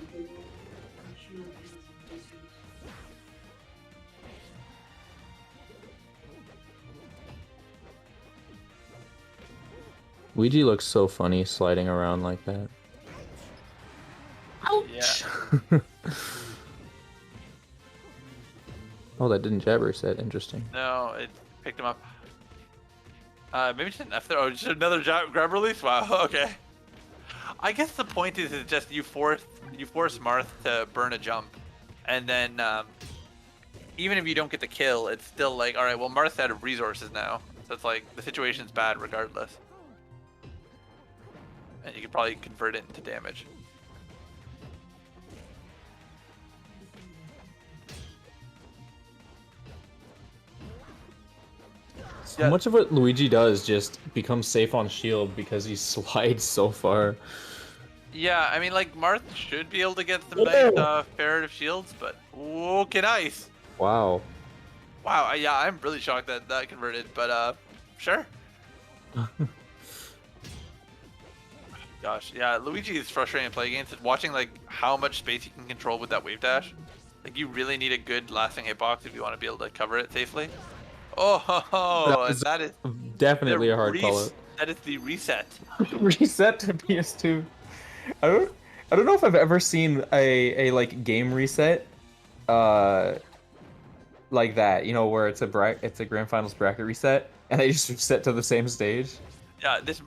Luigi looks so funny sliding around like that. Yeah. Oh, that didn't jab reset. Interesting. No, it picked him up. Maybe just an F there. Oh, just another grab release. Wow. Okay. I guess the point is just you force Marth to burn a jump, and then even if you don't get the kill, it's still like, all right, well, Marth's out of resources now, so it's like the situation's bad regardless, and you could probably convert it into damage. So Yeah. much of what Luigi does just becomes safe on shield because he slides so far. Yeah, I mean, like, Marth should be able to get some Whoa. nice ferret shields, but okay, nice. Wow. Wow, yeah, I'm really shocked that that converted, but sure. Gosh, yeah, Luigi is frustrating to play against. Watching like how much space you can control with that wave dash. Like you really need a good lasting hitbox if you want to be able to cover it safely. Oh, and that is Definitely the a hard call out. That is the reset. Reset to PS2. I don't know if I've ever seen a like game reset like that, you know, where it's a grand finals bracket reset and they just reset to the same stage. Yeah, this.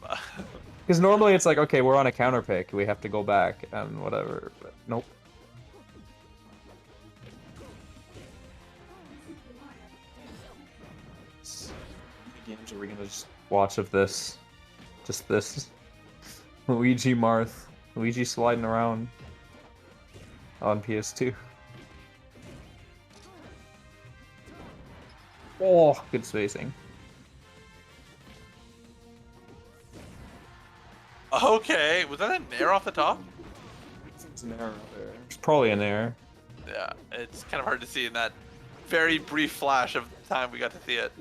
Because normally it's like, okay, we're on a counter pick, we have to go back and whatever, but nope. How many games are we gonna just watch of this? Just this. Luigi Marth. Luigi sliding around on PS2. Oh, good spacing. Okay, was that an air off the top? It's an error there. It's probably an error. Yeah, it's kind of hard to see in that very brief flash of time we got to see it.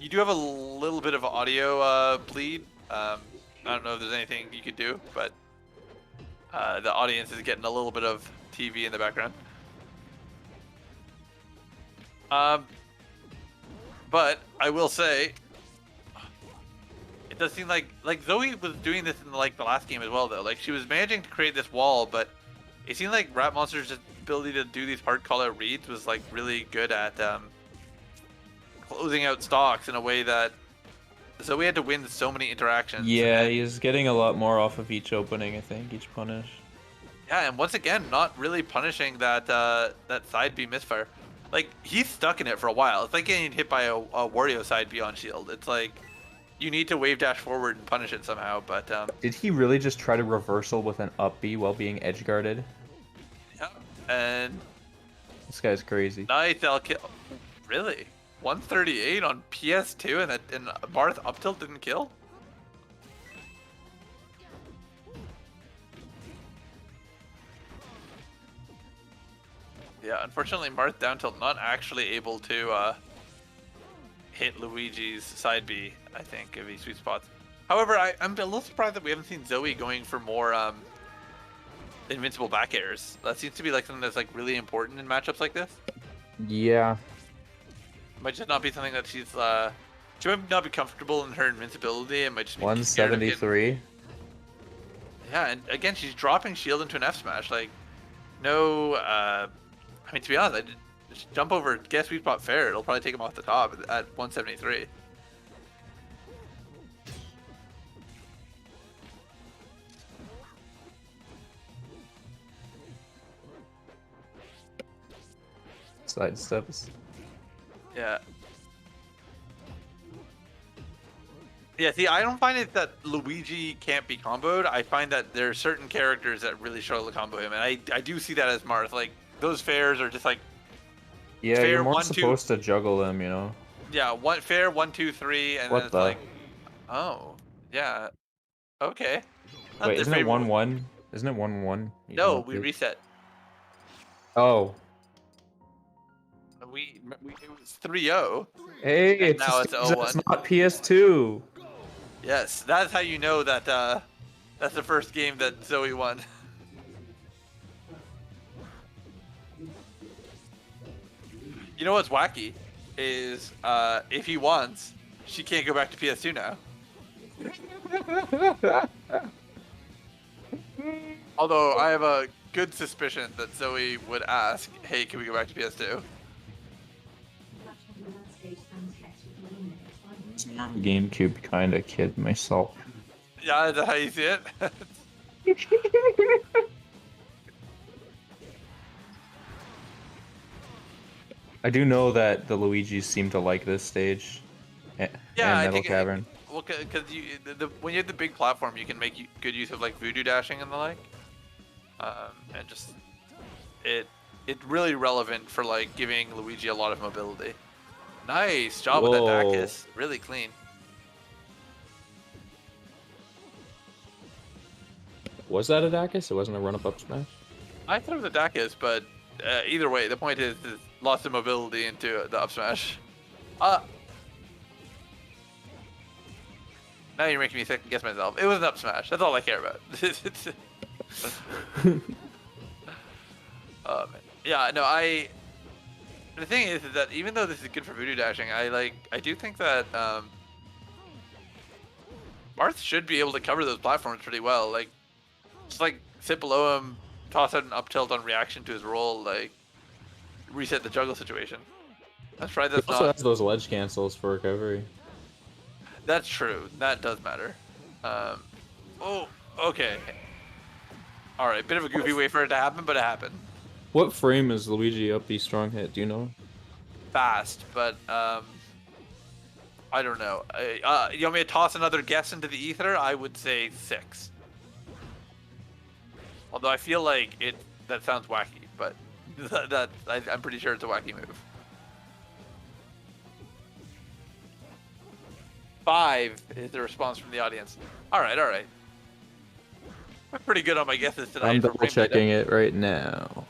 You do have a little bit of audio bleed. I don't know if there's anything you could do, but the audience is getting a little bit of TV in the background. But I will say, it does seem like Zoe was doing this in like the last game as well, though. Like she was managing to create this wall, but it seemed like Rat Monster's just ability to do these hard call out reads was like really good at closing out stocks in a way that Zoe had to win so many interactions. Yeah, and, he's getting a lot more off of each opening, I think, each punish. yeah, and once again, not really punishing that that side B misfire. Like he's stuck in it for a while. It's like getting hit by a Wario side B on shield. It's like you need to wave dash forward and punish it somehow. But Did he really just try to reversal with an up B while being edge guarded? yeah, and This guy's crazy. nice L kill. Really, 138 on PS2, and Barth up tilt didn't kill. Yeah, unfortunately, Marth down tilt not actually able to hit Luigi's side B, I think, if he sweet spots. However, I'm a little surprised that we haven't seen Zoe going for more invincible back airs. That seems to be like something that's like really important in matchups like this. Yeah. Might just not be something that she might not be comfortable in her invincibility. It might just be scared of getting- 173. Yeah, and again, she's dropping shield into an F smash. Like, no, I mean, to be honest, just jump over, get a sweet spot fair. It'll probably take him off the top at 173. Side steps. Yeah. Yeah, see, I don't find it that Luigi can't be comboed. I find that there are certain characters that really struggle to combo him, and I do see that as Marth. Like, those fairs are just like, Yeah, Fair you're more 1-2. supposed to juggle them, you know? yeah, one fair, 1, 2, 3, and What then it's the? like, oh, yeah, okay. Not Wait, their isn't it favorite- 1-1? Isn't it 1-1? No, we reset. Oh. It was 3-0. Hey, And now it's just, 0-1. it's not PS2. Yes, that's how you know that that's the first game that Zoe won. You know what's wacky is if he wants, she can't go back to PS2 now. Although I have a good suspicion that Zoe would ask, "Hey, can we go back to PS2?" I'm a GameCube kind of kid myself. Yeah, is that how you see it? I do know that the Luigis seem to like this stage. And Yeah, I Metal think Cavern. Well, because when you have the big platform, you can make good use of like voodoo dashing and the like, and just it's really relevant for like giving Luigi a lot of mobility. Nice job with that Whoa. Dacus, really clean. Was that a Dacus? It wasn't a run-up smash? I thought it was a Dacus, but either way, the point is lots of mobility into the up smash. Now you're making me second guess myself. It was an up smash. That's all I care about. Yeah, no, the thing is that even though this is good for voodoo dashing, I do think that Marth should be able to cover those platforms pretty well. Like, just like sit below him, toss out an up tilt on reaction to his roll, like reset the juggle situation. That's right. That's It also not. has those ledge cancels for recovery. That's true. That does matter. Oh, okay. All right, bit of a goofy way for it to happen, but it happened. What frame is Luigi up B strong hit? Do you know? Fast, but I don't know. You want me to toss another guess into the ether? I would say 6. Although I feel like that sounds wacky, but I'm pretty sure it's a wacky move. 5 is the response from the audience. All right, all right. I'm pretty good on my guesses tonight. I'm for double frame checking data. it right now.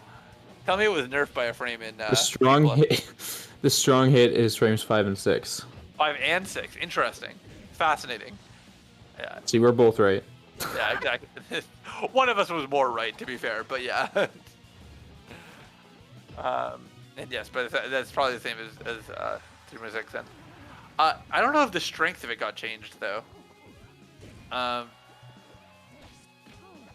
Tell me it was nerfed by a frame in. The strong hit. The strong hit is frames 5 and 6. 5 and 6. Interesting. Fascinating. Yeah. See, we're both right. Yeah, exactly. One of us was more right, to be fair, but yeah. And yes, but that's probably the same as 3.6 then. I don't know if the strength of it got changed though. To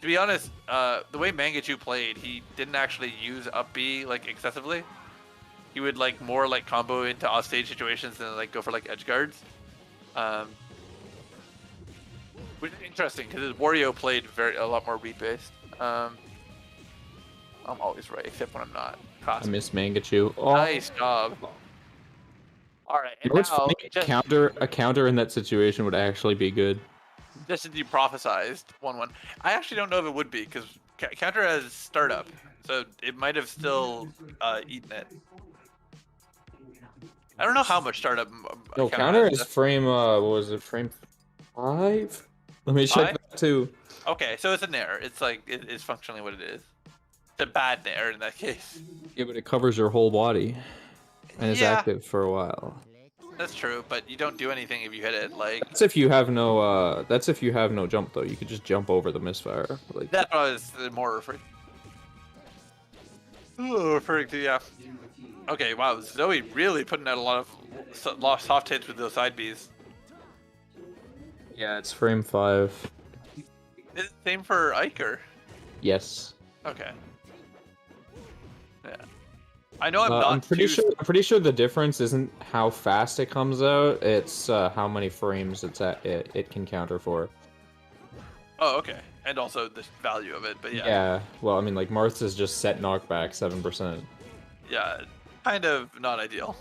be honest, the way Mangachu played, he didn't actually use up B like excessively. He would like more like combo into offstage situations than like go for like edge guards. Which is interesting because his Wario played a lot more read based. I'm always right except when I'm not. I miss Mangachu. Oh. Nice job. All right, and You know what's now funny? just, A counter in that situation would actually be good. just as you prophesized, 1-1. I actually don't know if it would be because counter has startup, so it might have still eaten it. I don't know how much startup. No, counter is frame. What was it? Frame 5? Let me check 5? that too. Okay, so it's a nair. It's like it's functionally what it is. It's a bad nair in that case. Yeah, but it covers your whole body, and is Yeah. active for a while. That's true, but you don't do anything if you hit it. Like That's if you have no. That's if you have no jump though. You could just jump over the misfire. Like that's what I was more referring. Ooh, referring to, yeah. Okay, wow, Zoe really putting out a lot of soft hits with those side Bs. yeah, it's frame 5. Is it same for Iker? Yes. Okay. Yeah. I know I'm not. I'm pretty sure the difference isn't how fast it comes out. It's how many frames it can counter for. Oh, okay. And also the value of it, but yeah. Yeah. Well, I mean, like Marth's is just set knockback 7%. Yeah. Kind of not ideal.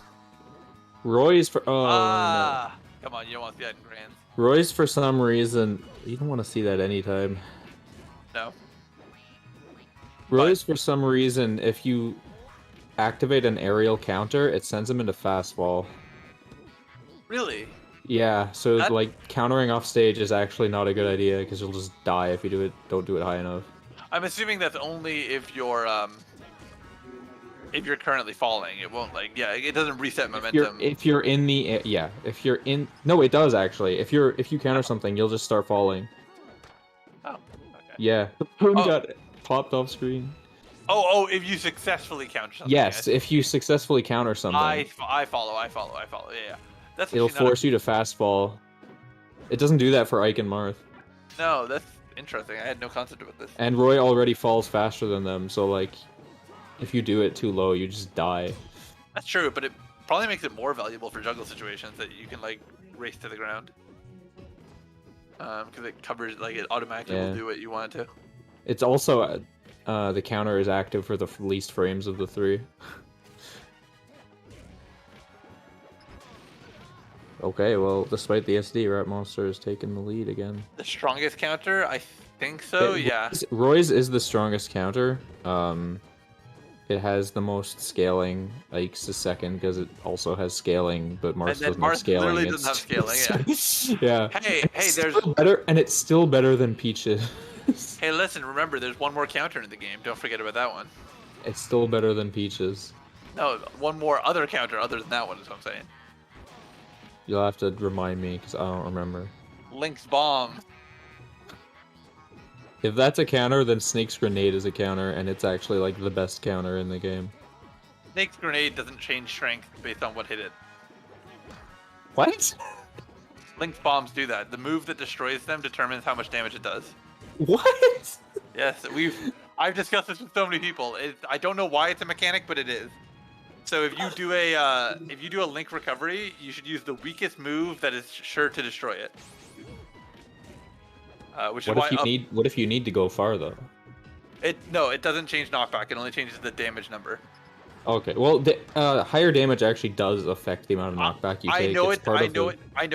Roy's for no. Come on, you don't want to see that in grands. Roy's for some reason you don't want to see that anytime. No. Roy's for some reason if you activate an aerial counter, it sends him into fastball. Really? Yeah, so That- like countering off stage is actually not a good idea because you'll just die if you don't do it high enough. I'm assuming that's only if you're if you're currently falling, it won't like it doesn't reset If momentum. you're in the if you're in no, it does actually. If you counter something, you'll just start falling. Oh, okay. Yeah, the phone Oh. got popped off screen. Oh, if you successfully counter something. Yes, if you successfully counter something, I follow. Yeah. That's it'll actually not force you to fast fall. It doesn't do that for Ike and Marth. No, that's interesting. I had no concept with this. And Roy already falls faster than them, so like, if you do it too low, you just die. That's true, but it probably makes it more valuable for juggle situations that you can like race to the ground. Because it covers like it automatically will do what you want it to. It's also the counter is active for the least frames of the three. Okay, well, despite the SD, Rat Monster has taken the lead again. The strongest counter, I think so. Yeah. Roy's is the strongest counter. It has the most scaling. Ike's is second because it also has scaling, but Marth doesn't have scaling. Literally doesn't have scaling. Yeah. Hey, there's better, and it's still better than Peaches. Hey, listen, remember, there's one more counter in the game. Don't forget about that one. It's still better than Peaches. No, one more other counter other than that one is what I'm saying. You'll have to remind me because I don't remember. Link's bomb. If that's a counter, then Snake's grenade is a counter, and it's actually like the best counter in the game. Snake's grenade doesn't change strength based on what hit it. What? Link's bombs do that. The move that destroys them determines how much damage it does. What? Yes, I've discussed this with so many people. I don't know why it's a mechanic, but it is. So if you do a Link recovery, you should use the weakest move that is sure to destroy it. Which is why what if you need to go far though? it doesn't change knockback. It only changes the damage number. Okay, well, higher damage actually does affect the amount of knockback you take. I know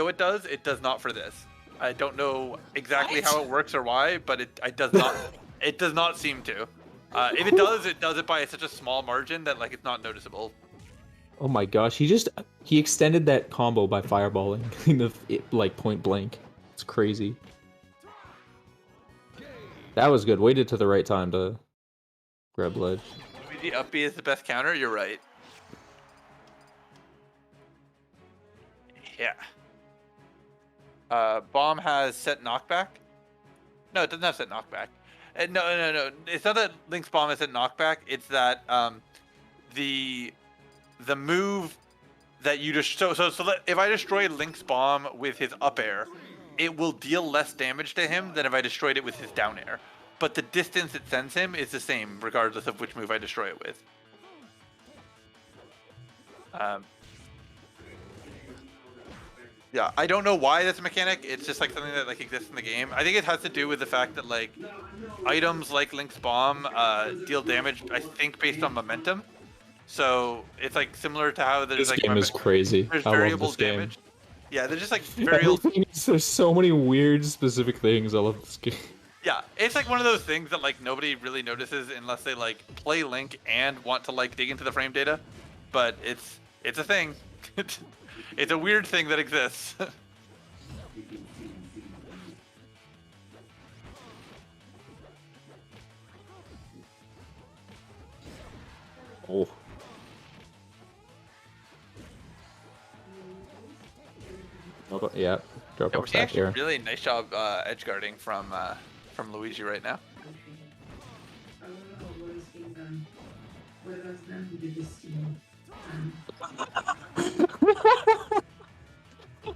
it does. It does not for this. I don't know exactly how it works or why, but it does not. It does not seem to. If it does it by such a small margin that like it's not noticeable. Oh my gosh, he extended that combo by fireballing like point blank. It's crazy. That was good. Waited to the right time to grab ledge. The up B is the best counter. You're right. Yeah. Bomb has set knockback. No, it doesn't have set knockback. No. It's not that Link's bomb has set knockback. It's that the move that you just if I destroy Link's bomb with his up air, it will deal less damage to him than if I destroyed it with his down air. But the distance it sends him is the same regardless of which move I destroy it with. Yeah, I don't know why that's a mechanic. It's just like something that like exists in the game. I think it has to do with the fact that like items like Link's bomb deal damage, I think, based on momentum. So it's like similar to how there's This game is crazy. There's I variable love this game. damage. Yeah, they're just like variable. There's so many weird specific things. I love this game. Yeah, it's like one of those things that like nobody really notices unless they like play Link and want to like dig into the frame data. But it's a thing. It's a weird thing that exists. Oh. Yeah, drop Yeah, we're off seeing back actually here. really nice job edge guarding from Luigi right now.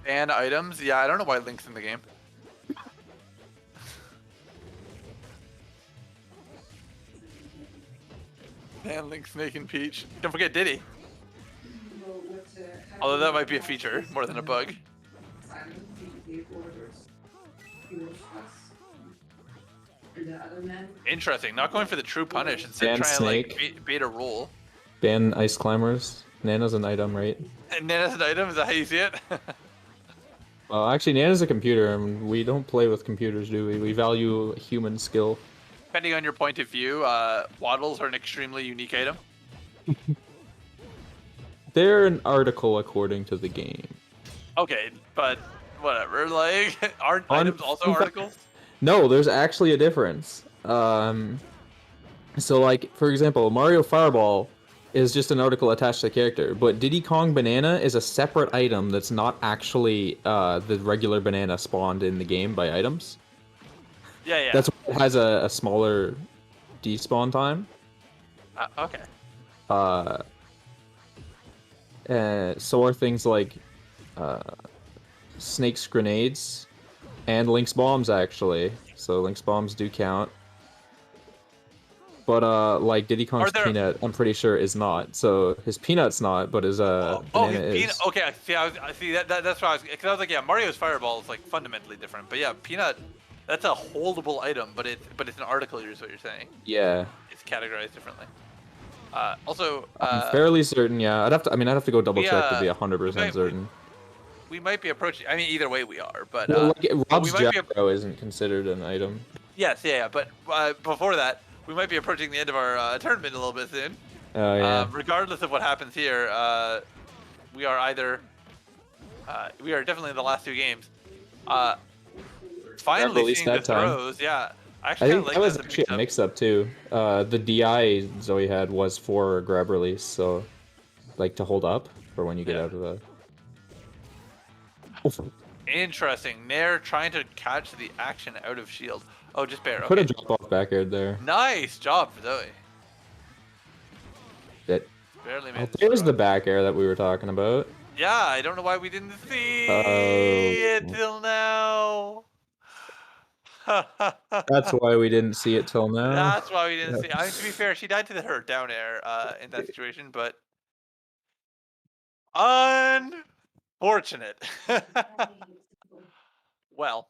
And items, yeah, I don't know why Link's in the game. And Link, Snake, and Peach. Don't forget Diddy. Although that might be a feature more than a bug. Interesting. Not going for the true punish instead Ban trying to like Snake. bait a roll. Ban Ice Climbers. Nana's an item, right? And Nana's an item. Is that how you see it? Well, actually, Nana's a computer, and we don't play with computers, do we? We value human skill. Depending on your point of view, waddles are an extremely unique item. They're an article according to the game. Okay, but whatever. Like, aren't items also articles? No, there's actually a difference. So, like, for example, Mario Fireball is just an article attached to the character, but Diddy Kong Banana is a separate item that's not actually the regular banana spawned in the game by items. Yeah, yeah. That's why it has a smaller despawn time. Okay. So are things like Snake's grenades and Link's bombs, actually. So Link's bombs do count. But like Diddy Kong's peanut, I'm pretty sure is not. So his peanut's not, but his banana his peanut. is. Okay, I see that's why because I was like, yeah, Mario's fireball is like fundamentally different, but yeah, peanut, that's a holdable item, but it's an article. Is what you're saying. Yeah. It's categorized differently. Also, I'm fairly certain. Yeah, I'd have to go double check to be 100% certain. We might be approaching. I mean, either way we are, but Well, like, Rob's we might Jacko isn't considered an item. Yes, yeah, but before that, we might be approaching the end of our tournament a little bit soon. Oh yeah. Regardless of what happens here, we are either we are definitely in the last two games. Finally seeing the throws, yeah. I think that was actually a mix-up too. The DI Zoe had was for grab release, so like to hold up for when you get out of the. Interesting. Nair trying to catch the action out of shield. Oh, just bear. Okay. Put a drop off back air there. Nice job for Zoe. That barely made there's the back air that we were talking about. Yeah, I don't know why we didn't see it till now. That's why we didn't see it till now. That's why we didn't see it. I mean, to be fair, she died to her down air in that situation, but unfortunate. Well,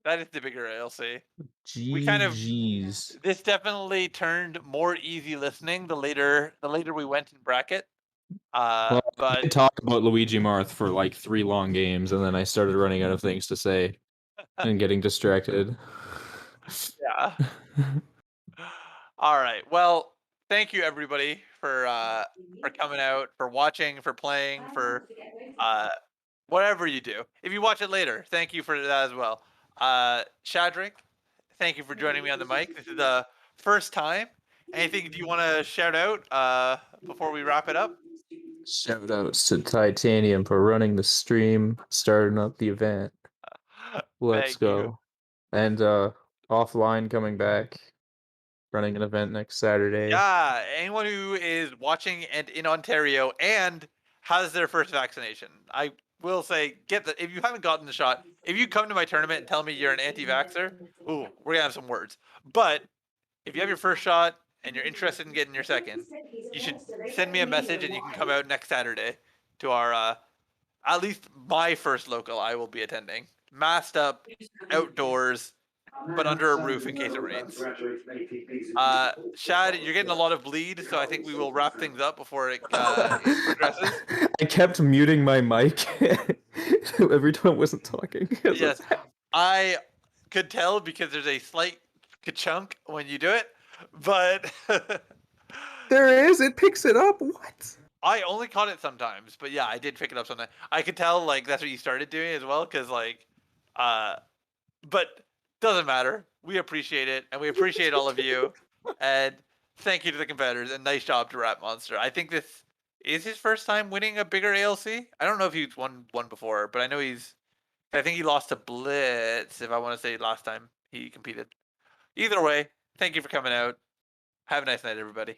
that is the bigger ALC. We kind of this definitely turned more easy listening the later we went in bracket. Well, but I talked about Luigi Marth for like 3 long games, and then I started running out of things to say and getting distracted. Yeah. All right. Well, thank you everybody for coming out, for watching, for playing, for whatever you do. If you watch it later, thank you for that as well. Shadrick, thank you for joining me on the mic. This is the first time. Anything do you want to shout out before we wrap it up? Shout outs to Titanium for running the stream, starting up the event. Let's go. And offline coming back, running an event next Saturday. Yeah, anyone who is watching and in Ontario and has their first vaccination, I will say if you haven't gotten the shot, if you come to my tournament and tell me you're an anti-vaxxer, ooh, we're gonna have some words. But if you have your first shot and you're interested in getting your second, you should send me a message and you can come out next Saturday to our at least my first local I will be attending. Masked up, outdoors, but under a roof in case it rains. Shad, you're getting a lot of bleed, so I think we will wrap things up before it progresses. I kept muting my mic every time I wasn't talking. Yes, I could tell because there's a slight ka-chunk when you do it, but there is. It picks it up. What? I only caught it sometimes, but yeah, I did pick it up sometimes. I could tell like that's what you started doing as well, because like, but doesn't matter. We appreciate it, and we appreciate all of you, and thank you to the competitors, and nice job to Rat Monster. I think this is his first time winning a bigger ALC. I don't know if he's won one before, but I know I think he lost to Blitz, if I want to say last time he competed. Either way, thank you for coming out. Have a nice night, everybody.